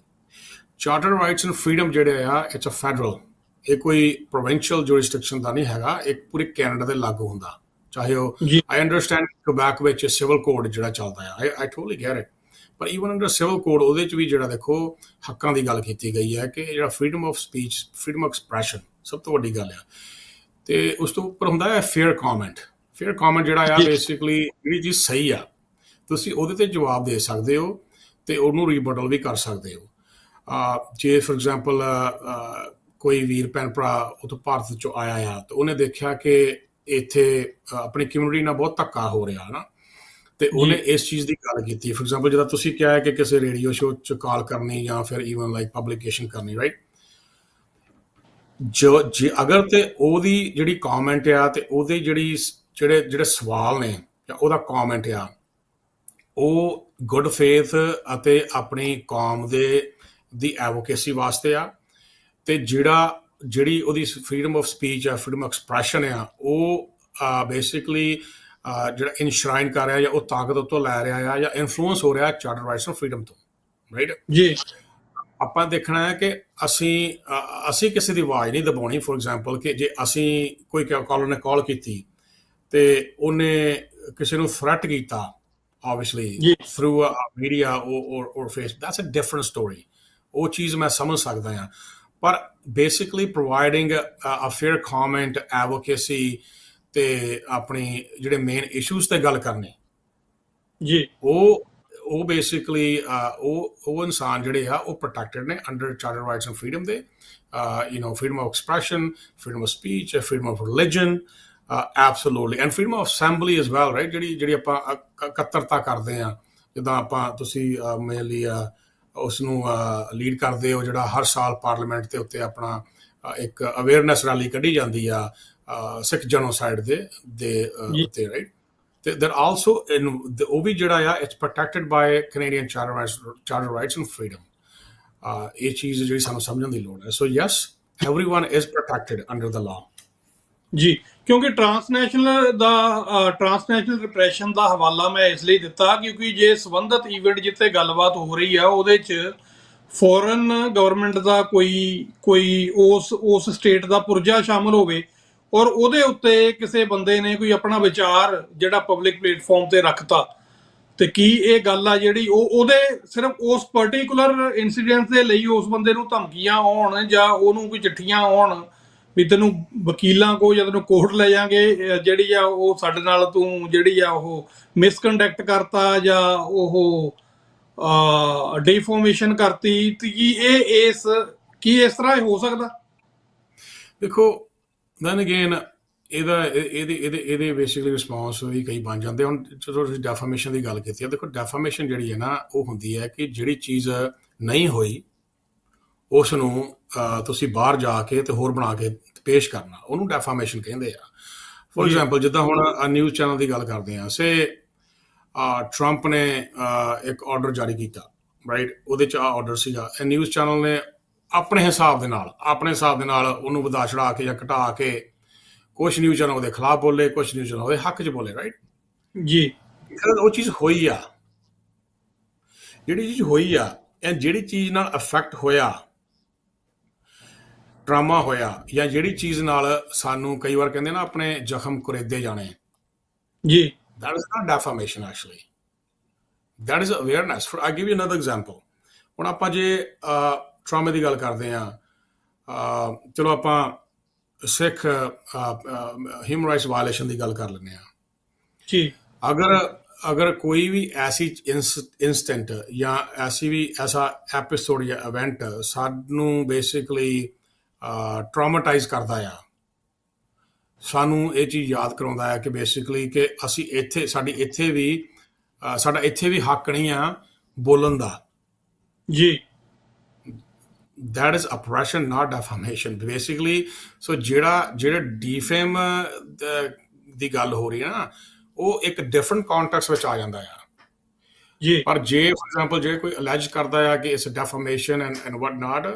charter rights and freedom ਜਿਹੜੇ ਆ, ਇਟਸ ਅ ਫੈਡਰਲ, ਇਹ ਕੋਈ ਪ੍ਰੋਵਿੰਸ਼ੀਅਲ ਜੁਰਿਸਡਿਕਸ਼ਨ ਦਾ ਨਹੀਂ ਹੈਗਾ, ਇਹ ਪੂਰੇ ਕੈਨੇਡਾ ਤੇ ਲਾਗੂ ਹੁੰਦਾ। ਚਾਹੇ ਉਹ, ਜੀ ਆਈ ਅੰਡਰਸਟੈਂਡ ਕੁਬੈਕ ਵਿੱਚ ਸਿਵਲ ਕੋਡ ਜਿਹੜਾ ਚੱਲਦਾ ਆ, ਆਈ ਟੋਟਲੀ ਗੈਟ ਇਟ, ਪਰ ਈਵਨ ਅੰਡਰ ਸਿਵਲ ਕੋਡ ਉਹਦੇ 'ਚ ਵੀ ਜਿਹੜਾ ਦੇਖੋ ਹੱਕਾਂ ਦੀ ਗੱਲ ਕੀਤੀ ਗਈ ਹੈ ਕਿ ਜਿਹੜਾ freedom of speech, freedom of expression ਸਭ ਤੋਂ ਵੱਡੀ ਗੱਲ ਆ। ਤੇ ਉਸ ਤੋਂ ਉੱਪਰ ਹੁੰਦਾ ਹੈ ਫੇਅਰ ਕਾਮੈਂਟ। ਫੇਅਰ ਕਾਮੈਂਟ ਜਿਹੜਾ ਆ, ਜੀ ਬੇਸਿਕਲੀ ਜਿਹੜੀ ਚੀਜ਼ ਸਹੀ ਆ ਤੁਸੀਂ ਉਹਦੇ ਤੇ ਜਵਾਬ ਦੇ ਸਕਦੇ ਹੋ ਤੇ ਉਹਨੂੰ ਰੀਬਟਲ ਵੀ ਕਰ ਸਕਦੇ ਹੋ। ਜੇ ਫੋਰ ਐਗਜ਼ਾਮਪਲ ਕੋਈ ਵੀਰ ਭੈਣ ਭਰਾ ਉੱਥੋਂ ਭਾਰਤ 'ਚੋਂ ਆਇਆ ਆ, ਤੇ ਉਹਨੇ ਦੇਖਿਆ ਕਿ ਇੱਥੇ ਆਪਣੀ ਕਮਿਊਨਿਟੀ ਨਾਲ ਬਹੁਤ ਧੱਕਾ ਹੋ ਰਿਹਾ ਨਾ, ਤੇ ਉਹਨੇ ਜੀ ਇਸ ਚੀਜ਼ ਦੀ ਗੱਲ ਕੀਤੀ। ਫੋਰ ਐਗਜ਼ਾਮਪਲ ਜਿੱਦਾਂ ਤੁਸੀਂ ਕਿਹਾ ਹੈ ਕਿ ਕਿਸੇ ਰੇਡੀਓ ਸ਼ੋਅ 'ਚ ਕਾਲ ਕਰਨੀ ਜਾਂ ਫਿਰ ਈਵਨ ਲਾਈਕ ਪਬਲੀਕੇਸ਼ਨ ਕਰਨੀ, ਰਾਈਟ, ਜੇ ਅਗਰ ਤੇ ਉਹਦੀ ਜਿਹੜੀ ਕਮੈਂਟ ਆ ਤੇ ਉਹਦੇ ਜਿਹੜੇ ਜਿਹੜੇ ਸਵਾਲ ਨੇ ਜਾਂ ਉਹਦਾ ਕਮੈਂਟ ਆ, ਉਹ ਗੁੱਡ ਫੇਥ ਅਤੇ ਆਪਣੀ ਕੌਮ ਦੀ ਐਵੋਕੇਸੀ ਵਾਸਤੇ ਆ, ਤੇ ਜਿਹੜੀ ਉਹਦੀ ਫਰੀडम ਆਫ ਸਪੀਚ ਆ, ਫਰੀडम ਆਫ ਐਕਸਪ੍ਰੈਸ਼ਨ ਆ, ਉਹ ਬੇਸਿਕਲੀ ਜਿਹੜਾ ਇਨਸ਼ਰਾਈਨ ਕਰ ਰਿਹਾ ਜਾਂ ਉਹ ਤਾਕਤ ਉੱਤੋਂ ਲੈ ਰਿਹਾ ਆ ਜਾਂ ਇਨਫਲੂਐਂਸ ਹੋ ਰਿਹਾ ਚਾਰਟਰ ਰਾਈਟਸ ਆਫ ਫਰੀडम ਤੋਂ, ਰਾਈਟ। ਜੀ ਆਪਾਂ ਦੇਖਣਾ ਹੈ ਕਿ ਅਸੀਂ ਕਿਸੇ ਦੀ ਆਵਾਜ਼ ਨਹੀਂ ਦਬਾਉਣੀ। ਫੋਰ ਐਗਜ਼ਾਮਪਲ ਕਿ ਜੇ ਅਸੀਂ ਕੋਈ ਕਾਲਰ ਨੇ ਕਾਲ ਕੀਤੀ ਤੇ ਉਹਨੇ ਕਿਸੇ ਨੂੰ ਥ੍ਰੈਟ ਕੀਤਾ, obviously ਜੀ through media or Facebook, that's a different story, ਉਹ ਚੀਜ਼ ਮੈਂ ਸਮਝ ਸਕਦਾ ਹਾਂ, ਪਰ basically providing a fair comment, advocacy ਤੇ ਆਪਣੀ ਜਿਹੜੇ ਮੇਨ ਇਸ਼ੂਜ਼ ਤੇ ਗੱਲ ਕਰਨੀ, ਜੀ ਉਹ ਬੇਸਿਕਲੀ ਉਹ ਇਨਸਾਨ ਜਿਹੜੇ ਆ ਉਹ ਪ੍ਰੋਟੈਕਟਡ ਨੇ under charter rights and freedom ਦੇ, freedom of expression, freedom of speech, freedom of religion, absolutely, and freedom of assembly as well, right, ਜਿਹੜੀ ਆਪਾਂ ਇਕੱਤਰਤਾ ਕਰਦੇ ਆ, ਜਿੱਦਾਂ ਆਪਾਂ ਤੁਸੀਂ ਮੇਨਲੀ ਉਸ ਨੂੰ ਲੀਡ ਕਰਦੇ ਹੋ, ਜਿਹੜਾ ਹਰ ਸਾਲ ਪਾਰਲੀਮੈਂਟ ਦੇ ਉੱਤੇ ਆਪਣਾ ਇੱਕ ਅਵੇਅਰਨੈਸ ਰੈਲੀ ਕੱਢੀ ਜਾਂਦੀ ਆ ਸਿੱਖ ਜੈਨੋਸਾਈਡ ਦੇ ਉੱਤੇ, ਰਾਈਟ। They're also in ਉਹ ਵੀ ਜਿਹੜਾ ਆ, it's protected by Canadian charter rights and freedom. ਇਹ ਚੀਜ਼ ਜਿਹੜੀ ਸਾਨੂੰ ਸਮਝਣ ਦੀ ਲੋੜ ਹੈ। So yes, everyone is protected under the law. ਜੀ ਕਿਉਂਕਿ ਟਰਾਂਸਨੈਸ਼ਨਲ ਰਿਪਰੈਸ਼ਨ ਦਾ ਹਵਾਲਾ ਮੈਂ ਇਸ ਲਈ ਦਿੱਤਾ ਕਿਉਂਕਿ ਜੇ ਸੰਬੰਧਿਤ ਈਵੈਂਟ ਜਿੱਥੇ ਗੱਲਬਾਤ ਹੋ ਰਹੀ ਆ ਉਹਦੇ 'ਚ ਫੋਰਨ ਗਵਰਨਮੈਂਟ ਦਾ ਕੋਈ ਉਸ ਸਟੇਟ ਦਾ ਪੁਰਜਾ ਸ਼ਾਮਲ ਹੋਵੇ ਔਰ ਉਹਦੇ ਉੱਤੇ ਕਿਸੇ ਬੰਦੇ ਨੇ ਕੋਈ ਆਪਣਾ ਵਿਚਾਰ ਜਿਹੜਾ ਪਬਲਿਕ ਪਲੇਟਫਾਰਮ ਤੇ ਰੱਖਤਾ, ਤੇ ਕੀ ਇਹ ਗੱਲ ਆ ਜਿਹੜੀ ਉਹਦੇ ਸਿਰਫ ਉਸ ਪਰਟੀਕੂਲਰ ਇਨਸੀਡੈਂਟ ਦੇ ਲਈ ਉਸ ਬੰਦੇ ਨੂੰ ਧਮਕੀਆਂ ਆਉਣ ਜਾਂ ਉਹਨੂੰ ਕੋਈ ਚਿੱਠੀਆਂ ਆਉਣ ਵੀ ਤੈਨੂੰ ਵਕੀਲਾਂ ਕੋ ਜਾਂ ਤੈਨੂੰ ਕੋਰਟ ਲੈ ਜਾਾਂਗੇ, ਜਿਹੜੀ ਆ ਉਹ ਸਾਡੇ ਨਾਲ ਤੂੰ ਜਿਹੜੀ ਆ ਉਹ ਮਿਸਕੰਡਕਟ ਕਰਤਾ ਜਾਂ ਉਹ ਡਿਫੋਰਮੇਸ਼ਨ ਕਰਤੀ, ਤੇ ਕੀ ਇਸ ਤਰ੍ਹਾਂ ਹੋ ਸਕਦਾ? ਦੇਖੋ, ਦੈਨ ਅਗੇਨ ਇਹਦੇ ਬੇਸਿਕਲੀ ਰਿਸਪੌਂਸ ਵੀ ਕਈ ਬਣ ਜਾਂਦੇ। ਹੁਣ ਜਦੋਂ ਤੁਸੀਂ ਡੈਫਾਮੇਸ਼ਨ ਦੀ ਗੱਲ ਕੀਤੀ ਹੈ, ਦੇਖੋ ਡੈਫਾਮੇਸ਼ਨ ਜਿਹੜੀ ਹੈ ਨਾ ਉਹ ਹੁੰਦੀ ਹੈ ਕਿ ਜਿਹੜੀ ਚੀਜ਼ ਨਹੀਂ ਹੋਈ ਉਸ ਨੂੰ ਤੁਸੀਂ ਬਾਹਰ ਜਾ ਕੇ ਤੇ ਹੋਰ ਬਣਾ ਕੇ ਪੇਸ਼ ਕਰਨਾ, ਉਹਨੂੰ ਡੈਫਾਮੇਸ਼ਨ ਕਹਿੰਦੇ ਆ। ਫੋਰ ਐਗਜ਼ਾਮਪਲ ਜਿੱਦਾਂ ਹੁਣ ਨਿਊਜ਼ ਚੈਨਲ ਦੀ ਗੱਲ ਕਰਦੇ ਹਾਂ, ਟਰੰਪ ਨੇ ਇੱਕ ਆਰਡਰ ਜਾਰੀ ਕੀਤਾ, ਰਾਈਟ, ਉਹਦੇ 'ਚ ਆਰਡਰ ਸੀਗਾ, ਨਿਊਜ਼ ਚੈਨਲ ਨੇ ਆਪਣੇ ਹਿਸਾਬ ਦੇ ਨਾਲ ਉਹਨੂੰ ਵਧਾ ਚੜਾ ਕੇ ਜਾਂ ਘਟਾ ਕੇ ਕੁਛ ਨਿਊਜ਼ ਚੈਨਲ ਉਹਦੇ ਖਿਲਾਫ ਬੋਲੇ, ਕੁਛ ਨਿਊਜ਼ ਚੈਨਲ ਉਹਦੇ ਹੱਕ 'ਚ ਬੋਲੇ, ਰਾਈਟ ਜੀ। ਉਹ ਚੀਜ਼ ਹੋਈ ਆ, ਜਿਹੜੀ ਚੀਜ਼ ਨਾਲ ਅਫੈਕਟ ਹੋਇਆ, ਡਰਾਮਾ ਹੋਇਆ, ਜਾਂ ਜਿਹੜੀ ਚੀਜ਼ ਨਾਲ ਸਾਨੂੰ ਕਈ ਵਾਰ ਕਹਿੰਦੇ ਨਾ ਆਪਣੇ ਜ਼ਖਮ ਕੁਰੇਦੇ ਜਾਣੇ ਜੀ, that is not defamation actually, that is awareness. I give you another example. ਹੁਣ ਆਪਾਂ ਜੇ ਟਰਾਮੇ ਦੀ ਗੱਲ ਕਰਦੇ ਹਾਂ, ਚਲੋ ਆਪਾਂ ਸਿੱਖ ਹਿਊਮਨ ਰਾਈਟਸ ਵਾਇਲੇਸ਼ਨ ਦੀ ਗੱਲ ਕਰ ਲੈਂਦੇ ਹਾਂ। ਜੀ अगर कोई भी ऐसी इंसिडेंट या ऐसा एपिसोड या इवेंट सानू बेसिकली ट्रामाटाइज करता है, सानू ये चीज़ याद करवाता है कि बेसिकली कि असी इत्थे साडी इत्थे भी साडा इत्थे भी हक नहीं आ बोलन दा। जी that is oppression, not defamation basically। so ਜਿਹੜਾ डिफेम ਦੀ ਗੱਲ ਹੋ ਰਹੀ ਹੈ ਨਾ, ਉਹ ਇੱਕ ਡਿਫਰੈਂਟ ਕੰਟੈਕਸਟ ਵਿੱਚ ਆ ਜਾਂਦਾ ਆ। ਜੀ ਪਰ ਜੇ ਫॉर एग्जांपल ਜੇ ਕੋਈ ਅਲੈਜ ਕਰਦਾ ਆ ਕਿ it's defamation and what not,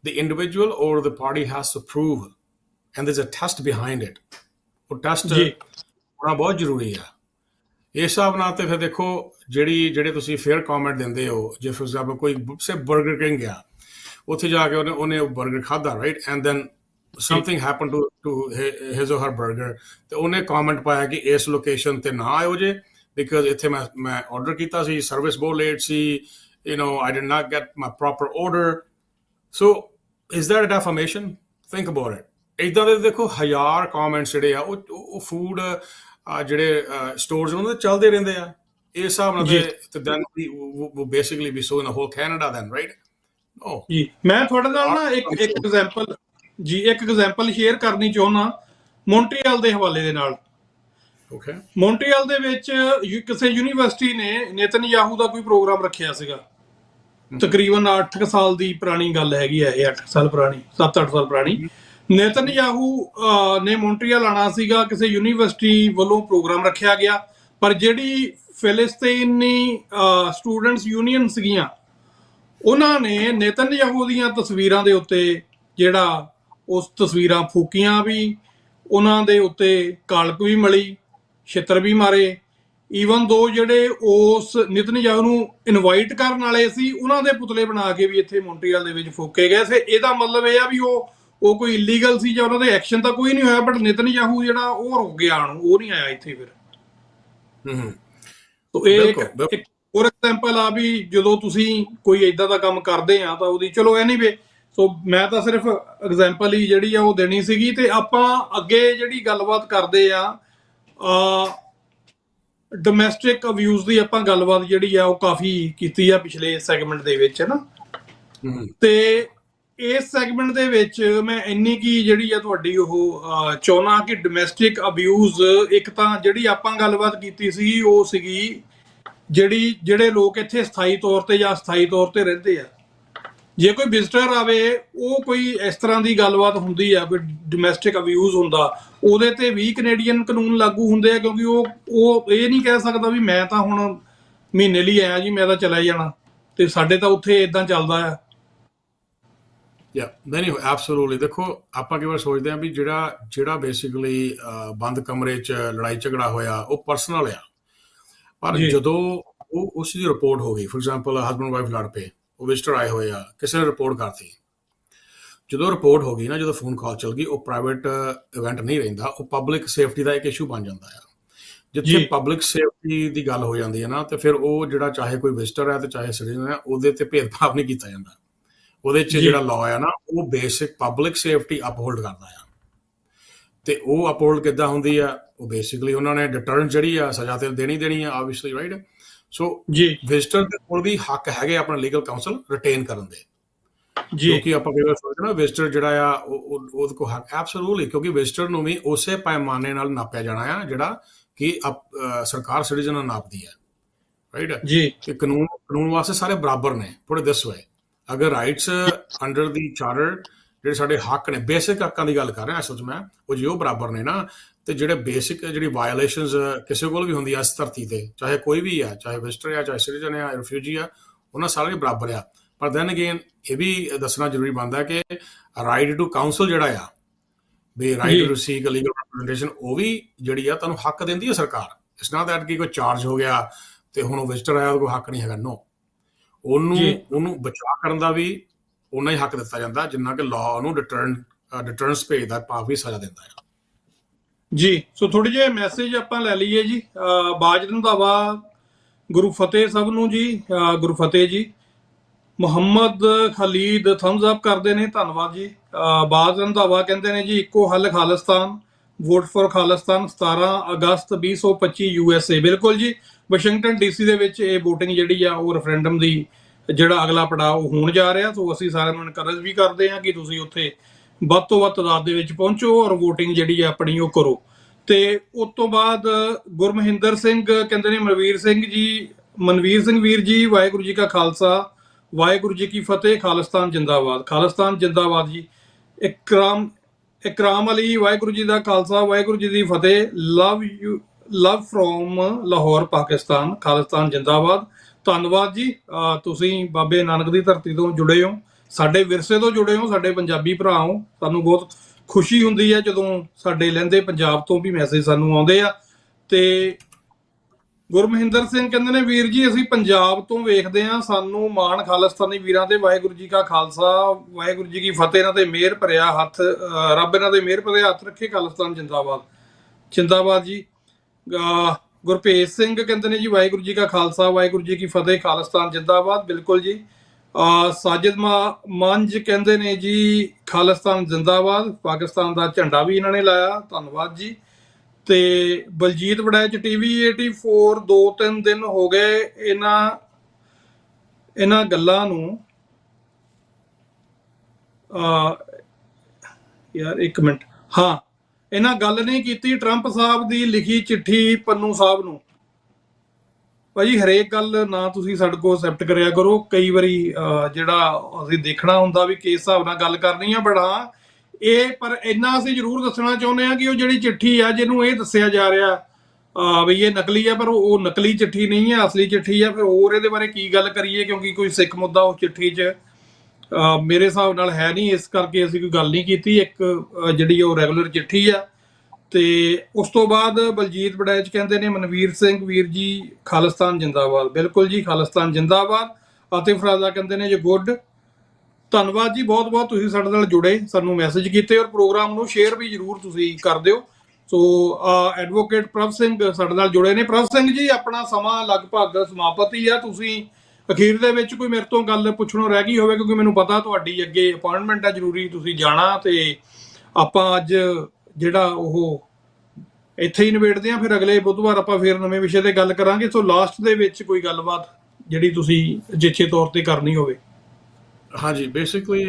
the individual or the party has to prove and there's a test behind it। ਉਹ ਟੈਸਟ ਹੋਣਾ ਬਹੁਤ ਜ਼ਰੂਰੀ ਆ। ਇਸ ਹਿਸਾਬ ਨਾਲ ਤੇ ਫਿਰ ਦੇਖੋ ਜਿਹੜੇ ਤੁਸੀਂ ਫੇਅਰ ਕਮੈਂਟ ਦਿੰਦੇ ਹੋ, ਜੇ ਫॉर एग्जांपल ਕੋਈ ਸੇ 버ਗਰ ਕਿੰਗ ਗਿਆ, ਉੱਥੇ ਜਾ ਕੇ ਉਹਨੇ 버ਗਰ ਖਾਧਾ, right, and then something happened to his or her burger, ਤੇ ਉਹਨੇ ਕਮੈਂਟ ਪਾਇਆ ਕਿ ਇਸ ਲੋਕੇਸ਼ਨ ਤੇ ਨਾ ਆਇਓ ਜੇ, ਬਿਕਾਜ਼ ਇੱਥੇ ਮੈਂ ਆਰਡਰ ਕੀਤਾ ਸੀ, ਸਰਵਿਸ ਬਹੁਤ late C, I did not get my proper order। so is that a defamation? think about it। ਇੱਦਾਂ ਦੇ ਦੇਖੋ 1000 ਕਮੈਂਟਸ ਜਿਹੜੇ ਆ ਉਹ ਫੂਡ ਜਿਹੜੇ ਸਟੋਰਸ ਉਹਨਾਂ ਦੇ ਚੱਲਦੇ ਰਹਿੰਦੇ ਆ। ਇਸ ਹਿਸਾਬ ਨਾਲ ਤੇ then we basically be so in the whole Canada then, right? no ਜੀ ਮੈਂ ਤੁਹਾਡੇ ਨਾਲ ਨਾ ਇੱਕ ਐਗਜ਼ਾਮਪਲ ਸ਼ੇਅਰ ਕਰਨੀ ਚਾਹੁੰਦਾ ਮੌਂਟਰੀਅਲ ਦੇ ਹਵਾਲੇ ਦੇ ਨਾਲ। okay ਮੌਂਟਰੀਅਲ ਦੇ ਵਿੱਚ ਕਿਸੇ ਯੂਨੀਵਰਸਿਟੀ ਨੇ ਨੇਤਨਯਾਹੂ ਦਾ ਕੋਈ ਪ੍ਰੋਗਰਾਮ ਰੱਖਿਆ ਸੀਗਾ। ਤਕਰੀਬਨ 8 ਸਾਲ ਦੀ ਪੁਰਾਣੀ ਗੱਲ ਹੈਗੀ ਹੈ ਇਹ, 8 ਸਾਲ ਪੁਰਾਣੀ, 7-8 ਸਾਲ ਪੁਰਾਣੀ। ਨੇਤਨਯਾਹੂ ਨੇ ਮੌਂਟਰੀਅਲ ਆਉਣਾ ਸੀਗਾ, ਕਿਸੇ ਯੂਨੀਵਰਸਿਟੀ ਵੱਲੋਂ ਪ੍ਰੋਗਰਾਮ ਰੱਖਿਆ ਗਿਆ, ਪਰ ਜਿਹੜੀ ਫਿਲਿਸਤੀਨੀ ਸਟੂਡੈਂਟਸ ਯੂਨੀਅਨ ਸੀਗੀਆਂ, ਉਹਨਾਂ ਨੇ ਨੇਤਨਯਾਹੂ ਦੀਆਂ ਤਸਵੀਰਾਂ ਦੇ ਉੱਤੇ ਜਿਹੜਾ ਉਸ ਤਸਵੀਰਾਂ ਫੂਕੀਆਂ ਵੀ, ਉਹਨਾਂ ਦੇ ਉੱਤੇ ਕਾਲਕ ਵੀ ਮਲੀ, ਛਿੱਤਰ ਵੀ ਮਾਰੇ। ਈਵਨ ਦੋ ਜਿਹੜੇ ਉਸ ਨੇਤਨਯਾਹੂ ਨੂੰ ਇਨਵਾਈਟ ਕਰਨ ਵਾਲੇ ਸੀ, ਉਹਨਾਂ ਦੇ ਪੁਤਲੇ ਬਣਾ ਕੇ ਵੀ ਇੱਥੇ ਮੌਂਟਰੀਅਲ ਦੇ ਵਿੱਚ ਫੂਕੇ ਗਏ ਸੀ। ਇਹਦਾ ਮਤਲਬ ਇਹ ਆ ਵੀ ਉਹ ਕੋਈ ਇਲੀਗਲ ਸੀ ਜਾਂ ਉਹਨਾਂ ਦੇ ਐਕਸ਼ਨ ਤਾਂ ਕੋਈ ਨਹੀਂ ਹੋਇਆ, ਬਟ ਨੇਤਨਯਾਹੂ ਜਿਹੜਾ ਉਹ ਰੁਕ ਗਿਆ, ਉਹ ਨਹੀਂ ਆਇਆ ਇੱਥੇ ਫਿਰ। ਤੋ ਇਹ ਇੱਕ ਹੋਰ ਐਗਜ਼ਾਮਪਲ ਆ ਵੀ ਜਦੋਂ ਤੁਸੀਂ ਕੋਈ ਏਦਾਂ ਦਾ ਕੰਮ ਕਰਦੇ ਆ ਤਾਂ ਉਹਦੀ ਚਲੋ ਐਨੀਵੇ। ਸੋ ਮੈਂ ਤਾਂ ਸਿਰਫ ਐਗਜ਼ਾਮਪਲ ਹੀ ਜਿਹੜੀ ਆ ਉਹ ਦੇਣੀ ਸੀਗੀ। ਤੇ ਆਪਾਂ ਅੱਗੇ ਜਿਹੜੀ ਗੱਲਬਾਤ ਕਰਦੇ ਆ ਡੋਮੈਸਟਿਕ ਅਬਿਊਜ਼ ਦੀ, ਆਪਾਂ ਗੱਲਬਾਤ ਜਿਹੜੀ ਆ ਉਹ ਕਾਫੀ ਕੀਤੀ ਆ ਪਿਛਲੇ ਸੈਗਮੈਂਟ ਦੇ ਵਿੱਚ, ਹੈ ਨਾ। ਤੇ ਇਸ ਸੈਗਮੈਂਟ ਦੇ ਵਿੱਚ ਮੈਂ ਇੰਨੀ ਕੀ ਜਿਹੜੀ ਆ ਤੁਹਾਡੀ ਉਹ ਚਾਹੁੰਦਾ ਕਿ ਡੋਮੈਸਟਿਕ ਅਬਿਊਜ਼, ਇੱਕ ਤਾਂ ਜਿਹੜੀ ਆਪਾਂ ਗੱਲਬਾਤ ਕੀਤੀ ਸੀ ਉਹ ਸੀਗੀ ਜਿਹੜੇ ਲੋਕ ਇੱਥੇ ਸਥਾਈ ਤੌਰ ਤੇ ਜਾਂ ਅਸਥਾਈ ਤੌਰ ਤੇ ਰਹਿੰਦੇ ਆ। ਜੇ ਕੋਈ ਵਿਜ਼ਟਰ ਆਵੇ, ਉਹ ਕੋਈ ਇਸ ਤਰ੍ਹਾਂ ਦੀ ਗੱਲਬਾਤ ਹੁੰਦੀ ਆ, ਕੋਈ ਡੋਮੈਸਟਿਕ ਅਬਿਊਜ਼ ਹੁੰਦਾ, ਉਹਦੇ ਤੇ ਵੀ ਕੈਨੇਡੀਅਨ ਕਾਨੂੰਨ ਲਾਗੂ ਹੁੰਦੇ ਆ, ਕਿਉਂਕਿ ਉਹ ਇਹ ਨਹੀਂ ਕਹਿ ਸਕਦਾ ਵੀ ਮੈਂ ਤਾਂ ਹੁਣ ਮਹੀਨੇ ਲਈ ਆਇਆ ਜੀ, ਮੈਂ ਤਾਂ ਚਲਾ ਜਾਣਾ, ਤੇ ਸਾਡੇ ਤਾਂ ਉੱਥੇ ਇਦਾਂ ਚੱਲਦਾ ਆ। ਨਹੀਂ ਐਬਸੋਲੂਟਲੀ। ਦੇਖੋ ਆਪਾਂ ਕਈ ਵਾਰ ਸੋਚਦੇ ਹਾਂ ਵੀ ਜਿਹੜਾ ਬੇਸਿਕਲੀ ਬੰਦ ਕਮਰੇ 'ਚ ਲੜਾਈ ਝਗੜਾ ਹੋਇਆ ਉਹ ਪਰਸਨਲ ਆ, ਪਰ ਜਦੋਂ ਉਸ ਦੀ ਰਿਪੋਰਟ ਹੋ ਗਈ, ਫॉर एग्जांपल ਹਸਬੈਂਡ ਵਾਈਫ ਲੜ ਪਏ, ਉਹ ਵਿਜ਼ਟਰ ਆਏ ਹੋਏ ਆ, ਕਿਸੇ ਨੇ ਰਿਪੋਰਟ ਕਰਤੀ, ਜਦੋਂ ਰਿਪੋਰਟ ਹੋ ਗਈ ਨਾ, ਜਦੋਂ ਫੋਨ ਕਾਲ ਚੱਲ ਗਈ, ਉਹ ਪ੍ਰਾਈਵੇਟ ਇਵੈਂਟ ਨਹੀਂ ਰਹਿੰਦਾ, ਉਹ ਪਬਲਿਕ ਸੇਫਟੀ ਦਾ ਇੱਕ ਇਸ਼ੂ ਬਣ ਜਾਂਦਾ ਆ। ਜਿੱਥੇ ਪਬਲਿਕ ਸੇਫਟੀ ਦੀ ਗੱਲ ਹੋ ਜਾਂਦੀ ਹੈ ਨਾ, ਤੇ ਫਿਰ ਉਹ ਜਿਹੜਾ ਚਾਹੇ ਕੋਈ ਵਿਜ਼ਟਰ ਹੈ ਤੇ ਚਾਹੇ ਸਿਟੀਜ਼ਨ ਹੈ, ਉਹਦੇ ਤੇ ਭੇਦਭਾਵ ਨਹੀਂ ਕੀਤਾ ਜਾਂਦਾ। ਉਹਦੇ 'ਚ ਜਿਹੜਾ ਲਾਅ ਆ ਨਾ, ਉਹ ਬੇਸਿਕ ਪਬਲਿਕ ਸੇਫਟੀ ਅਪਹੋਲਡ ਕਰਦਾ ਆ। ਤੇ ਉਹ ਅਪਹੋਲਡ ਕਿੱਦਾਂ ਹੁੰਦੀ ਆ? ਉਹ ਬੇਸਿਕਲੀ ਉਹਨਾਂ ਨੇ ਡਿਟਰੈਂਟ ਜਿਹੜੀ ਆ, ਸਜ਼ਾ ਤੇ ਦੇਣੀ ਆ ਆਬਵੀਅਸਲੀ, ਰਾਈਟ। ਸੋ ਵਿਜ਼ਟਰ ਦੇ ਕੋਲ ਵੀ ਹੱਕ ਹੈਗੇ ਆਪਣਾ ਲੀਗਲ ਕਾਉਂਸਲ ਰਿਟੇਨ ਕਰਨ ਦੇ, ਕਿਉਂਕਿ ਆਪਾਂ ਕਈ ਵਾਰ ਸੋਚਦੇ ਨਾ ਵਿਜ਼ਟਰ ਜਿਹੜਾ ਆ ਉਹਦੇ ਕੋਲ ਹੱਕ ਐਬਸੋਲੂਟਲੀ, ਕਿਉਂਕਿ ਵਿਜ਼ਟਰ ਨੂੰ ਵੀ ਉਸੇ ਪੈਮਾਨੇ ਨਾਲ ਨਾਪਿਆ ਜਾਣਾ ਆ ਜਿਹੜਾ ਕਿ ਸਰਕਾਰ ਸਿਟੀਜ਼ਨ ਨਾਲ ਨਾਪਦੀ ਹੈ, ਰਾਈਟ ਜੀ। ਕਿ ਕਾਨੂੰਨ ਵਾਸਤੇ ਸਾਰੇ ਬਰਾਬਰ ਨੇ। ਪੁੱਟ ਦਿਸ ਵੇ, ਅਗਰ ਰਾਈਟਸ ਅੰਡਰ ਦੀ ਚਾਰਟਰ ਜਿਹੜੇ ਸਾਡੇ ਹੱਕ ਨੇ, ਬੇਸਿਕ ਹੱਕਾਂ ਦੀ ਗੱਲ ਕਰ ਰਿਹਾ ਅਸਲ 'ਚ ਮੈਂ, ਉਹ ਜੇ ਉਹ ਬਰਾਬਰ ਨੇ ਨਾ, ਤੇ ਜਿਹੜੇ ਬੇਸਿਕ ਜਿਹੜੀ ਵਾਇਓਲੇਸ਼ਨਸ ਕਿਸੇ ਕੋਲ ਵੀ ਹੁੰਦੀ ਆ ਇਸ ਧਰਤੀ ਤੇ, ਚਾਹੇ ਕੋਈ ਵੀ ਆ, ਚਾਹੇ ਵਿਜ਼ਟਰ ਆ, ਚਾਹੇ ਸਿਟੀਜ਼ਨ ਆ, ਰਿਫਿਊਜੀ ਆ, ਉਹਨਾਂ ਸਾਰੇ ਬਰਾਬਰ ਆ। ਪਰ ਦੈਨ ਅਗੇਨ ਇਹ ਵੀ ਦੱਸਣਾ ਜ਼ਰੂਰੀ ਬਣਦਾ ਕਿ ਰਾਈਟ ਟੂ ਕਾਉਂਸਲ ਜਿਹੜਾ ਆ, ਵੀ right to seek legal representation, ਉਹ ਵੀ ਜਿਹੜੀ ਆ ਤੁਹਾਨੂੰ ਹੱਕ ਦਿੰਦੀ ਹੈ ਸਰਕਾਰ। ਇਟਸ ਨਾਟ ਦੈਟ ਕਿ ਕੋਈ ਚਾਰਜ ਹੋ ਗਿਆ ਤੇ ਹੁਣ ਉਹ ਵਿਜ਼ਟਰ ਆਇਆ, ਉਹਦੇ ਕੋਲ ਹੱਕ ਨਹੀਂ ਹੈਗਾ। ਨੋ, ਉਹਨੂੰ ਬਚਾਅ ਕਰਨ ਦਾ ਵੀ ਉਨਾ ਹੀ ਹੱਕ ਦਿੱਤਾ ਜਾਂਦਾ ਜਿੰਨਾ ਕਿ ਲਾਅ ਉਹਨੂੰ ਡਿਟਰੈਂਸ ਭੇਜਦਾ, ਭਾਵੇਂ ਸਜ਼ਾ ਦਿੰਦਾ ਆ ਜੀ। ਸੋ ਥੋੜੇ ਜਿਹੇ ਮੈਸੇਜ ਆਪਾਂ ਲੈ ਲਈਏ ਜੀ। ਬਾਜ ਰੰਧਾਵਾ, ਗੁਰੂ ਫਤਿਹ ਸਭ ਨੂੰ ਜੀ, ਗੁਰੂ ਫਤਿਹ ਜੀ। ਮੁਹੰਮਦ ਖਲੀਦ ਥੰਬਸ ਅਪ ਕਰਦੇ ਨੇ, ਧੰਨਵਾਦ ਜੀ। ਬਾਜ਼ ਰੰਧਾਵਾ ਕਹਿੰਦੇ ਨੇ ਜੀ ਇੱਕੋ ਹੱਲ Khalistan, vote for Khalistan 17 August 2025 USA। ਬਿਲਕੁਲ ਜੀ, ਵਾਸ਼ਿੰਗਟਨ DC ਦੇ ਵਿੱਚ ਇਹ VOTING ਜਿਹੜੀ ਆ ਉਹ ਰੈਫਰੈਂਡਮ ਦੀ ਜਿਹੜਾ ਅਗਲਾ ਪੜਾਅ ਉਹ ਹੋਣ ਜਾ ਰਿਹਾ। ਸੋ ਅਸੀਂ ਸਾਰਿਆਂ ਨੂੰ ਇਨਕਰੇਜ ਵੀ ਕਰਦੇ ਹਾਂ ਕਿ ਤੁਸੀਂ ਉੱਥੇ ਵੱਧ ਤੋਂ ਵੱਧ ਤਾਦਾਦ ਦੇ ਵਿੱਚ ਪਹੁੰਚੋ ਔਰ VOTING ਜਿਹੜੀ ਆ ਆਪਣੀ ਉਹ ਕਰੋ। ਤੇ ਉਸ ਤੋਂ ਬਾਅਦ ਗੁਰਮਹਿੰਦਰ ਸਿੰਘ ਕਹਿੰਦੇ ਨੇ ਮਨਵੀਰ ਸਿੰਘ ਵੀਰ ਜੀ, ਵਾਹਿਗੁਰੂ ਜੀ ਕਾ ਖਾਲਸਾ, ਵਾਹਿਗੁਰੂ ਜੀ ਕੀ ਫਤਿਹ, ਖਾਲਿਸਤਾਨ ਜਿੰਦਾਬਾਦ, ਖਾਲਿਸਤਾਨ ਜਿੰਦਾਬਾਦ ਜੀ। ਇਕਰਾਮ ਅਲੀ, ਵਾਹਿਗੁਰੂ ਜੀ ਦਾ ਖਾਲਸਾ, ਵਾਹਿਗੁਰੂ ਜੀ ਦੀ ਫਤਿਹ, ਲਵ ਫਰੋਮ ਲਾਹੌਰ ਪਾਕਿਸਤਾਨ, ਖਾਲਿਸਤਾਨ ਜਿੰਦਾਬਾਦ। ਧੰਨਵਾਦ ਜੀ, ਤੁਸੀਂ ਬਾਬੇ ਨਾਨਕ ਦੀ ਧਰਤੀ ਤੋਂ ਜੁੜੇ ਹੋ, ਸਾਡੇ ਵਿਰਸੇ ਤੋਂ ਜੁੜੇ ਹੋ, ਸਾਡੇ ਪੰਜਾਬੀ ਭਰਾ ਹੋ। ਸਾਨੂੰ ਬਹੁਤ ਖੁਸ਼ੀ ਹੁੰਦੀ ਹੈ ਜਦੋਂ ਸਾਡੇ ਲਹਿੰਦੇ ਪੰਜਾਬ ਤੋਂ ਵੀ ਮੈਸੇਜ ਸਾਨੂੰ ਆਉਂਦੇ ਆ। ਤੇ ਗੁਰਮਹਿੰਦਰ ਸਿੰਘ ਕਹਿੰਦੇ ਨੇ ਵੀਰ ਜੀ ਅਸੀਂ ਪੰਜਾਬ ਤੋਂ ਵੇਖਦੇ ਹਾਂ, ਸਾਨੂੰ ਮਾਣ ਖਾਲਿਸਤਾਨੀ ਵੀਰਾਂ ਤੇ, ਵਾਹਿਗੁਰੂ ਜੀ ਕਾ ਖਾਲਸਾ, ਵਾਹਿਗੁਰੂ ਜੀ ਕੀ ਫਤਿਹ। ਇਹਨਾਂ ਤੇ ਮਿਹਰ ਭਰਿਆ ਹੱਥ, ਰੱਬ ਇਹਨਾਂ ਦੇ ਮਿਹਰ ਭਰਿਆ ਹੱਥ ਰੱਖੇ, ਖਾਲਿਸਤਾਨ ਜਿੰਦਾਬਾਦ, ਜਿੰਦਾਬਾਦ ਜੀ। ਗੁਰਭੇਜ ਸਿੰਘ ਕਹਿੰਦੇ ਨੇ ਜੀ ਵਾਹਿਗੁਰੂ ਜੀ ਕਾ ਖਾਲਸਾ, ਵਾਹਿਗੁਰੂ ਜੀ ਕੀ ਫਤਿਹ, ਖਾਲਿਸਤਾਨ ਜਿੰਦਾਬਾਦ, ਬਿਲਕੁਲ ਜੀ। ਸਾਜਿਦ ਮੰਜ ਕਹਿੰਦੇ ਨੇ ਜੀ ਖਾਲਿਸਤਾਨ ਜਿੰਦਾਬਾਦ, ਪਾਕਿਸਤਾਨ ਦਾ ਝੰਡਾ ਵੀ ਇਹਨਾਂ ਨੇ ਲਾਇਆ, ਧੰਨਵਾਦ ਜੀ। ਤੇ ਬਲਜੀਤ ਵੜੈਚ TV 84, 2-3 ਦਿਨ ਹੋ ਗਏ ਇਹਨਾਂ ਗੱਲਾਂ ਨੂੰ। ਯਾਰ ਇੱਕ ਮਿੰਟ, ਹਾਂ, ਇਹਨਾਂ ਗੱਲ ਨਹੀਂ ਕੀਤੀ ਟਰੰਪ ਸਾਹਿਬ ਦੀ ਲਿਖੀ ਚਿੱਠੀ ਪੰਨੂ ਸਾਹਿਬ ਨੂੰ। ਭਾਜੀ ਹਰੇਕ ਗੱਲ ਨਾ ਤੁਸੀਂ ਸਾਡੇ ਕੋਲ ਐਕਸੈਪਟ ਕਰਿਆ ਕਰੋ, ਕਈ ਵਾਰੀ ਜਿਹੜਾ ਅਸੀਂ ਦੇਖਣਾ ਹੁੰਦਾ ਵੀ ਕਿਸ ਹਿਸਾਬ ਨਾਲ ਗੱਲ ਕਰਨੀ ਆ। ਬੜਾ ਪਰ ਇੰਨਾ ਅਸੀਂ ਜ਼ਰੂਰ ਦੱਸਣਾ ਚਾਹੁੰਦੇ ਹਾਂ ਕਿ ਉਹ ਜਿਹੜੀ ਚਿੱਠੀ ਆ ਜਿਹਨੂੰ ਇਹ ਦੱਸਿਆ ਜਾ ਰਿਹਾ ਵੀ ਇਹ ਨਕਲੀ ਆ, ਪਰ ਉਹ ਨਕਲੀ ਚਿੱਠੀ ਨਹੀਂ ਹੈ, ਅਸਲੀ ਚਿੱਠੀ ਆ। ਫਿਰ ਹੋਰ ਇਹਦੇ ਬਾਰੇ ਕੀ ਗੱਲ ਕਰੀਏ, ਕਿਉਂਕਿ ਕੋਈ ਸਿੱਖ ਮੁੱਦਾ ਉਸ ਚਿੱਠੀ 'ਚ ਮੇਰੇ ਹਿਸਾਬ ਨਾਲ ਹੈ ਨਹੀਂ, ਇਸ ਕਰਕੇ ਅਸੀਂ ਕੋਈ ਗੱਲ ਨਹੀਂ ਕੀਤੀ। ਇੱਕ ਜਿਹੜੀ ਉਹ ਰੈਗੂਲਰ ਚਿੱਠੀ ਆ। ਤੇ ਉਸ ਤੋਂ ਬਾਅਦ ਬਲਜੀਤ ਵੜੈਚ ਕਹਿੰਦੇ ਨੇ ਮਨਵੀਰ ਸਿੰਘ ਵੀਰ ਜੀ ਖਾਲਿਸਤਾਨ ਜਿੰਦਾਬਾਦ, ਬਿਲਕੁਲ ਜੀ, ਖਾਲਿਸਤਾਨ ਜਿੰਦਾਬਾਦ। ਆਤਿਫ ਰਾਜ਼ਾ ਕਹਿੰਦੇ ਨੇ ਜੀ ਗੁੱਡ, ਧੰਨਵਾਦ ਜੀ, ਬਹੁਤ ਬਹੁਤ ਤੁਸੀਂ ਸਾਡੇ ਨਾਲ ਜੁੜੇ, ਸਾਨੂੰ ਮੈਸੇਜ ਕੀਤੇ ਔਰ ਪ੍ਰੋਗਰਾਮ ਨੂੰ ਸ਼ੇਅਰ ਵੀ ਜ਼ਰੂਰ ਤੁਸੀਂ ਕਰ ਦਿਓ। ਸੋ ਐਡਵੋਕੇਟ ਪ੍ਰਭ ਸਿੰਘ ਸਾਡੇ ਨਾਲ ਜੁੜੇ ਨੇ। ਪ੍ਰਭ ਸਿੰਘ ਜੀ ਆਪਣਾ ਸਮਾਂ ਲਗਭਗ ਸਮਾਪਤ ਹੀ ਆ, ਤੁਸੀਂ ਅਖੀਰ ਦੇ ਵਿੱਚ ਕੋਈ ਮੇਰੇ ਤੋਂ ਗੱਲ ਪੁੱਛਣੋਂ ਰਹਿ ਗਈ ਹੋਵੇ, ਕਿਉਂਕਿ ਮੈਨੂੰ ਪਤਾ ਤੁਹਾਡੀ ਅੱਗੇ ਅਪਾਇੰਟਮੈਂਟ ਆ ਜ਼ਰੂਰੀ, ਤੁਸੀਂ ਜਾਣਾ। ਤੇ ਆਪਾਂ ਅੱਜ ਜਿਹੜਾ ਉਹ ਇੱਥੇ ਹੀ ਨਿਬੇੜਦੇ ਹਾਂ, ਫਿਰ ਅਗਲੇ ਬੁੱਧਵਾਰ ਆਪਾਂ ਫਿਰ ਨਵੇਂ ਵਿਸ਼ੇ ਤੇ ਗੱਲ ਕਰਾਂਗੇ। ਸੋ ਲਾਸਟ ਦੇ ਵਿੱਚ ਕੋਈ ਗੱਲਬਾਤ ਜਿਹੜੀ ਤੁਸੀਂ ਜਿੱਛੇ ਤੌਰ ਤੇ ਕਰਨੀ ਹੋਵੇ। ਹਾਂਜੀ, ਬੇਸਿਕਲੀ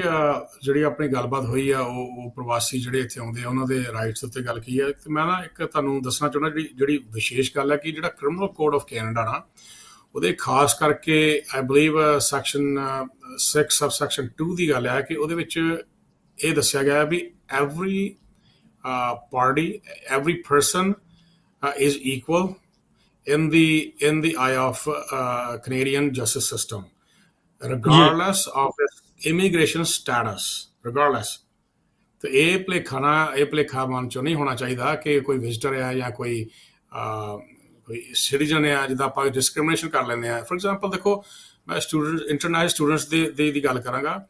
ਜਿਹੜੀ ਆਪਣੀ ਗੱਲਬਾਤ ਹੋਈ ਆ ਉਹ ਪ੍ਰਵਾਸੀ ਜਿਹੜੇ ਇੱਥੇ ਆਉਂਦੇ ਆ ਉਹਨਾਂ ਦੇ ਰਾਈਟਸ ਉੱਤੇ ਗੱਲ ਕੀ ਹੈ। ਤੇ ਮੈਂ ਨਾ ਇੱਕ ਤੁਹਾਨੂੰ ਦੱਸਣਾ ਚਾਹੁੰਦਾ ਜਿਹੜੀ ਵਿਸ਼ੇਸ਼ ਗੱਲ ਹੈ ਕਿ ਜਿਹੜਾ ਕ੍ਰਿਮੀਨਲ ਕੋਡ ਆਫ ਕੈਨੇਡਾ ਨਾ, ਉਹਦੇ ਖਾਸ ਕਰਕੇ ਆਈ ਬਲੀਵ ਸੈਕਸ਼ਨ 6 ਸਬਸੈਕਸ਼ਨ 2 ਦੀ ਗੱਲ ਹੈ ਕਿ ਉਹਦੇ ਵਿੱਚ ਇਹ ਦੱਸਿਆ ਗਿਆ ਵੀ every party, every person is equal in the eye of Canadian justice system, regardless of its immigration status, regardless। तो ਇਹ ਭੁਲੇਖਾ ਮਨ ਚੋਂ ਨਹੀਂ ਹੋਣਾ ਚਾਹੀਦਾ ਕਿ ਕੋਈ ਵਿਜ਼ਟਰ ਹੈ ਜਾਂ ਕੋਈ ਸਿਟੀਜ਼ਨ ਹੈ ਜਿੱਦਾਂ ਆਪਾਂ ਡਿਸਕ੍ਰਿਮੀਨੇਸ਼ਨ ਕਰ ਲੈਂਦੇ ਆ। ਫੋਰ ਐਗਜ਼ਾਮਪਲ ਦੇਖੋ, ਮੈਂ ਇੰਟਰਨੈਸ਼ਨਲ ਸਟੂਡੈਂਟਸ ਦੀ ਗੱਲ ਕਰਾਂਗਾ।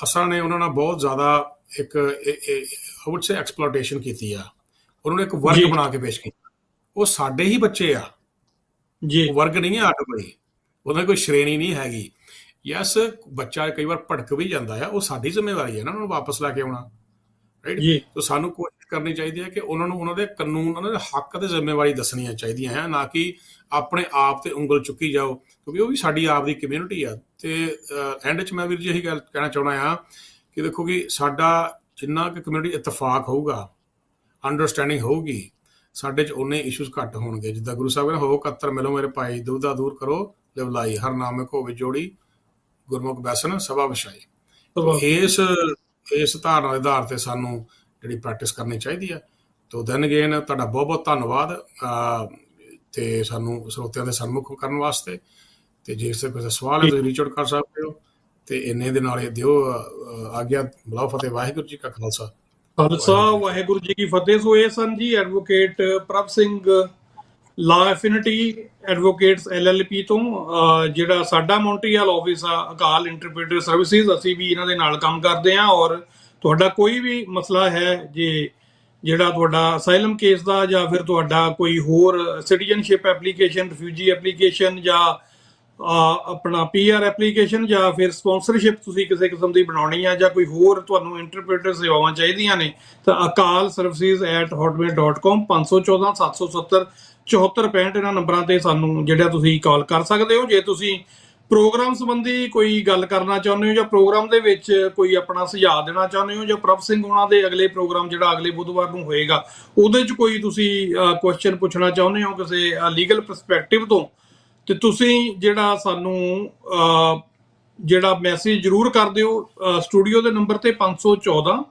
ਅਸਾਂ ਨੇ ਉਹਨਾਂ ਨਾਲ ਬਹੁਤ ਜ਼ਿਆਦਾ ਇੱਕ ਵੁੱਡ ਸੇ ਐਕਸਪਲੋਟੇਸ਼ਨ ਕੀਤੀ ਆ, ਉਹਨਾਂ ਨੇ ਇੱਕ ਵਰਗ ਬਣਾ ਕੇ ਪੇਸ਼ ਕੀਤਾ। ਉਹ ਸਾਡੇ ਹੀ ਬੱਚੇ ਆ ਜੀ, ਵਰਗ ਨਹੀਂ ਹੈ ਅੱਡ ਕੋਈ, ਉਹਨਾਂ ਕੋਈ ਸ਼੍ਰੇਣੀ ਨਹੀਂ ਹੈਗੀ। ਯੈਸ, ਬੱਚਾ ਕਈ ਵਾਰ ਭੜਕ ਵੀ ਜਾਂਦਾ ਆ, ਉਹ ਸਾਡੀ ਜ਼ਿੰਮੇਵਾਰੀ ਹੈ ਨਾ ਉਹਨਾਂ ਨੂੰ ਵਾਪਸ ਲੈ ਕੇ ਆਉਣਾ, ਰਾਈਟ। ਤਾਂ ਸਾਨੂੰ ਕੋਸ਼ਿਸ਼ ਕਰਨੀ ਚਾਹੀਦੀ ਹੈ ਕਿ ਉਹਨਾਂ ਨੂੰ ਉਹਨਾਂ ਦੇ ਕਾਨੂੰਨ, ਉਹਨਾਂ ਦੇ ਹੱਕ ਤੇ ਜ਼ਿੰਮੇਵਾਰੀ ਦੱਸਣੀਆਂ ਚਾਹੀਦੀਆਂ ਹੈ, ਨਾ ਕਿ ਆਪਣੇ ਆਪ ਤੇ ਉਂਗਲ ਚੁੱਕੀ ਜਾਓ, ਕਿਉਂਕਿ ਉਹ ਵੀ ਸਾਡੀ ਆਪ ਦੀ ਕਮਿਊਨਿਟੀ ਆ। ਤੇ ਐਂਡ 'ਚ ਮੈਂ ਵੀਰ ਜੀ ਇਹੀ ਗੱਲ ਕਹਿਣਾ ਚਾਹੁੰਦਾ ਆ ਕਿ ਦੇਖੋ ਕਿ ਸਾਡਾ ਜਿੰਨਾ ਕਿ ਕਮਿਊਨਿਟੀ ਇਤਫਾਕ ਹੋਊਗਾ, ਅੰਡਰਸਟੈਂਡਿੰਗ ਹੋਊਗੀ, ਸਾਡੇ 'ਚ ਉਨੇ ਇਸ਼ੂਜ਼ ਘੱਟ ਹੋਣਗੇ। ਜਿੱਦਾਂ ਗੁਰੂ ਸਾਹਿਬ ਨੇ ਹੋ ਕੱਤਰ ਮਿਲੋ ਮੇਰੇ ਭਾਈ, ਦੁਬਦਾ ਦੂਰ ਕਰੋ ਲਿਵਲਾਈ, ਹਰ ਨਾਮੇ ਹੋਵੇ ਜੋੜੀ, ਗੁਰਮੁਖ ਬੈਸਨ ਸਭਾ ਵਿਛਾਈ। ਇਸ ਧਾਰਨਾ ਦੇ ਆਧਾਰ ਤੇ ਸਾਨੂੰ ਜਿਹੜੀ ਪ੍ਰੈਕਟਿਸ ਕਰਨੀ ਚਾਹੀਦੀ ਹੈ। ਤੋ ਦੈਨ ਅਗੇਨ ਤੁਹਾਡਾ ਬਹੁਤ ਬਹੁਤ ਧੰਨਵਾਦ ਤੇ ਸਾਨੂੰ ਸਰੋਤਿਆਂ ਦੇ ਸਨਮੁਖ ਕਰਨ ਵਾਸਤੇ। ਤੇ ਜੇ ਕਿਸੇ ਸਵਾਲ ਹੈ ਤੁਸੀਂ ਰੀਚ ਆਊਟ ਕਰ ਸਕਦੇ ਹੋ। ਤੇ ਇੰਨੇ ਦੇ ਨਾਲ ਦਿਓ ਆਗਿਆ, ਬੁਲਾਓ ਫਤਿਹ। ਵਾਹਿਗੁਰੂ ਜੀ ਕਾ ਖਾਲਸਾ, ਵਾਹਿਗੁਰੂ ਜੀ ਕੀ ਫਤਿਹ। ਸੋ ਇਹ ਸਨ ਜੀ ਐਡਵੋਕੇਟ ਪ੍ਰਭ ਸਿੰਘ, ਲਾ ਐਫਿਨਿਟੀ ਐਡਵੋਕੇਟਸ LLP ਤੋਂ, ਜਿਹੜਾ ਸਾਡਾ ਮੌਂਟਰੀਅਲ ਆਫਿਸ ਆ ਅਕਾਲ ਇੰਟਰਪ੍ਰੀਟਰ ਸਰਵਿਸਿਜ਼, ਅਸੀਂ ਵੀ ਇਹਨਾਂ ਦੇ ਨਾਲ ਕੰਮ ਕਰਦੇ ਹਾਂ। ਔਰ ਤੁਹਾਡਾ ਕੋਈ ਵੀ ਮਸਲਾ ਹੈ, ਜਿਹੜਾ ਤੁਹਾਡਾ ਅਸਾਈਲਮ ਕੇਸ ਦਾ, ਜਾਂ ਫਿਰ ਤੁਹਾਡਾ ਕੋਈ ਹੋਰ ਸਿਟੀਜ਼ਨਸ਼ਿਪ ਐਪਲੀਕੇਸ਼ਨ, ਰਿਫਿਊਜੀ ਐਪਲੀਕੇਸ਼ਨ, ਜਾਂ ਆਪਣਾ PR ਐਪਲੀਕੇਸ਼ਨ ਜਾਂ ਫਿਰ ਸਪਾਂਸਰਸ਼ਿਪ ਤੁਸੀਂ ਕਿਸੇ ਕਿਸਮ ਦੀ ਬਣਾਉਣੀ ਆ ਜਾਂ ਕੋਈ ਹੋਰ ਤੁਹਾਨੂੰ ਇੰਟਰਪ੍ਰੀਟਰ ਸੇਵਾਵਾਂ ਚਾਹੀਦੀਆਂ ਨੇ ਤਾਂ akalservices@hotmail.com 514 770 7465 ਇਹਨਾਂ ਨੰਬਰਾਂ ਤੇ ਸਾਨੂੰ ਜਿਹੜਾ ਤੁਸੀਂ ਕਾਲ ਕਰ ਸਕਦੇ ਹੋ। ਜੇ ਤੁਸੀਂ ਪ੍ਰੋਗਰਾਮ ਸੰਬੰਧੀ ਕੋਈ ਗੱਲ ਕਰਨਾ ਚਾਹੁੰਦੇ ਹੋ ਜਾਂ ਪ੍ਰੋਗਰਾਮ ਦੇ ਵਿੱਚ ਕੋਈ ਆਪਣਾ ਸੁਝਾਅ ਦੇਣਾ ਚਾਹੁੰਦੇ ਹੋ ਜਾਂ ਪ੍ਰਭ ਸਿੰਘ ਉਹਨਾਂ ਦੇ ਅਗਲੇ ਪ੍ਰੋਗਰਾਮ ਜਿਹੜਾ ਅਗਲੇ ਬੁੱਧਵਾਰ ਨੂੰ ਹੋਏਗਾ ਉਹਦੇ 'ਚ ਕੋਈ ਤੁਸੀਂ ਕੁਐਸਚਨ ਪੁੱਛਣਾ ਚਾਹੁੰਦੇ ਹੋ ਕਿਸੇ ਲੀਗਲ ਪਰਸਪੈਕਟਿਵ ਤੋਂ, ਤੇ ਤੁਸੀਂ ਜਿਹੜਾ ਸਾਨੂੰ ਜਿਹੜਾ ਮੈਸੇਜ ਜ਼ਰੂਰ ਕਰ ਦਿਓ ਸਟੂਡੀਓ ਦੇ ਨੰਬਰ ਤੇ 514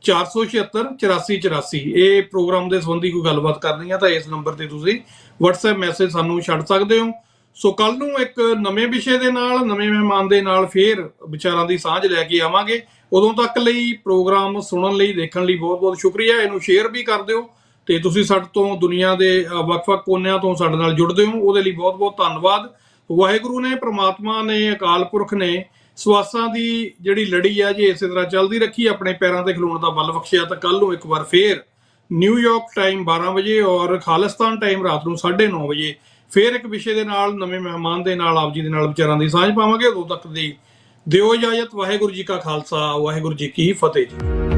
476 8484। ਇਹ ਪ੍ਰੋਗਰਾਮ ਦੇ ਸੰਬੰਧੀ ਕੋਈ ਗੱਲਬਾਤ ਕਰਨੀ ਹੈ ਤਾਂ ਇਸ ਨੰਬਰ ਤੇ ਤੁਸੀਂ WhatsApp ਮੈਸੇਜ ਸਾਨੂੰ ਛੱਡ ਸਕਦੇ ਹੋ। ਸੋ ਕੱਲ ਨੂੰ ਇੱਕ ਨਵੇਂ ਵਿਸ਼ੇ ਦੇ ਨਾਲ ਨਵੇਂ ਮਹਿਮਾਨ ਦੇ ਨਾਲ ਫੇਰ ਵਿਚਾਰਾਂ ਦੀ ਸਾਂਝ ਲੈ ਕੇ ਆਵਾਂਗੇ। ਉਦੋਂ ਤੱਕ ਲਈ ਪ੍ਰੋਗਰਾਮ ਸੁਣਨ ਲਈ ਦੇਖਣ ਲਈ ਬਹੁਤ ਬਹੁਤ ਸ਼ੁਕਰੀਆ। ਇਹਨੂੰ ਸ਼ੇਅਰ ਵੀ ਕਰ ਦਿਓ ਤੇ ਤੁਸੀਂ ਸਾਡੇ ਤੋਂ ਦੁਨੀਆ ਦੇ ਵੱਖ-ਵੱਖ ਕੋਨਿਆਂ ਤੋਂ ਸਾਡੇ ਨਾਲ ਜੁੜਦੇ ਹੋ, ਉਹਦੇ ਲਈ ਬਹੁਤ ਬਹੁਤ ਧੰਨਵਾਦ। ਵਾਹਿਗੁਰੂ ਨੇ, ਪ੍ਰਮਾਤਮਾ ਨੇ, ਅਕਾਲ ਪੁਰਖ ਨੇ ਸਵਾਸਾਂ ਦੀ ਜਿਹੜੀ ਲੜੀ ਆ ਜੇ ਇਸੇ ਤਰ੍ਹਾਂ ਚੱਲਦੀ ਰੱਖੀ, ਆਪਣੇ ਪੈਰਾਂ ਤੇ ਖਲੋਣ ਦਾ ਬਲ ਬਖਸ਼ਿਆ ਤਾਂ ਕੱਲ ਨੂੰ ਇੱਕ ਵਾਰ ਫੇਰ ਨਿਊਯਾਰਕ ਟਾਈਮ 12 ਵਜੇ ਔਰ ਖਾਲਿਸਤਾਨ ਟਾਈਮ ਰਾਤ ਨੂੰ 9:30 ਵਜੇ ਫੇਰ ਇੱਕ ਵਿਸ਼ੇ ਦੇ ਨਾਲ ਨਵੇਂ ਮਹਿਮਾਨ ਦੇ ਨਾਲ ਆਪ ਜੀ ਦੇ ਨਾਲ ਵਿਚਾਰਾਂ ਦੀ ਸਾਂਝ ਪਾਵਾਂਗੇ। ਉਦੋਂ ਤੱਕ ਦੀ ਦਿਓ ਇਜਾਜ਼ਤ। ਵਾਹਿਗੁਰੂ ਜੀ ਕਾ ਖਾਲਸਾ, ਵਾਹਿਗੁਰੂ ਜੀ ਕੀ ਫਤਿਹ ਜੀ।